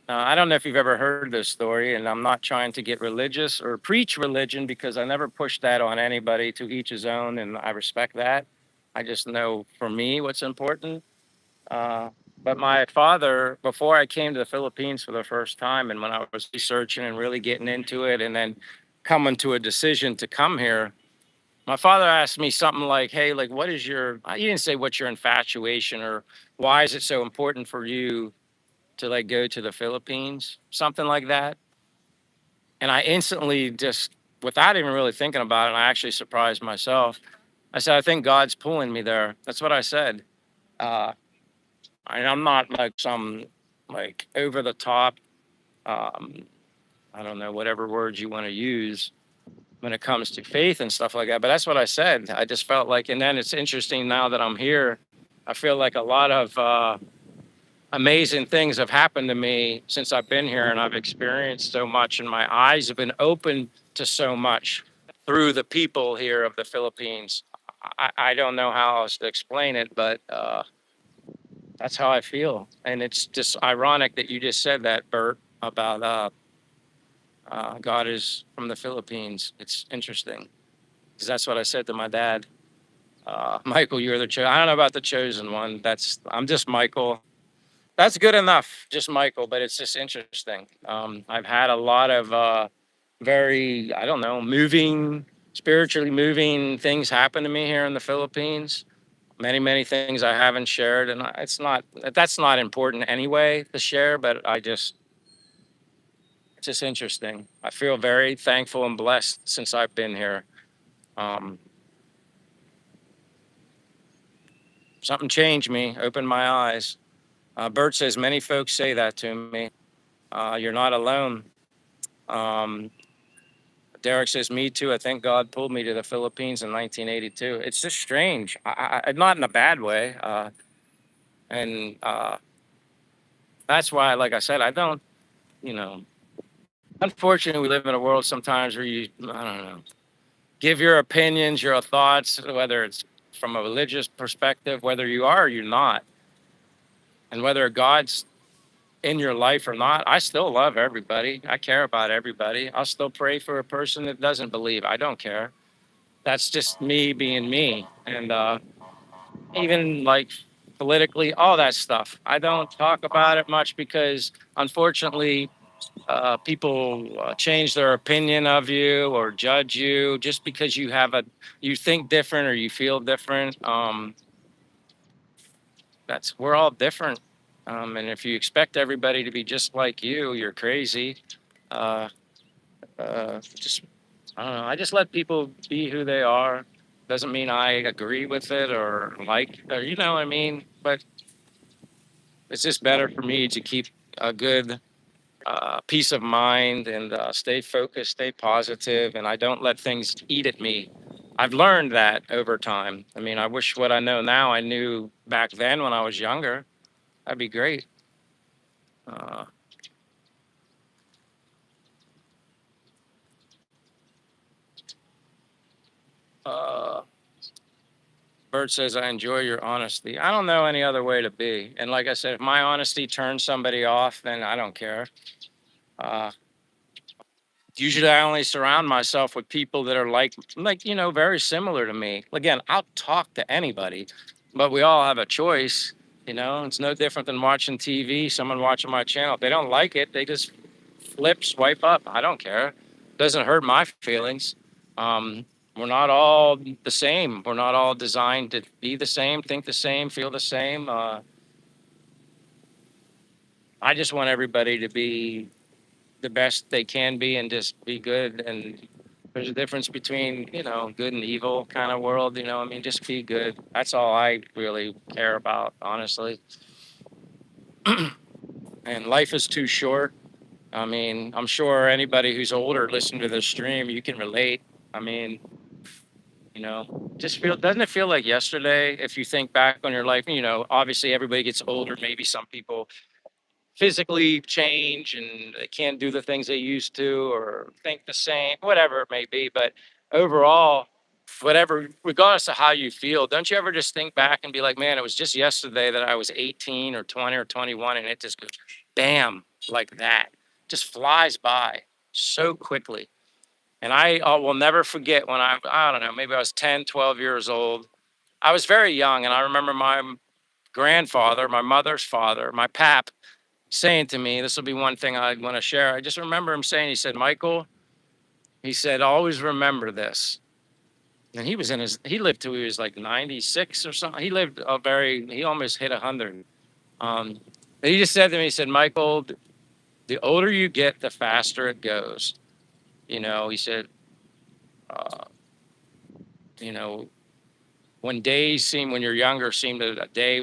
I don't know if you've ever heard this story, and I'm not trying to get religious or preach religion because I never push that on anybody, to each his own, and I respect that. I just know for me what's important. Uh, but my father, before I came to the Philippines for the first time, and when I was researching and really getting into it, and then coming to a decision to come here, my father asked me something like, "Hey, like, what is your?" He didn't say what's your infatuation or why is it so important for you to like go to the Philippines, something like that. And I instantly just, without even really thinking about it, I actually surprised myself. I said, I think God's pulling me there. That's what I said. Uh, and I'm not like some like over the top, um, I don't know, whatever words you want to use when it comes to faith and stuff like that. But that's what I said. I just felt like, and then it's interesting now that I'm here, I feel like a lot of amazing things have happened to me since I've been here, and I've experienced so much, and my eyes have been open to so much through the people here of the Philippines. I don't know how else to explain it, but that's how I feel. And it's just ironic that you just said that, Bert, about God is from the Philippines. It's interesting because that's what I said to my dad. Michael, you're the I don't know about the chosen one. I'm just Michael. That's good enough, just Michael, but it's just interesting. I've had a lot of very, I don't know, spiritually moving things happen to me here in the Philippines. Many, many things I haven't shared, and that's not important anyway to share, but it's just interesting. I feel very thankful and blessed since I've been here. Um, Something changed me, opened my eyes. Bert says, many folks say that to me. You're not alone. Um, Derek says, "Me too. I think God pulled me to the Philippines in 1982." It's just strange. Not in a bad way, and that's why, like I said, I don't. You know, unfortunately, we live in a world sometimes where I don't know, give your opinions, your thoughts, whether it's from a religious perspective, whether you are or you're not, and whether God's in your life or not. I still love everybody. I care about everybody. I'll still pray for a person that doesn't believe. I don't care. That's just me being me, and even like politically, all that stuff. I don't talk about it much because unfortunately, people change their opinion of you or judge you just because you think different or you feel different. We're all different. And if you expect everybody to be just like you're crazy. Uh, just, I don't know. I just let people be who they are. Doesn't mean I agree with it or like, or you know what I mean? But it's just better for me to keep a good peace of mind and stay focused, stay positive, and I don't let things eat at me. I've learned that over time. I mean, I wish what I know now I knew back then when I was younger. That'd be great. Uh, uh, Bert says, I enjoy your honesty. I don't know any other way to be. And like I said, if my honesty turns somebody off, then I don't care. Uh, Usually I only surround myself with people that are very similar to me. Again, I'll talk to anybody, but we all have a choice. It's no different than watching TV, someone watching my channel. If they don't like it, they just swipe up. I don't care. Doesn't hurt my feelings. Um, we're not all the same. We're not all designed to be the same, think the same, feel the same. I just want everybody to be the best they can be and just be good. And there's a difference between, good and evil kind of world. I mean, just be good. That's all I really care about, honestly. And life is too short. I mean, I'm sure anybody who's older listening to this stream, you can relate. I mean, doesn't it feel like yesterday if you think back on your life? Obviously everybody gets older. Maybe some people physically change and they can't do the things they used to or think the same, whatever it may be. But overall, whatever, regardless of how you feel, don't you ever just think back and be like, man, it was just yesterday that I was 18 or 20 or 21, and it just goes bam, like that, just flies by so quickly. And I will never forget when I don't know, maybe I was 10, 12 years old. I was very young, and I remember my grandfather, my mother's father, my pap, saying to me, this will be one thing I want to share. I just remember him saying, he said, Michael, he said, always remember this. And he lived till he was like 96 or something. He lived he almost hit 100. Um, and he just said to me, he said, Michael, the older you get, the faster it goes. He said, uh, you know, when you're younger seem that a day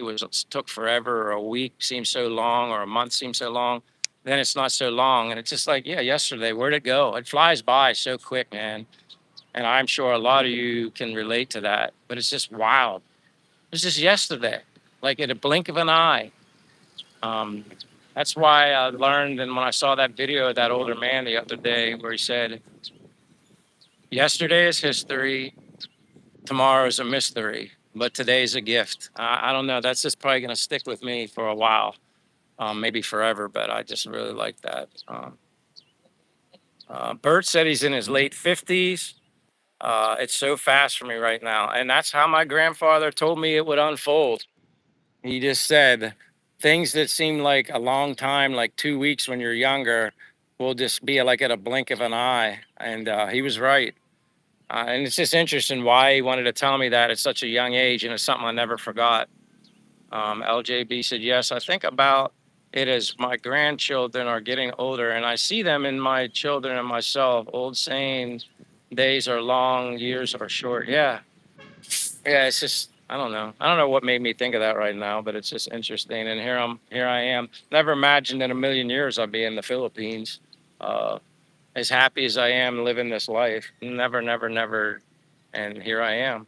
took forever, or a week seems so long, or a month seems so long, then it's not so long. And it's just like, yeah, yesterday, where'd it go? It flies by so quick, man. And I'm sure a lot of you can relate to that, but it's just wild. It's just yesterday, like at a blink of an eye. um, that's why I learned, and when I saw that video of that older man the other day where he said, yesterday is history, tomorrow's a mystery, but today's a gift. I don't know. That's just probably going to stick with me for a while, maybe forever. But I just really like that. Bert said he's in his late 50s. It's so fast for me right now, and that's how my grandfather told me it would unfold. He just said things that seem like a long time, like 2 weeks when you're younger, will just be like at a blink of an eye. And he was right. And it's just interesting why he wanted to tell me that at such a young age, and it's something I never forgot. LJB said, yes, I think about it as my grandchildren are getting older, and I see them in my children and myself. Old saying, days are long, years are short. Yeah. Yeah, it's just, I don't know. I don't know what made me think of that right now, but it's just interesting. And here I am. Never imagined in a million years I'd be in the Philippines. Uh, as happy as I am living this life. Never, never, never. And here I am.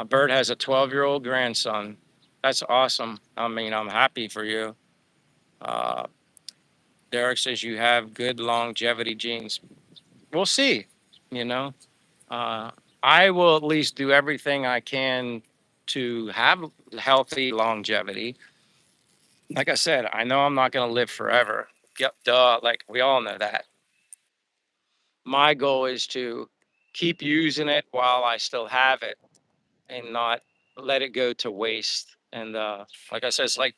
Bert has a 12-year-old grandson. That's awesome. I mean, I'm happy for you. Uh, Derek says you have good longevity genes. We'll see. You know, uh, I will at least do everything I can to have healthy longevity. Like I said, I know I'm not going to live forever. Yep, duh. Like we all know that. My goal is to keep using it while I still have it and not let it go to waste. And like I said, it's like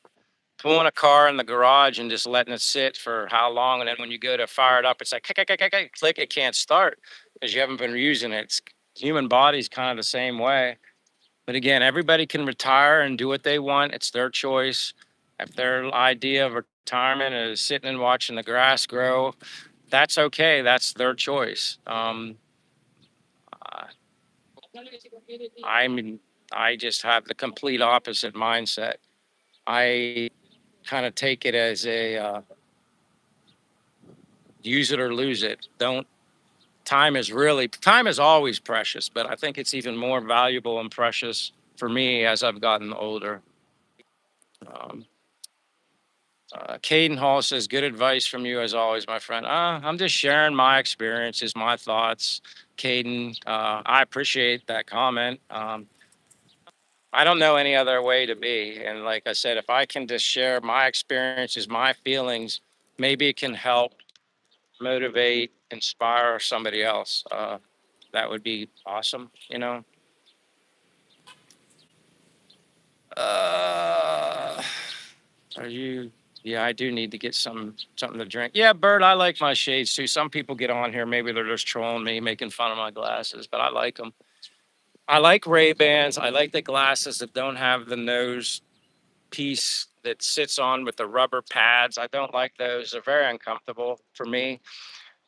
pulling a car in the garage and just letting it sit for how long, and then when you go to fire it up, it's like click, click, click, click, click, click, it can't start because you haven't been using it. Human body's kind of the same way. But again, everybody can retire and do what they want. It's their choice. If their idea of retirement is sitting and watching the grass grow, that's okay. That's their choice. Uh, I mean, I just have the complete opposite mindset. I kind of take it as a use it or lose it. Don't Time is always precious, but I think it's even more valuable and precious for me as I've gotten older. Um, Caden Hall says, good advice from you as always, my friend. I'm just sharing my experiences, my thoughts. Caden, I appreciate that comment. I don't know any other way to be. And like I said, if I can just share my experiences, my feelings, maybe it can help motivate, inspire somebody else. That would be awesome, you know? Uh, are you? Yeah, I do need to get something to drink. Yeah, Bert, I like my shades too. Some people get on here, maybe they're just trolling me, making fun of my glasses, but I like them. I like Ray Bans. I like the glasses that don't have the nose piece that sits on with the rubber pads. I don't like those. They're very uncomfortable for me.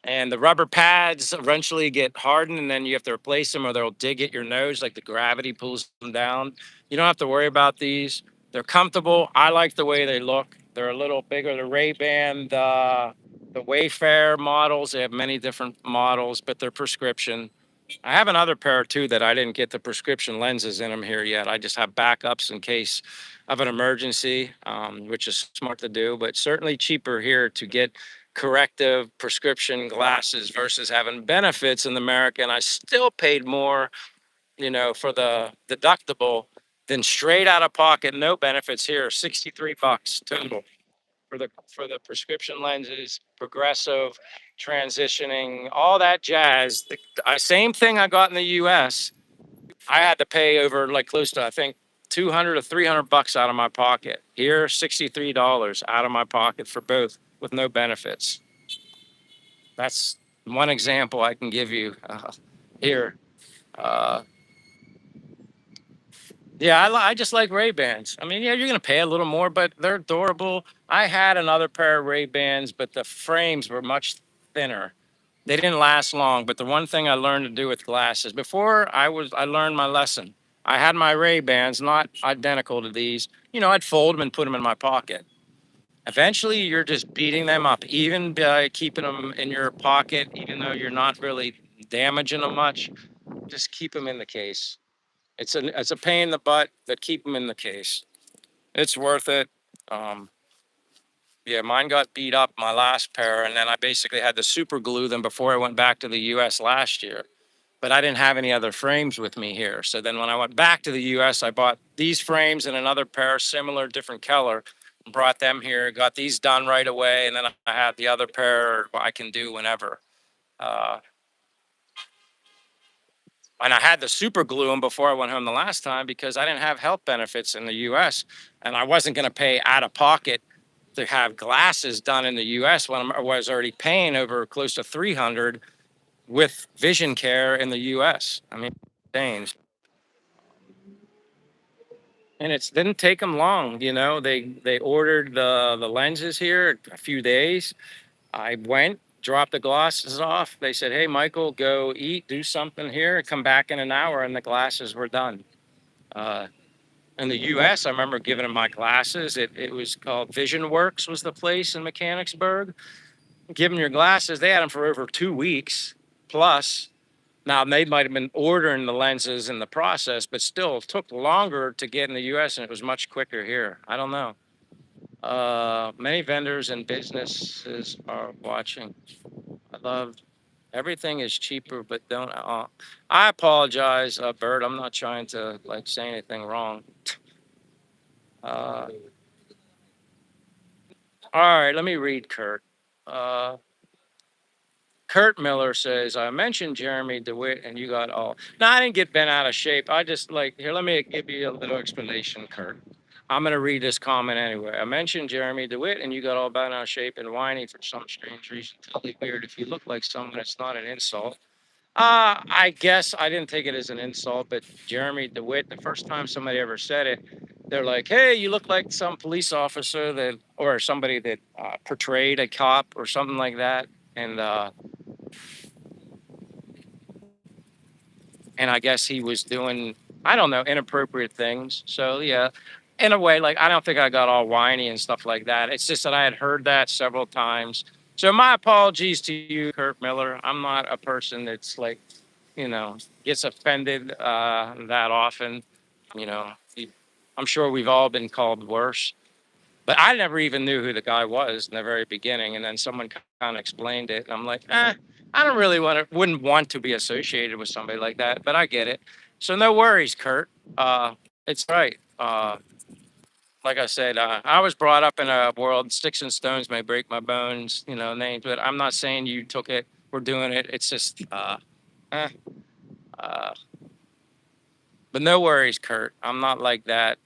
And the rubber pads eventually get hardened, and then you have to replace them or they'll dig at your nose like the gravity pulls them down. You don't have to worry about these. They're comfortable. I like the way they look. They're a little bigger. The Ray-Ban, the Wayfair models, they have many different models, but they're prescription. I have another pair too that I didn't get the prescription lenses in them here yet. I just have backups in case of an emergency, which is smart to do, but certainly cheaper here to get corrective prescription glasses versus having benefits in America. And I still paid more, for the deductible than straight out of pocket, no benefits here, 63 bucks total for the prescription lenses, progressive, transitioning, all that jazz. The same thing I got in the US, I had to pay over like close to, I think, 200 to 300 bucks out of my pocket. Here, $63 out of my pocket for both with no benefits. That's one example I can give you here. Uh, Yeah, I just like Ray Bans. I mean, yeah, you're gonna pay a little more, but they're adorable. I had another pair of Ray Bans, but the frames were much thinner. They didn't last long. But the one thing I learned to do with glasses before I learned my lesson. I had my Ray Bans, not identical to these. I'd fold them and put them in my pocket. Eventually, you're just beating them up, even by keeping them in your pocket, even though you're not really damaging them much. Just keep them in the case. It's a pain in the butt, but keep them in the case. It's worth it. Um, yeah, mine got beat up my last pair, and then I basically had to super glue them before I went back to the U.S. last year. But I didn't have any other frames with me here. So then when I went back to the U.S., I bought these frames and another pair, similar, different color, brought them here, got these done right away, and then I had the other pair I can do whenever. Uh, and I had to super glue them before I went home the last time because I didn't have health benefits in the US and I wasn't going to pay out of pocket to have glasses done in the US when I was already paying over close to 300 with vision care in the US. I mean, insane. And it didn't take them long, they ordered the lenses here a few days. I went, dropped the glasses off. They said, "Hey, Michael, go eat, do something here, come back in an hour," and the glasses were done. Uh, in the U.S., I remember giving them my glasses. It was called Vision Works was the place in Mechanicsburg. Give them your glasses. They had them for over 2 weeks plus. Now they might have been ordering the lenses in the process, but still it took longer to get in the U.S. and it was much quicker here. I don't know. Many vendors and businesses are watching. I love everything is cheaper, but don't. I apologize, Bert. I'm not trying to like say anything wrong. Uh, all right, let me read Kurt. Uh, Kurt Miller says, I mentioned Jeremy DeWitt and you got all. No, I didn't get bent out of shape. I just here, let me give you a little explanation, Kurt. I'm going to read this comment anyway. I mentioned Jeremy DeWitt and you got all bent out of shape and whiny for some strange reason. Totally weird. If you look like someone, it's not an insult. I guess I didn't take it as an insult, but Jeremy DeWitt, the first time somebody ever said it, they're like, "Hey, you look like some police officer that, or somebody that portrayed a cop or something like that." And I guess he was doing, I don't know, inappropriate things. So yeah, in a way, like I don't think I got all whiny and stuff like that. It's just that I had heard that several times. So my apologies to you, Kurt Miller. I'm not a person that's like, gets offended that often. You know, I'm sure we've all been called worse. But I never even knew who the guy was in the very beginning, and then someone kind of explained it, and I'm like, I don't really wouldn't want to be associated with somebody like that, but I get it. So no worries, Kurt. It's right. Like I said, I was brought up in a world sticks and stones may break my bones, names, but I'm not saying you took it. We're doing it. It's just, eh, uh, but no worries, Kurt. I'm not like that.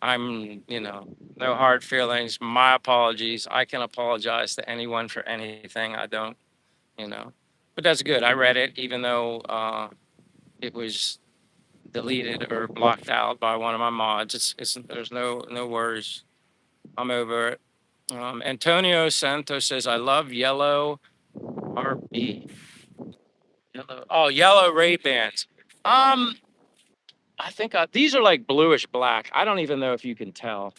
I'm, no hard feelings. My apologies. I can apologize to anyone for anything. I don't, you know, but that's good. I read it, even though it was deleted or blocked out by one of my mods. It's there's no worries. I'm over it. Antonio Santos says, I love yellow RB. Yellow. Oh, yellow Ray Bans. Um, I think these are like bluish black. I don't even know if you can tell.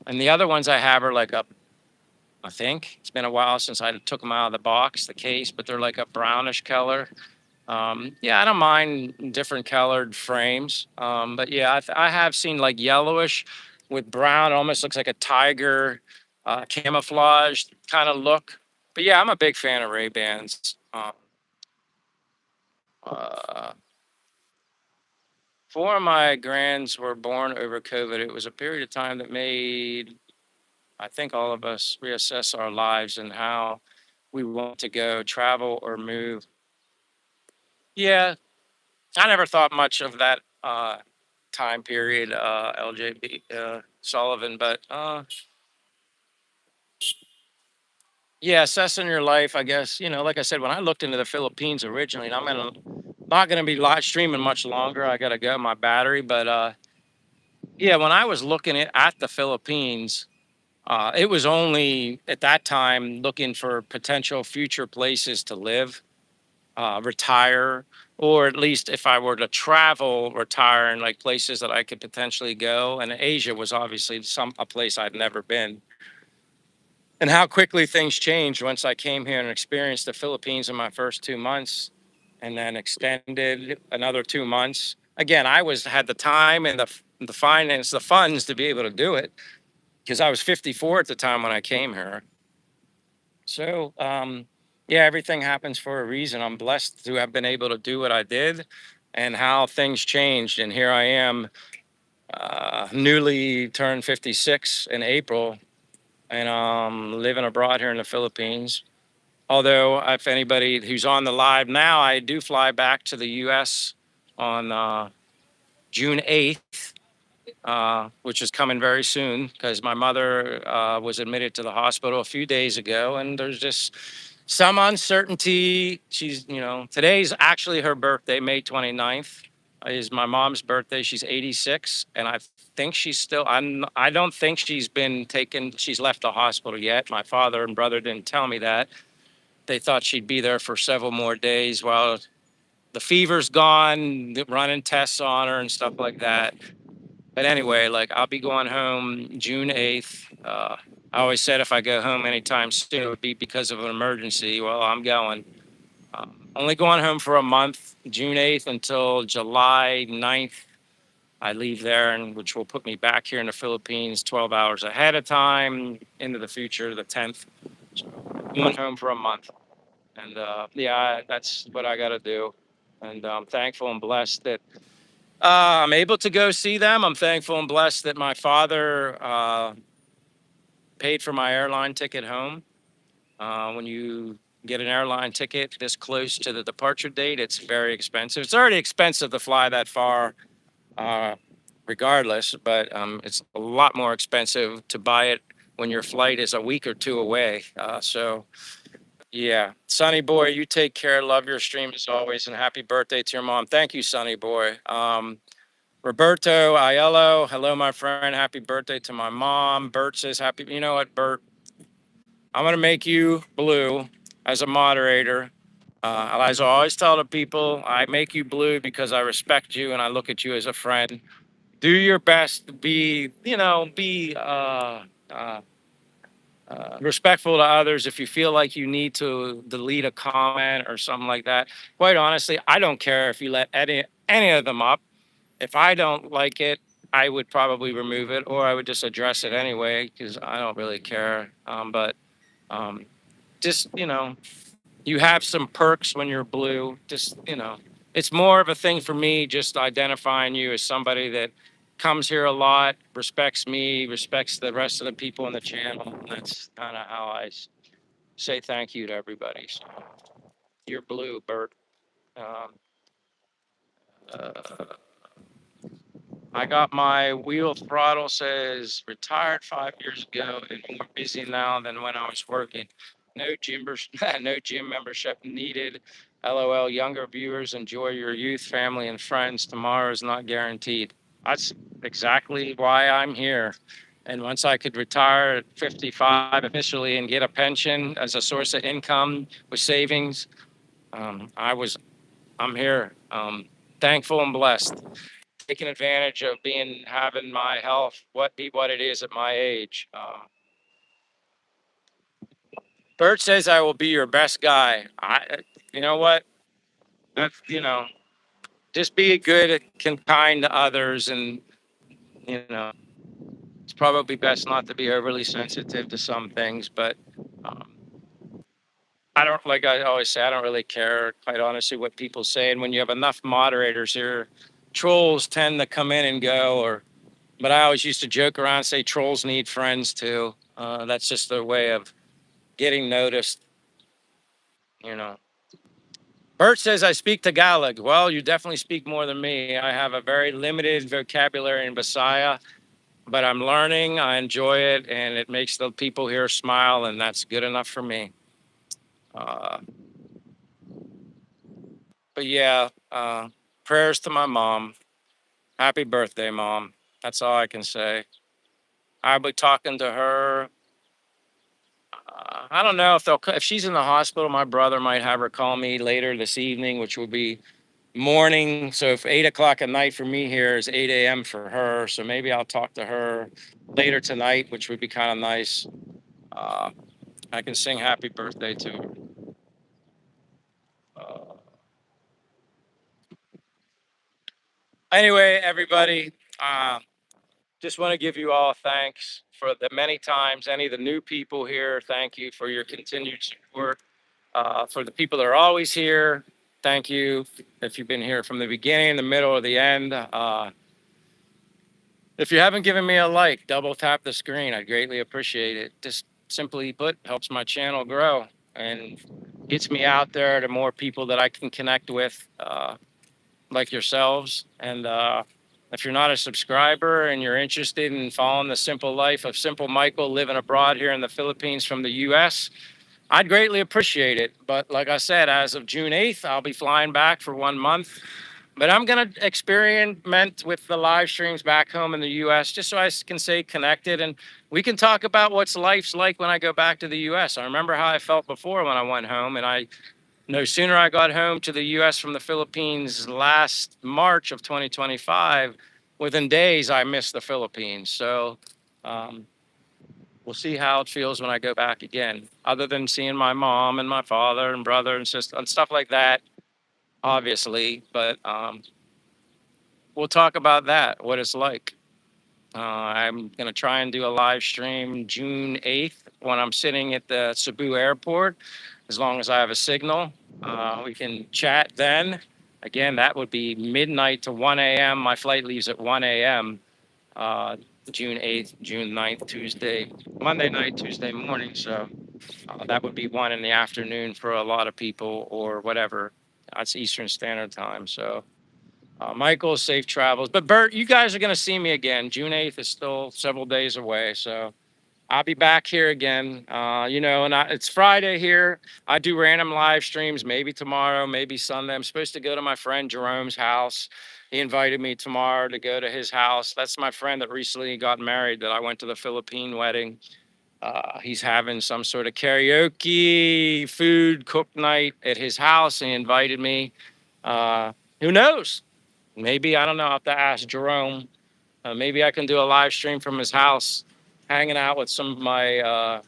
And the other ones I have are like a, I think it's been a while since I took them out of the box, the case, but they're like a brownish color. Yeah, I don't mind different colored frames. But yeah, I have seen like yellowish with brown. It almost looks like a tiger camouflage kind of look. But yeah, I'm a big fan of Ray Bans. Uh, Four of my grands were born over COVID. It was a period of time that made, I think, all of us reassess our lives and how we want to go, travel or move. Yeah, I never thought much of that time period, LJB Sullivan, but yeah, assessing your life, I guess, like I said, when I looked into the Philippines originally, and not gonna be live streaming much longer. I gotta go my battery, but yeah, when I was looking at the Philippines, it was only at that time looking for potential future places to live, retire, or at least if I were to travel, retire in like places that I could potentially go. And Asia was obviously a place I'd never been. And how quickly things changed once I came here and experienced the Philippines in my first 2 months, and then extended another 2 months. Again, I had the time and the finance, the funds to be able to do it because I was 54 at the time when I came here. So, yeah, everything happens for a reason. I'm blessed to have been able to do what I did and how things changed. And here I am, newly turned 56 in April, and living abroad here in the Philippines. Although, if anybody who's on the live now, I do fly back to the US on June 8th, which is coming very soon because my mother was admitted to the hospital a few days ago, and there's just some uncertainty. Today's actually her birthday, May 29th is my mom's birthday. She's 86, and I think I don't think she's been taken, she's left the hospital yet. My father and brother didn't tell me that. They thought she'd be there for several more days while the fever's gone, running tests on her and stuff like that. But anyway, like I'll be going home June 8th. I always said if I go home anytime soon, it would be because of an emergency. Well, I'm going. Only going home for a month, June 8th until July 9th. I leave there, and which will put me back here in the Philippines 12 hours ahead of time into the future, the 10th. So going home for a month. And yeah, that's what I got to do. And I'm thankful and blessed that I'm able to go see them. I'm thankful and blessed that my father paid for my airline ticket home. When you get an airline ticket this close to the departure date, it's very expensive. It's already expensive to fly that far, uh, regardless, but it's a lot more expensive to buy it when your flight is a week or two away. So, yeah, Sonny Boy, you take care. Love your stream as always, and happy birthday to your mom. Thank you, Sonny Boy. Roberto Aiello, hello, my friend. Happy birthday to my mom. Bert says happy. You know what, Bert? I'm gonna make you blue as a moderator. As I always tell the people, I make you blue because I respect you and I look at you as a friend. Do your best to be respectful to others. If you feel like you need to delete a comment or something like that, quite honestly, I don't care if you let any of them up. If I don't like it, I would probably remove it or I would just address it anyway because I don't really care. But um, just, you have some perks when you're blue. Just, it's more of a thing for me, just identifying you as somebody that comes here a lot, respects me, respects the rest of the people on the channel. And that's kind of how say thank you to everybody. So you're blue, Bert. Um, uh, I got my wheel throttle says retired 5 years ago and more busy now than when I was working. No gym, no gym membership needed. LOL, younger viewers, enjoy your youth, family, and friends. Tomorrow is not guaranteed. That's exactly why I'm here. And once I could retire at 55 officially and get a pension as a source of income with savings, I'm here. Thankful and blessed, taking advantage of having my health, what it is at my age. Bert says I will be your best guy. You know what? That's, just be good and kind to others, and it's probably best not to be overly sensitive to some things. But um, I don't, like I always say, I don't really care, quite honestly, what people say. And when you have enough moderators here, trolls tend to come in and go. But I always used to joke around and say trolls need friends too. That's just their way of getting noticed. You know. Bert says I speak Tagalog. Well, you definitely speak more than me. I have a very limited vocabulary in Visaya, but I'm learning. I enjoy it, and it makes the people here smile, and that's good enough for me. Uh, but yeah, prayers to my mom. Happy birthday, mom. That's all I can say. I'll be talking to her. I don't know if she's in the hospital. My brother might have her call me later this evening, which will be morning. So if 8 o'clock at night for me here is 8 a.m. for her. So maybe I'll talk to her later tonight, which would be kind of nice. Uh, I can sing happy birthday to her. Uh, anyway, everybody, uh, just want to give you all thanks for the many times. Any of the new people here, thank you for your continued support. For the people that are always here, thank you. If you've been here from the beginning, the middle, or the end, if you haven't given me a like, double tap the screen. I'd greatly appreciate it. Just simply put, helps my channel grow and gets me out there to more people that I can connect with, like yourselves. And if you're not a subscriber and you're interested in following the simple life of Simple Michael living abroad here in the Philippines from the US, I'd greatly appreciate it. But like I said, as of June 8th, I'll be flying back for 1 month. But I'm going to experiment with the live streams back home in the US just so I can stay connected. And we can talk about what's life's like when I go back to the US. I remember how I felt before when I went home. And I no sooner I got home to the US from the Philippines last March of 2025, within days, I missed the Philippines. So, um, we'll see how it feels when I go back again. Other than seeing my mom and my father and brother and sister and stuff like that, obviously. But we'll talk about that, what it's like. I'm gonna try and do a live stream June 8th when I'm sitting at the Cebu airport, as long as I have a signal. We can chat then. Again, that would be midnight to 1 a.m. My flight leaves at 1 a.m. Uh, June 8th, June 9th, Tuesday, Monday night, Tuesday morning. So that would be 1 in the afternoon for a lot of people, or whatever. That's Eastern Standard Time. So, Michael, safe travels. But Bert, you guys are going to see me again. June 8th is still several days away. So I'll be back here again. It's Friday here. I do random live streams, maybe tomorrow, maybe Sunday. I'm supposed to go to my friend Jerome's house. He invited me tomorrow to go to his house. That's my friend that recently got married that I went to the Philippine wedding. He's having some sort of karaoke food cook night at his house. He invited me. Who knows? Maybe, I don't know. I have to ask Jerome. Maybe I can do a live stream from his house, hanging out with some of my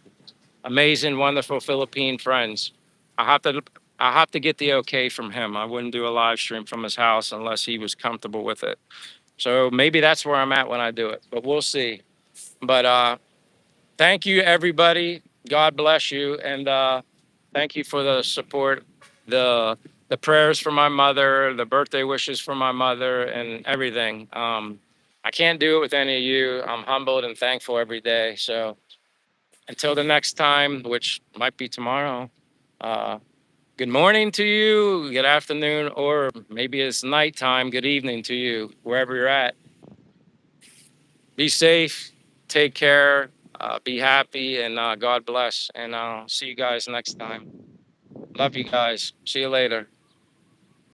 amazing, wonderful Philippine friends. I have to. I have to get the okay from him. I wouldn't do a live stream from his house unless he was comfortable with it. So maybe that's where I'm at when I do it. But we'll see. But thank you, everybody. God bless you, and thank you for the support, the the prayers for my mother, the birthday wishes for my mother, and everything. I can't do it with any of you. I'm humbled and thankful every day. So until the next time, which might be tomorrow, uh, good morning to you, good afternoon, or maybe it's nighttime. Good evening to you, wherever you're at. Be safe, take care, be happy, and God bless. And I'll see you guys next time. Love you guys. See you later.